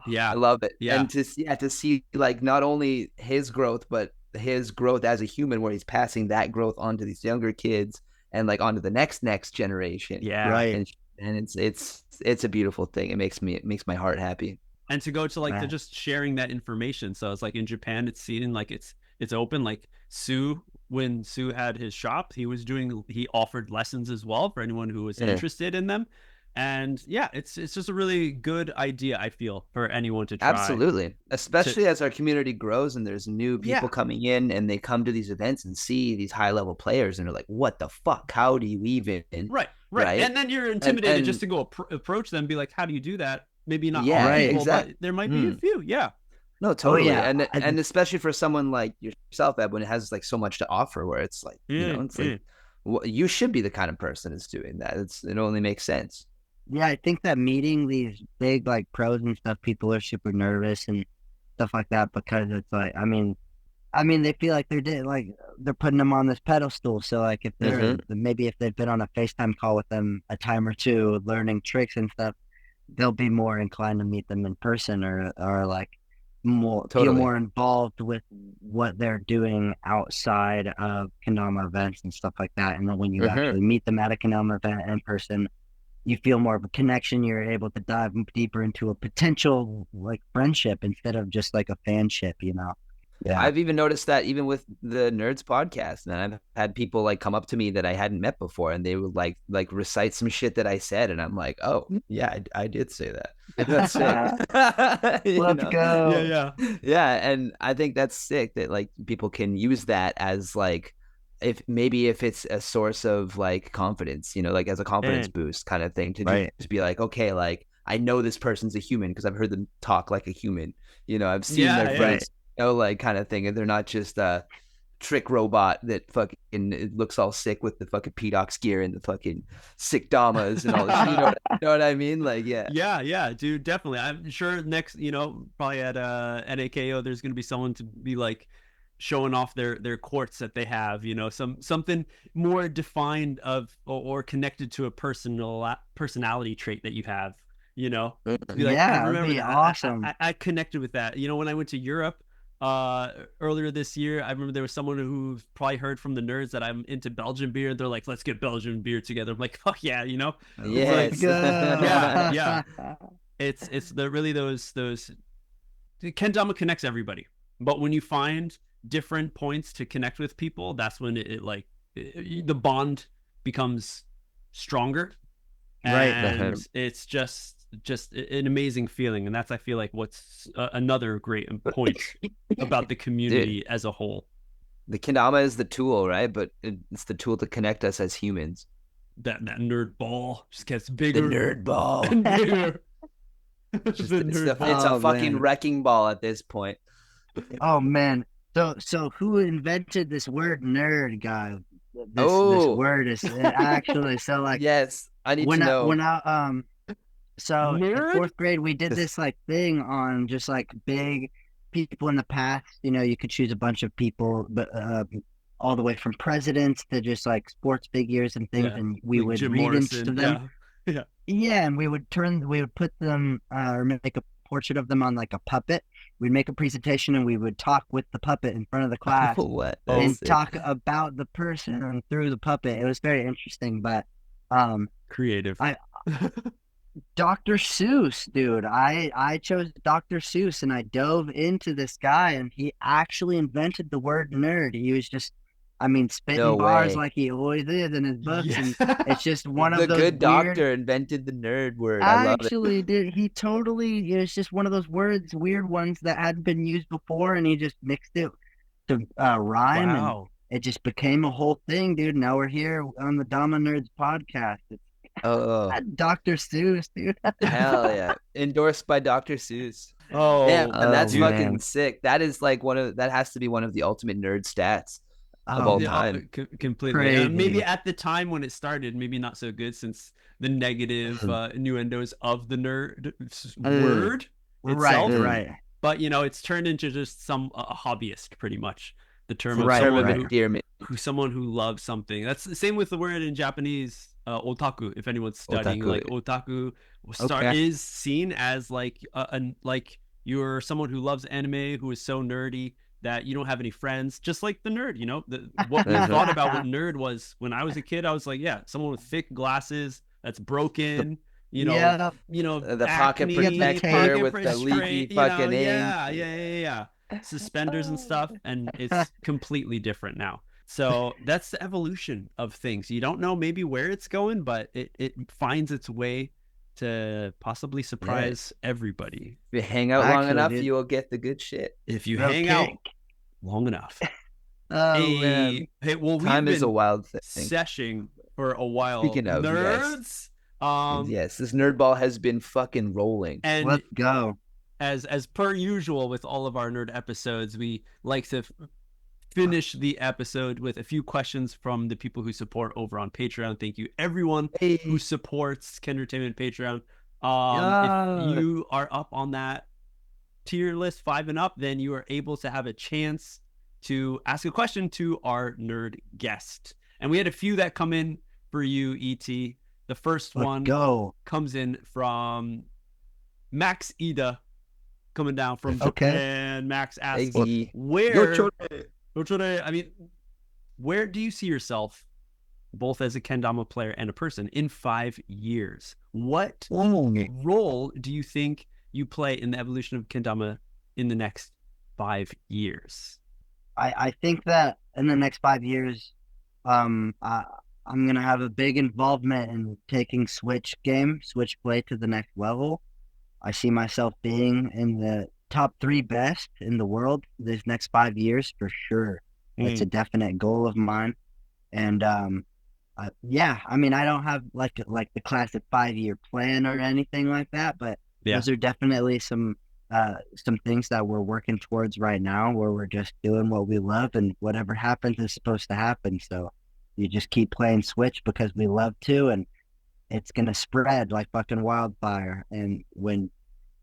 Yeah, I love it. Yeah, and to see like not only his growth, but his growth as a human, where he's passing that growth onto these younger kids and like onto the next generation. Yeah, right. And it's a beautiful thing. It makes my heart happy. And to go to like just sharing that information. So it's like in Japan, it's seen like it's open. Like when Sue had his shop, he offered lessons as well for anyone who was interested in them. And yeah, it's just a really good idea, I feel, for anyone to try. Absolutely. Especially as our community grows and there's new people Yeah. coming in and they come to these events and see these high level players and they're like, what the fuck? How do you even? Right. Right. And then you're intimidated and just to go approach them and be like, how do you do that? Maybe not Yeah, all right, people, exactly. but there might be a few. Yeah. No, totally. yeah. And especially for someone like yourself, Edwin, it has like so much to offer where it's like, it's like, well, you should be the kind of person that's doing that. It only makes sense. Yeah, I think that meeting these big like pros and stuff, people are super nervous and stuff like that because it's like, I mean, they feel like they're putting them on this pedestal. So like if they're maybe if they've been on a FaceTime call with them a time or two, learning tricks and stuff, they'll be more inclined to meet them in person or like feel more involved with what they're doing outside of Kendama events and stuff like that. And then when you actually meet them at a Kendama event in person, you feel more of a connection. You're able to dive deeper into a potential like friendship instead of just like a fanship, Yeah. I've even noticed that even with the Nerds podcast, and I've had people like come up to me that I hadn't met before, and they would like recite some shit that I said, and I'm like, oh yeah, I did say that. That's sick. Let's Yeah. go. Yeah, and I think that's sick that like people can use that as like if it's a source of like confidence, like as a confidence boost kind of thing to just be like, okay, like I know this person's a human because I've heard them talk like a human. I've seen their friends. Like kind of thing, and they're not just a trick robot that fucking it looks all sick with the fucking P-Docs gear and the fucking sick Damas and all this. You know what I mean? Like, yeah, dude, definitely. I'm sure next, probably at NAKO, there's gonna be someone to be like showing off their quartz that they have, something more defined of or connected to a personality trait that you have, be like, I remember that'd be that. awesome. I connected with that. When I went to Europe earlier this year, I remember there was someone who probably heard from the nerds that I'm into Belgian beer. They're like, let's get Belgian beer together. I'm like, fuck yeah, Yes. It's like, yeah. It's really those Kendama connects everybody, but when you find different points to connect with people, that's when the bond becomes stronger, and it's just an amazing feeling. And that's, I feel like, what's another great point about the community as a whole. The Kendama is the tool, right? But it's the tool to connect us as humans. That nerd ball just gets bigger. The nerd ball. It's a fucking wrecking ball at this point. Oh man. So who invented this word nerd, guy? This word is actually so like. Yes, I need to know. So in 4th grade, we did this like thing on just like big people in the past. You could choose a bunch of people, but all the way from presidents to just like sports figures and things, and we would Jim read Morrison, into them. Yeah, and we would put them or make a portrait of them on like a puppet. We'd make a presentation and we would talk with the puppet in front of the class and talk about the person through the puppet. It was very interesting, but creative. Dr. Seuss, dude. I chose Dr. Seuss and I dove into this guy, and he actually invented the word nerd. He was just, spitting bars like he always is in his books. Yes. And it's just one of those. The good doctor invented the nerd word. I love it. Actually, dude, he totally, it's just one of those words, weird ones that hadn't been used before, and he just mixed it to rhyme. Wow. And it just became a whole thing, dude. Now we're here on the Dama Nerds podcast. It's Dr. Seuss, dude. Hell yeah. Endorsed by Dr. Seuss. Oh, yeah, and that's fucking man. sick. That is like that has to be one of the ultimate nerd stats of all time. Completely. Maybe at the time when it started, maybe not so good, since the negative innuendos of the nerd word itself. Right. But it's turned into just some hobbyist, pretty much. The term of endearment. Someone who loves something. That's the same with the word in Japanese. Otaku, if anyone's studying, like otaku is seen as like like you're someone who loves anime, who is so nerdy that you don't have any friends, just like the nerd. What we thought about what nerd was when I was a kid. I was like, somone with thick glasses that's broken. The pocket protector with the leaky fucking ink. Yeah. Suspenders and stuff, and it's completely different now. So that's the evolution of things. You don't know maybe where it's going, but it finds its way to possibly surprise everybody. If you hang out long Actually, enough, dude. you will get the good shit. If you Real hang out kick. long enough. Oh man, Hey, well, time we've is a been wild thing. seshing for a while. Speaking of, nerds. Yes, this nerd ball has been fucking rolling. And Let's go. as per usual with all of our nerd episodes, we like to finish the episode with a few questions from the people who support over on Patreon. Thank you, everyone who supports Kendertainment Patreon. If you are up on that tier list 5 and up, then you are able to have a chance to ask a question to our nerd guest. And we had a few that come in for you, ET. The first one comes in from Max Ida, coming down from Japan. Max asks, where do you see yourself both as a Kendama player and a person in 5 years? What role do you think you play in the evolution of Kendama in the next 5 years? I think that in the next 5 years, I'm going to have a big involvement in taking Switch play to the next level. I see myself being in the top 3 best in the world these next 5 years for sure. It's a definite goal of mine. And yeah, I mean, I don't have like the classic 5-year plan or anything like that, but those are definitely some things that we're working towards right now, where we're just doing what we love, and whatever happens is supposed to happen. So you just keep playing Switch because we love to, and it's gonna spread like fucking wildfire. And when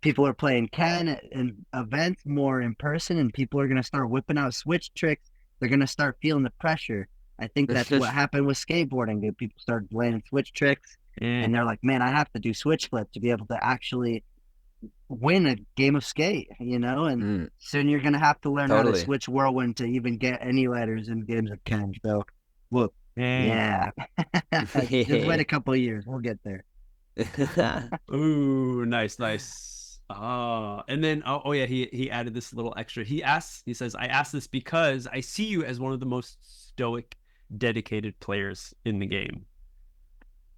people are playing Ken and events more in person, and people are gonna start whipping out Switch tricks, they're gonna start feeling the pressure. I think that's what happened with skateboarding. People started landing Switch tricks, and they're like, man, I have to do Switch flip to be able to actually win a game of skate, and soon you're gonna have to learn how to switch whirlwind to even get any letters in games of Ken. So whoop. Yeah. Just wait a couple of years, we'll get there. Ooh, nice. And then he added this little extra. He says, I asked this because I see you as one of the most stoic, dedicated players in the game.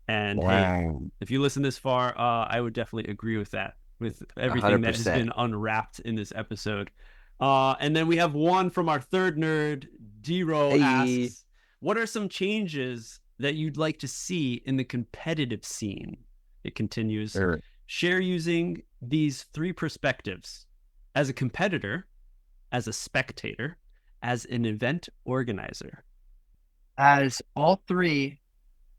And hey, if you listen this far, I would definitely agree with that, with everything 100%. That has been unwrapped in this episode. And then we have one from our third nerd, D-Ro asks, what are some changes that you'd like to see in the competitive scene? It continues, share using these 3 perspectives: as a competitor, as a spectator, as an event organizer. As all 3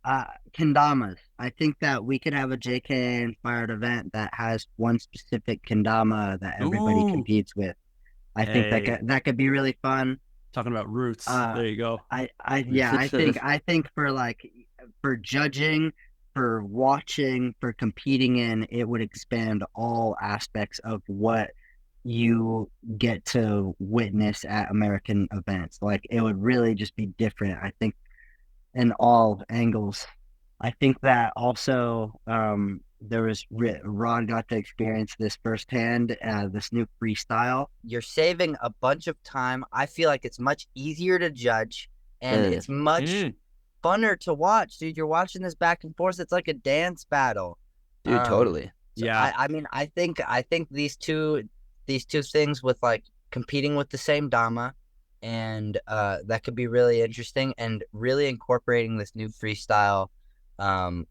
Kendamas. I think that we could have a JK inspired event that has one specific Kendama that everybody competes with. I think that could be really fun. Talking about roots. There you go. I think for judging, for watching, for competing in, it would expand all aspects of what you get to witness at American events. Like, it would really just be different, I think, in all angles. I think that also Ron got to experience this firsthand, this new freestyle. You're saving a bunch of time. I feel like it's much easier to judge, and it's much funner to watch, dude. You're watching this back and forth. It's like a dance battle, dude. Totally. So yeah. I mean, I think these two things with like competing with the same Dama, and that could be really interesting, and really incorporating this new freestyle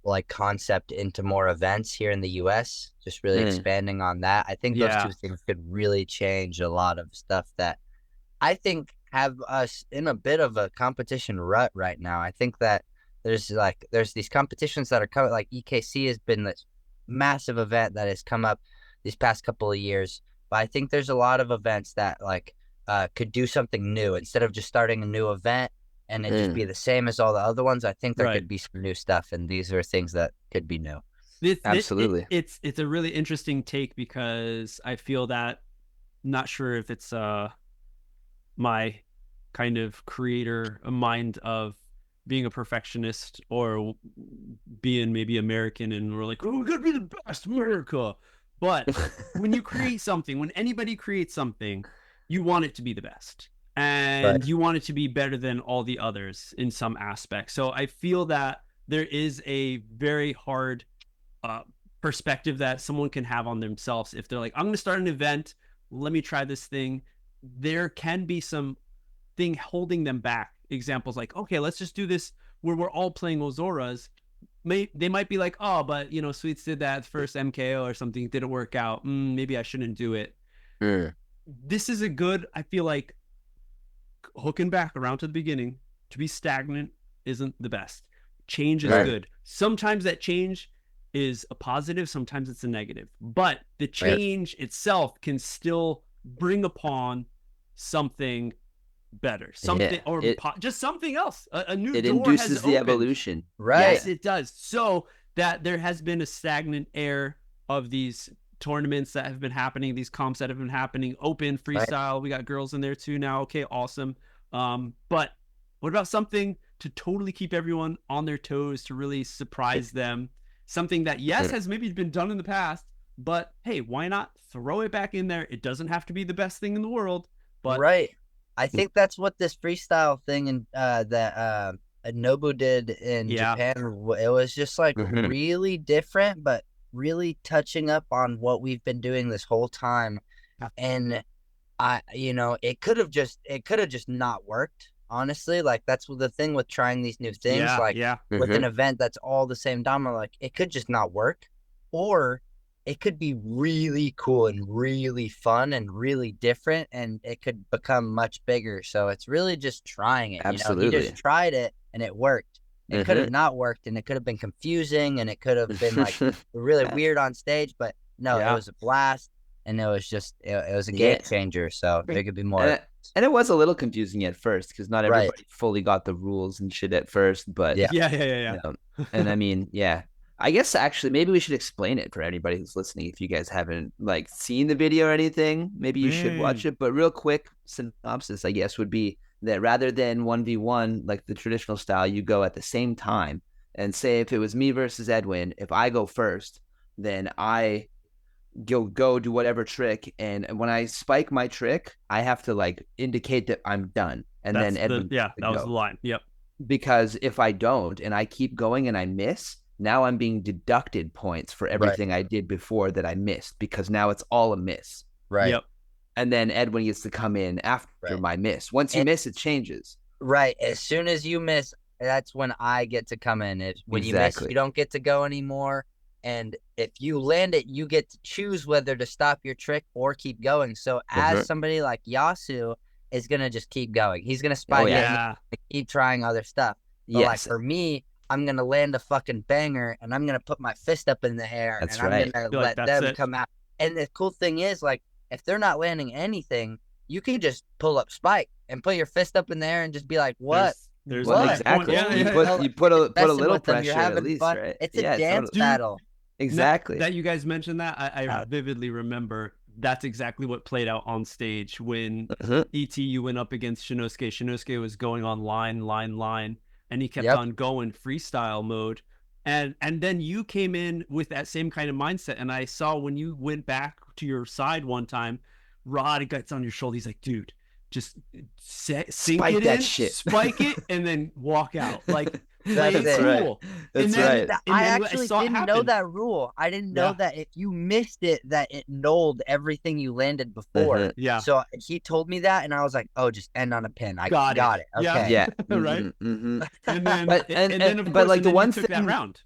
like concept into more events here in the US, just really expanding on that. I think those 2 things could really change a lot of stuff that I think have us in a bit of a competition rut right now. I think that there's these competitions that are coming, like EKC has been this massive event that has come up these past couple of years, but I think there's a lot of events that like could do something new instead of just starting a new event and it just be the same as all the other ones. I think there could be some new stuff, and these are things that could be new. Absolutely. It's a really interesting take, because I feel that, not sure if it's my kind of creator mind of being a perfectionist, or being maybe American and we're like, oh, we gotta be the best, America. But when you create something, when anybody creates something, you want it to be the best. And you want it to be better than all the others in some aspect. So I feel that there is a very hard perspective that someone can have on themselves. If they're like, I'm going to start an event, let me try this thing. There can be some thing holding them back. Examples like, okay, let's just do this where we're all playing Ozoras. They might be like, oh, but you know, Sweets did that first MKO or something, didn't work out. Maybe I shouldn't do it. This is a good, I feel like, hooking back around to the beginning. To be stagnant isn't the best. Change is good. Sometimes that change is a positive, sometimes it's a negative, but the change itself can still bring upon something better, something just something else. A new it door induces has the opened. evolution. Yes, it does. So that there has been a stagnant air of these tournaments that have been happening, these comps that have been happening, open, freestyle. We got girls in there too now. Okay, awesome. But what about something to totally keep everyone on their toes, to really surprise them? Something that, yes, has maybe been done in the past, but hey, why not throw it back in there? It doesn't have to be the best thing in the world, but I think that's what this freestyle thing and that Nobu did in Japan. It was just like really different, but really touching up on what we've been doing this whole time. And it could have just not worked. Honestly, like that's the thing with trying these new things. With an event that's all the same Dama, like it could just not work, or it could be really cool and really fun and really different, and it could become much bigger. So it's really just trying it. Absolutely. He just tried it and it worked. It could have not worked, and it could have been confusing, and it could have been like really weird on stage. But no, it was a blast, and it was just it was a game changer. So there could be more. And it was a little confusing at first because not everybody fully got the rules and shit at first. But and I mean, I guess actually maybe we should explain it for anybody who's listening. If you guys haven't like seen the video or anything, maybe you should watch it. But real quick synopsis, I guess, would be that rather than 1v1 like the traditional style, you go at the same time. And say if it was me versus Edwin, if I go first, then I go do whatever trick, and when I spike my trick, I have to like indicate that I'm done, and then Edwin that was the line. Because if I don't and I keep going and I miss, now I'm being deducted points for everything I did before that I missed, because now it's all a miss. And then Edwin gets to come in after my miss. Once you miss, it changes. As soon as you miss, that's when I get to come in. When you miss, you don't get to go anymore. And if you land it, you get to choose whether to stop your trick or keep going. So as somebody like Yasu is going to just keep going. He's going to spike it and keep trying other stuff. But like for me, I'm going to land a fucking banger, and I'm going to put my fist up in the air, and I'm going to let them come out. And the cool thing is, like, if they're not landing anything, you can just pull up spike and put your fist up in the air and just be like, what? There's what? Exactly. You put a little pressure at least, right? It's a dance battle. Exactly. That you guys mentioned that, I vividly remember that's exactly what played out on stage when you went up against Shinosuke. Shinosuke was going on line, and he kept on going freestyle mode. And then you came in with that same kind of mindset. And I saw when you went back to your side one time, Rod gets on your shoulder. He's like, dude, just sink it in, spike it, and then walk out. Like, that's cool. That's right. I actually didn't know that rule. I didn't know that if you missed it, that it nulled everything you landed before. So he told me that, and I was like, "Oh, just end on a pin." I got it. Okay. Right. And then, but like the one thing that round.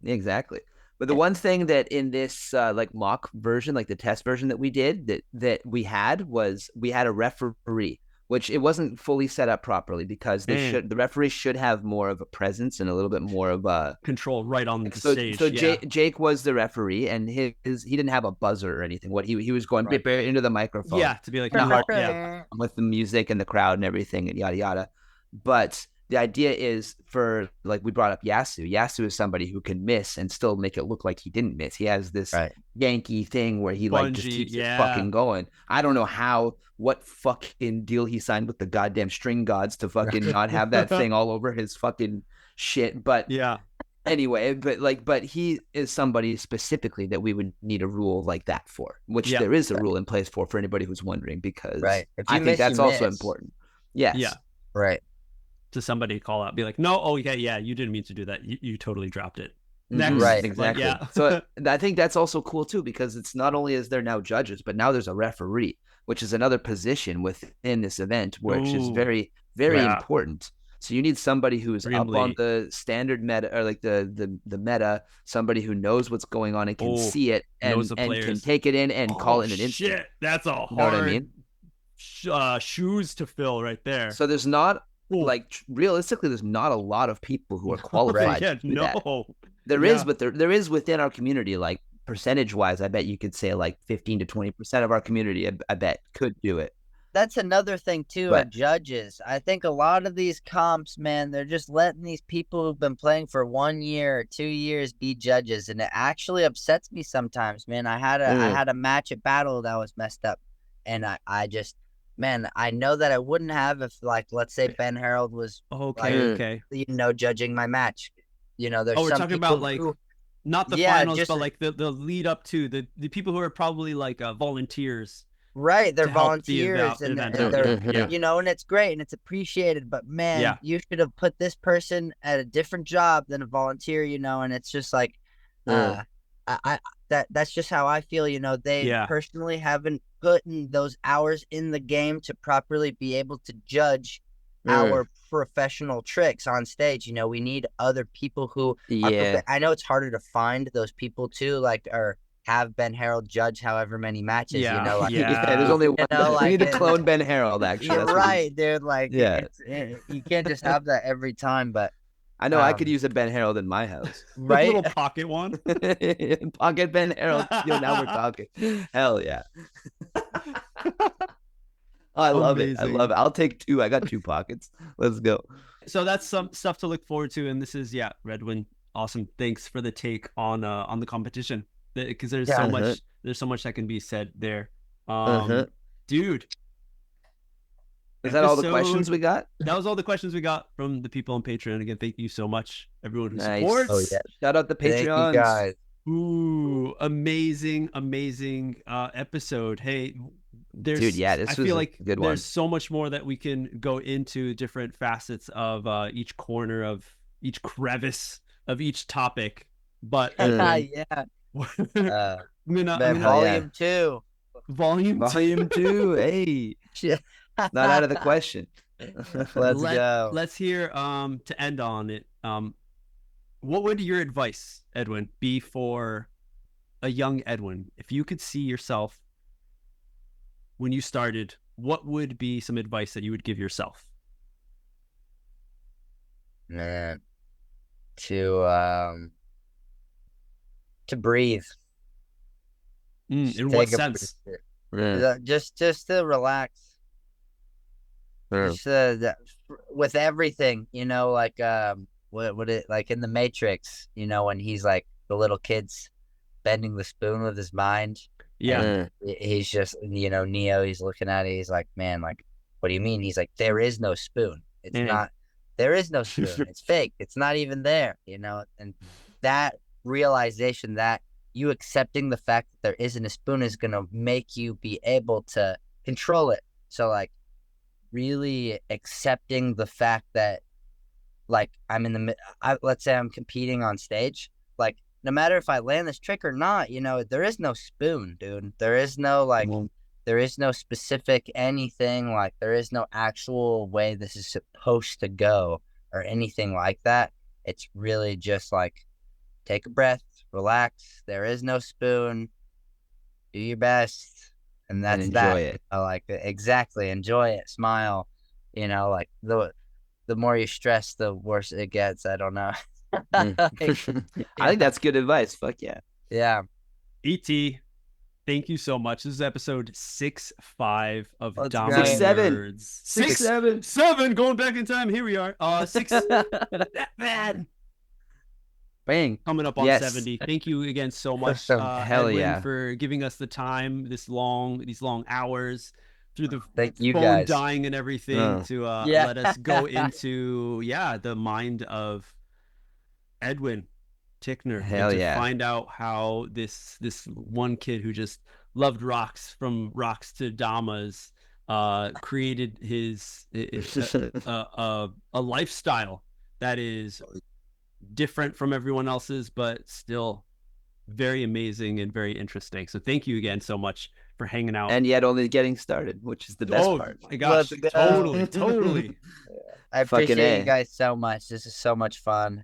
Exactly. But the one thing that in this like mock version, like the test version that we did, that we had a referee, which it wasn't fully set up properly, because the referee should have more of a presence and a little bit more of a control right on the stage. So Jake was the referee, and he didn't have a buzzer or anything. What he was going into the microphone, to be like with the music and the crowd and everything and yada yada. But the idea is, for like we brought up Yasu. Yasu is somebody who can miss and still make it look like he didn't miss. He has this Yankee thing where he like just keeps it fucking going. I don't know what fucking deal he signed with the goddamn string gods to fucking not have that thing all over his fucking shit. But anyway, but he is somebody specifically that we would need a rule like that for, which there is a rule in place for anybody who's wondering, because I think that's also important. Right. To somebody call out, be like, no, you didn't mean to do that. You totally dropped it. next. Right. Exactly. Yeah. So I think that's also cool too, because it's not only is there now judges, but now there's a referee, which is another position within this event, which is Ooh, very, very yeah. important. So you need somebody who's up on Extremely. the standard meta, or like the meta, somebody who knows what's going on and can see it knows and the can players. take it in and call it in an shit. instant. That's a You know what I hard mean? shoes to fill right there. So there's not Ooh. like realistically, there's not a lot of people who are qualified Yeah, to do that. no. There Yeah. is, but there is within our community, like percentage wise, I bet you could say like 15 to 20% of our community, I bet could do it. That's another thing too, But- are judges. I think a lot of these comps, man, they're just letting these people who've been playing for 1 year or 2 years be judges, and it actually upsets me sometimes, man. I had a match at Battle that was messed up, and I just, man, I know that I wouldn't have if, like, let's say Ben Harold was, Okay. judging my match. There's We're some talking people about like who, not the Yeah, finals, just- but like the lead up to the people who are probably like volunteers. right, they're to help the volunteers, and event. they're, Yeah. and it's great and it's appreciated, but man, Yeah. you should have put this person at a different job than a volunteer, and it's just like, that's just how I feel. They personally haven't put in those hours in the game to properly be able to judge our professional tricks on stage. We need other people who are I know it's harder to find those people too, like, or have Ben Harold judge however many matches. There's only one. We need to clone Ben Harold. Actually, You're right, dude. Like, you can't just have that every time. But I know I could use a Ben Harold in my house. Right, little pocket one. Pocket Ben Harold. Now we're talking. Hell yeah. I love it. I love it. I'll take 2. I got 2 pockets. Let's go. So that's some stuff to look forward to, and this is Redwin. Awesome. Thanks for the take on the competition, because there's so much. There's so much that can be said there. Dude. Is that all the questions we got? That was all the questions we got from the people on Patreon. Again, thank you so much, everyone who Nice. supports. Oh, yeah. Shout out the thank you Patreons. guys. Ooh, amazing episode. Hey, there's Dude, yeah, this I was feel a like good one. there's so much more that we can go into, different facets of each corner of each crevice of each topic. But Yeah. Volume 2. Volume 2. Hey, not out of the question. Let's go. Let's hear to end on it. What would your advice, Edwin, be for a young Edwin? If you could see yourself when you started, what would be some advice that you would give yourself? Man, to breathe. In what sense? Just to relax. Just with everything, like what it, like in the Matrix, when he's like the little kid's bending the spoon with his mind. Yeah. He's just, Neo, he's looking at it, he's like, man, like, what do you mean? He's like, there is no spoon. It's not, there is no spoon. It's fake. It's not even there, and that realization, that you accepting the fact that there isn't a spoon, is going to make you be able to control it. So, like, really accepting the fact that, like, I'm let's say I'm competing on stage, like, no matter if I land this trick or not, there is no spoon, dude. There is no, like, there is no specific anything, like, there is no actual way this is supposed to go or anything like that. It's really just like, take a breath, relax. There is no spoon. Do your best. And that's and enjoy it. I like it. Exactly. Enjoy it. Smile. Like, the more you stress, the worse it gets. I don't know. I think that's good advice. Fuck yeah. Yeah. E.T., thank you so much. This is episode 6-5 of Dama 6-7. Nerds. 6-7. Going back in time. Here we are. 6. That bad. Bang. Coming up on 70. Thank you again so much, Hell Edwin, yeah, for giving us the time, these long hours through the Thank you phone guys. dying and everything to let us go into the mind of Edwin Tickner. Hell and to yeah. find out how this one kid who just loved rocks, from rocks to damas, created his a lifestyle that is different from everyone else's, but still very amazing and very interesting. So thank you again so much for hanging out. And yet only getting started, which is the best part. My gosh, Let's go. totally. I Fucking appreciate A. you guys so much. This is so much fun.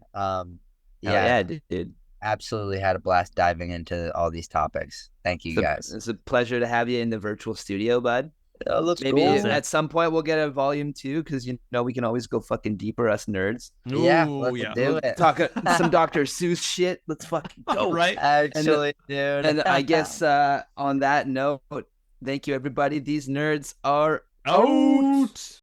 Yeah, dude. Absolutely had a blast diving into all these topics. Thank you guys. It's a pleasure to have you in the virtual studio, bud. Let's Maybe go. at some point we'll get a volume 2 because we can always go fucking deeper, us nerds. Yeah, Ooh, let's yeah. do it. Talk some Dr. Seuss shit. Let's fucking go. Right? Actually, dude. And I guess on that note, thank you everybody. These nerds are Out.